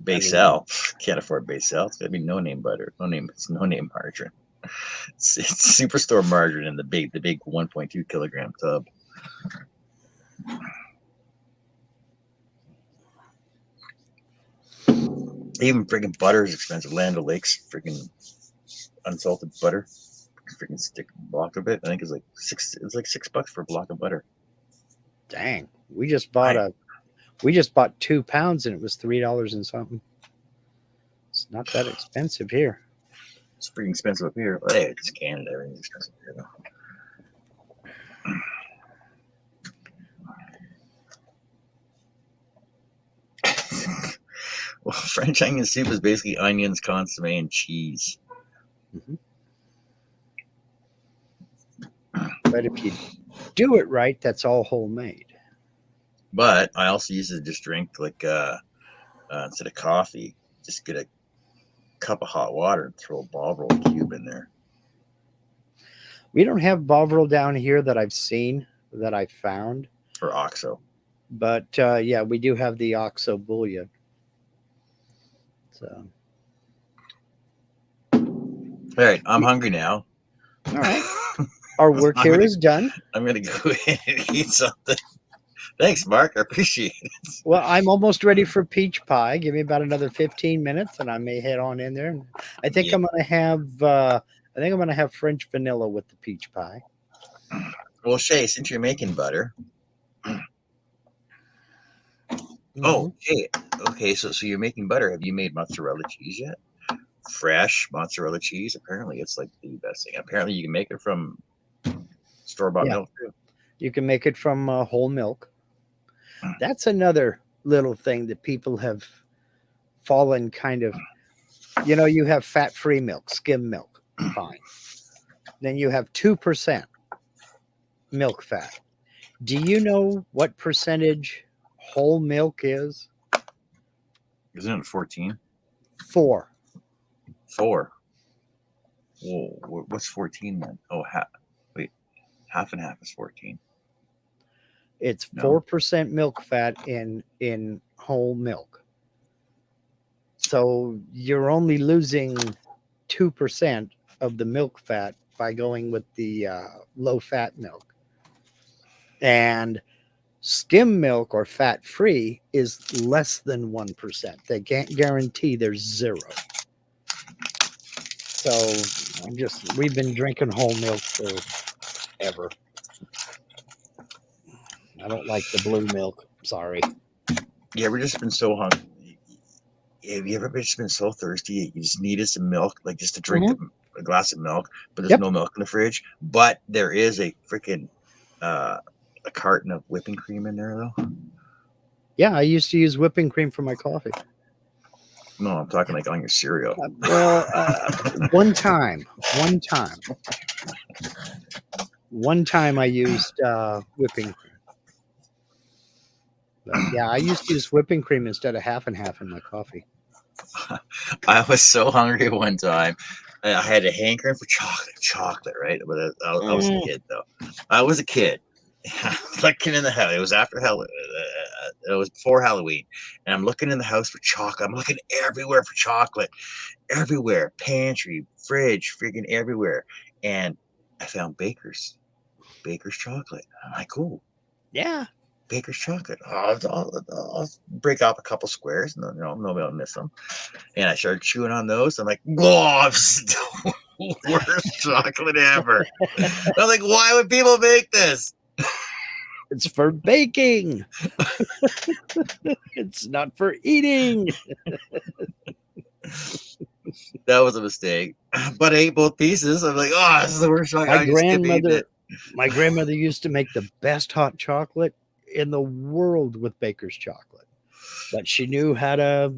Baysell, can't afford Baysell. It's gotta be no name butter, it's no name margarine. It's superstore margarine in the big 1.2 kilogram tub. Even freaking butter is expensive. Land O'Lakes, freaking unsalted butter, freaking stick block of it. I think it's like $6 for a block of butter. Dang, we just bought 2 pounds and it was $3 and something. It's not that expensive here. It's pretty expensive up here. Hey, it's Canada. Everything's expensive here though. Well, French onion soup is basically onions, consomme, and cheese. Mm-hmm. But if you do it right, that's all homemade. But I also used to just drink like instead of coffee, just get a cup of hot water and throw a Bovril cube in there. We don't have Bovril down here that I've seen, that I found. Or OXO. But yeah, we do have the OXO bouillon. So, All right, I'm hungry now. all right. Our work here is done. I'm gonna go in and eat something. Thanks, Mark. I appreciate it. Well, I'm almost ready for peach pie. Give me about another 15 minutes, and I may head on in there. I think Yeah. I'm gonna have. I think I'm gonna have French vanilla with the peach pie. Well, Shay, since you're making butter, Mhm. oh, hey, okay, so you're making butter. Have you made mozzarella cheese yet? Fresh mozzarella cheese. Apparently, it's like the best thing. Apparently, you can make it from store-bought Yeah. milk too. You can make it from whole milk. That's another little thing that people have fallen kind of. You have fat-free milk, skim milk, fine. Then you have 2% milk fat. Do you know what percentage whole milk is? Isn't it 14? 4. 4. Whoa, what's 14 then? Oh, wait, half and half is 14. It's No. 4% milk fat in whole milk. So you're only losing 2% of the milk fat by going with the low fat milk. And skim milk or fat free is less than 1%. They can't guarantee there's 0. So we've been drinking whole milk forever. I don't like the blue milk. Sorry. Yeah, we've just been so hungry. Have you ever just been so thirsty? You just needed some milk, like just to drink a glass of milk, but there's Yep. no milk in the fridge. But there is a freaking a carton of whipping cream in there, though. Yeah, I used to use whipping cream for my coffee. No, I'm talking like on your cereal. One time I used whipping cream. But yeah, I used to use whipping cream instead of half and half in my coffee. I was so hungry one time. I had a hankering for chocolate, right? But I was a kid, though. I was a kid. Looking in the house. It was after it was before Halloween, and I'm looking in the house for chocolate. I'm looking everywhere for chocolate, everywhere, pantry, fridge, freaking everywhere. And I found Baker's chocolate. I'm like, cool, Yeah. Baker's chocolate. I'll break off a couple squares, and nobody will miss them. And I started chewing on those. I'm like, whoa, it's the worst chocolate ever. I'm like, why would people make this? It's for baking. It's not for eating. That was a mistake. But I ate both pieces. I'm like, oh, this is the worst chocolate. My grandmother used to make the best hot chocolate in the world with Baker's chocolate. But she knew how to,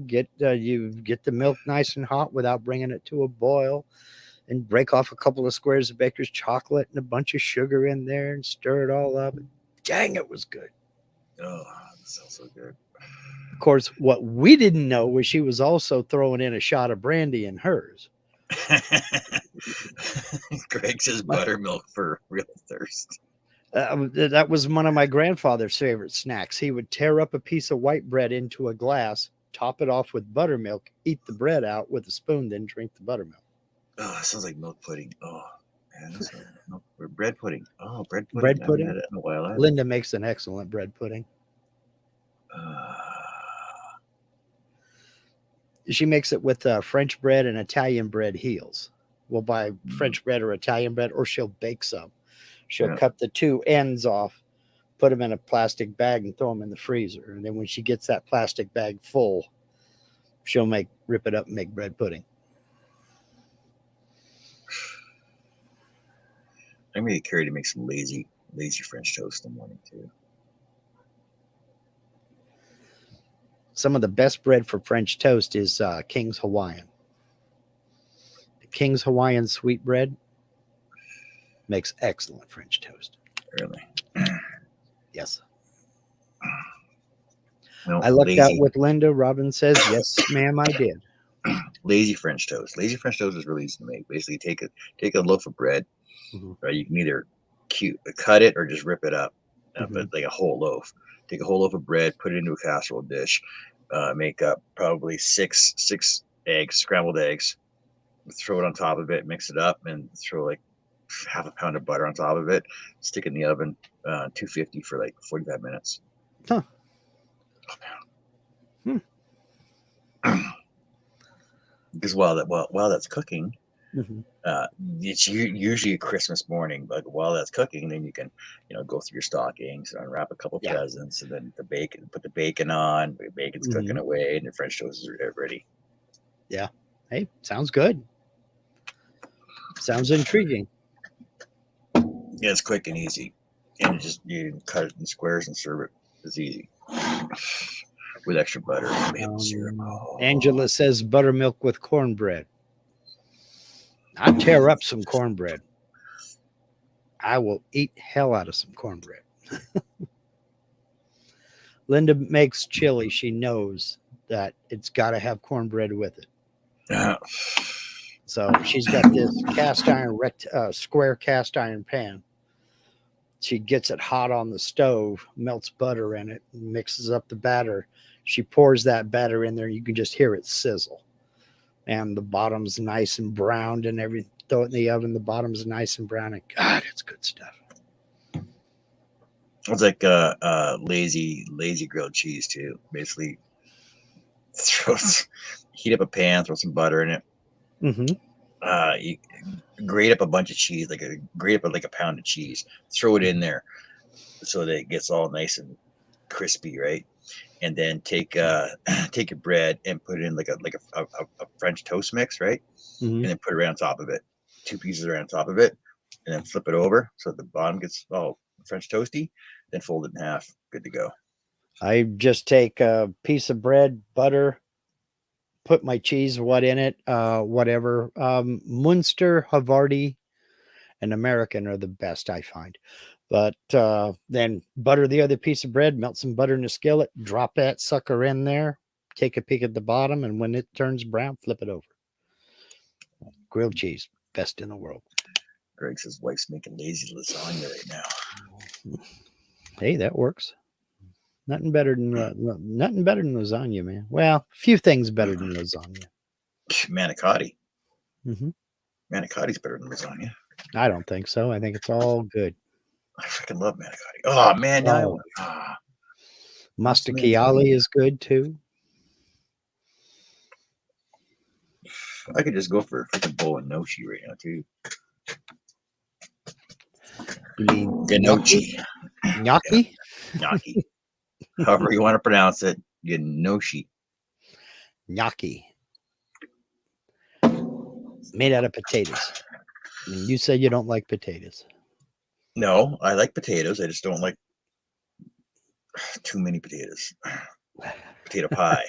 get the milk nice and hot without bringing it to a boil, and break off a couple of squares of Baker's chocolate and a bunch of sugar in there and stir it all up. Dang, it was good. Oh, that sounds so good. Of course, what we didn't know was she was also throwing in a shot of brandy in hers. Greg says buttermilk for real thirst. That was one of my grandfather's favorite snacks. He would tear up a piece of white bread into a glass, top it off with buttermilk, eat the bread out with a spoon, then drink the buttermilk. Oh, it sounds like milk pudding. Oh, man, that's bread pudding. Oh, bread pudding. Bread I haven't pudding? had it in a while either. Linda makes an excellent bread pudding. She makes it with French bread and Italian bread heels. We'll buy French bread or Italian bread, or she'll bake some. She'll cut the two ends off, put them in a plastic bag, and throw them in the freezer. And then when she gets that plastic bag full, she'll rip it up and make bread pudding. I'm going to get Carrie to make some lazy French toast in the morning, too. Some of the best bread for French toast is King's Hawaiian. The King's Hawaiian sweet bread makes excellent French toast. Really? Yes. No, I lucked out lazy, with Linda. Robin says, yes, ma'am, I did. lazy French toast. Lazy French toast is really easy to make. Basically, take a loaf of bread. Mhm. Right, you can either cut it or just rip it up, but Mhm. like a whole loaf. Take a whole loaf of bread, put it into a casserole dish. Make up probably six eggs, scrambled eggs. Throw it on top of it, mix it up, and throw like half a pound of butter on top of it. Stick it in the oven, 250 for like 45 minutes. Huh. Hmm. Because while that's cooking, Mhm. it's usually a Christmas morning. But while that's cooking, then you can, go through your stockings and unwrap a couple Yeah. presents, and then put the bacon on. The bacon's cooking Mhm. away, and the French toast is ready. Yeah. Hey, sounds good. Sounds intriguing. Yeah, it's quick and easy, and you cut it in squares and serve it. It's easy with extra butter and maple syrup. Oh. Angela says buttermilk with cornbread. I'd tear up some cornbread. I will eat hell out of some cornbread. Linda makes chili. She knows that it's got to have cornbread with it. Yeah. So she's got this cast iron, square cast iron pan. She gets it hot on the stove, melts butter in it, mixes up the batter. She pours that batter in there. You can just hear it sizzle. And the bottom's nice and browned and everything. Throw it in the oven. The bottom's nice and brown. And God, it's good stuff. It's like lazy grilled cheese too. Basically, heat up a pan, throw some butter in it. Mm-hmm. You grate up a bunch of cheese, grate up like a pound of cheese. Throw it in there so that it gets all nice and crispy, right? And then take your bread and put it in like a French toast mix, right? Mm-hmm. And then put it right on top of it. 2 pieces right on top of it, and then flip it over so the bottom gets all French toasty. Then fold it in half. Good to go. I just take a piece of bread, butter, put my cheese, in it, whatever. Munster, Havarti, and American are the best I find. But then butter the other piece of bread, melt some butter in a skillet, drop that sucker in there, take a peek at the bottom, and when it turns brown, flip it over. Grilled cheese, best in the world. Greg says wife's making lazy lasagna right now. Hey, that works. Nothing better than lasagna, man. Well, a few things better than lasagna. Manicotti. Mm-hmm. Manicotti's better than lasagna. I don't think so. I think it's all good. I freaking love manicotti. Oh man, now Masticchiali is good too. I could just go for a freaking bowl of gnocchi right now too. You mean Gnocchi? Gnocchi? Gnocchi. However you want to pronounce it, gnocchi. Gnocchi. Made out of potatoes. And you said you don't like potatoes. No, I like potatoes. I just don't like too many potatoes. Potato pie.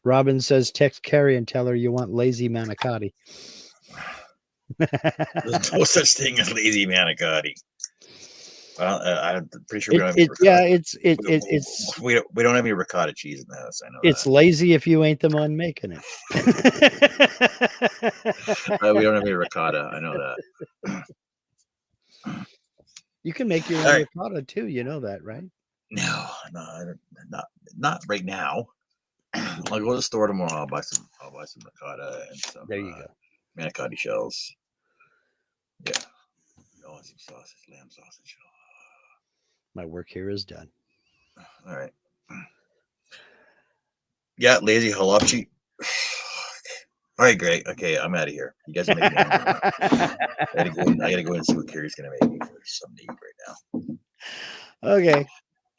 Robin says text Carrie and tell her you want lazy manicotti. There's no such thing as lazy manicotti. I'm pretty sure we don't have we don't have any ricotta cheese in the house. I know it's lazy if you ain't the one making it. We don't have any ricotta. I know that. You can make your own ricotta too. You know that, right? No, not right now. I'll go to the store tomorrow. I'll buy some ricotta and some. There you go. Manicotti shells. Yeah. Oh, some sausage, lamb sausage. My work here is done. All right. Yeah, lazy halapchi. All right, Greg. Okay, I'm out of here. You guys are making me I gotta go and see what Carrie's gonna make me for something to eat right now. Okay.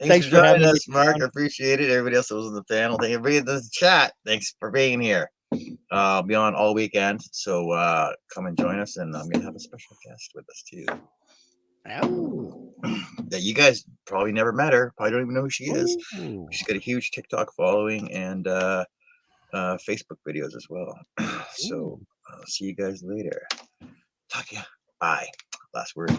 Thanks for joining us, Mark. I appreciate it. Everybody else that was on the panel. Thank everybody in the chat. Thanks for being here. I'll be on all weekend, so come and join us, and I'm gonna have a special guest with us too. Oh. That you guys probably never met her. Probably don't even know who she is. Ooh. She's got a huge TikTok following and Facebook videos as well. So I'll see you guys later. Talk to you. Bye. Last word.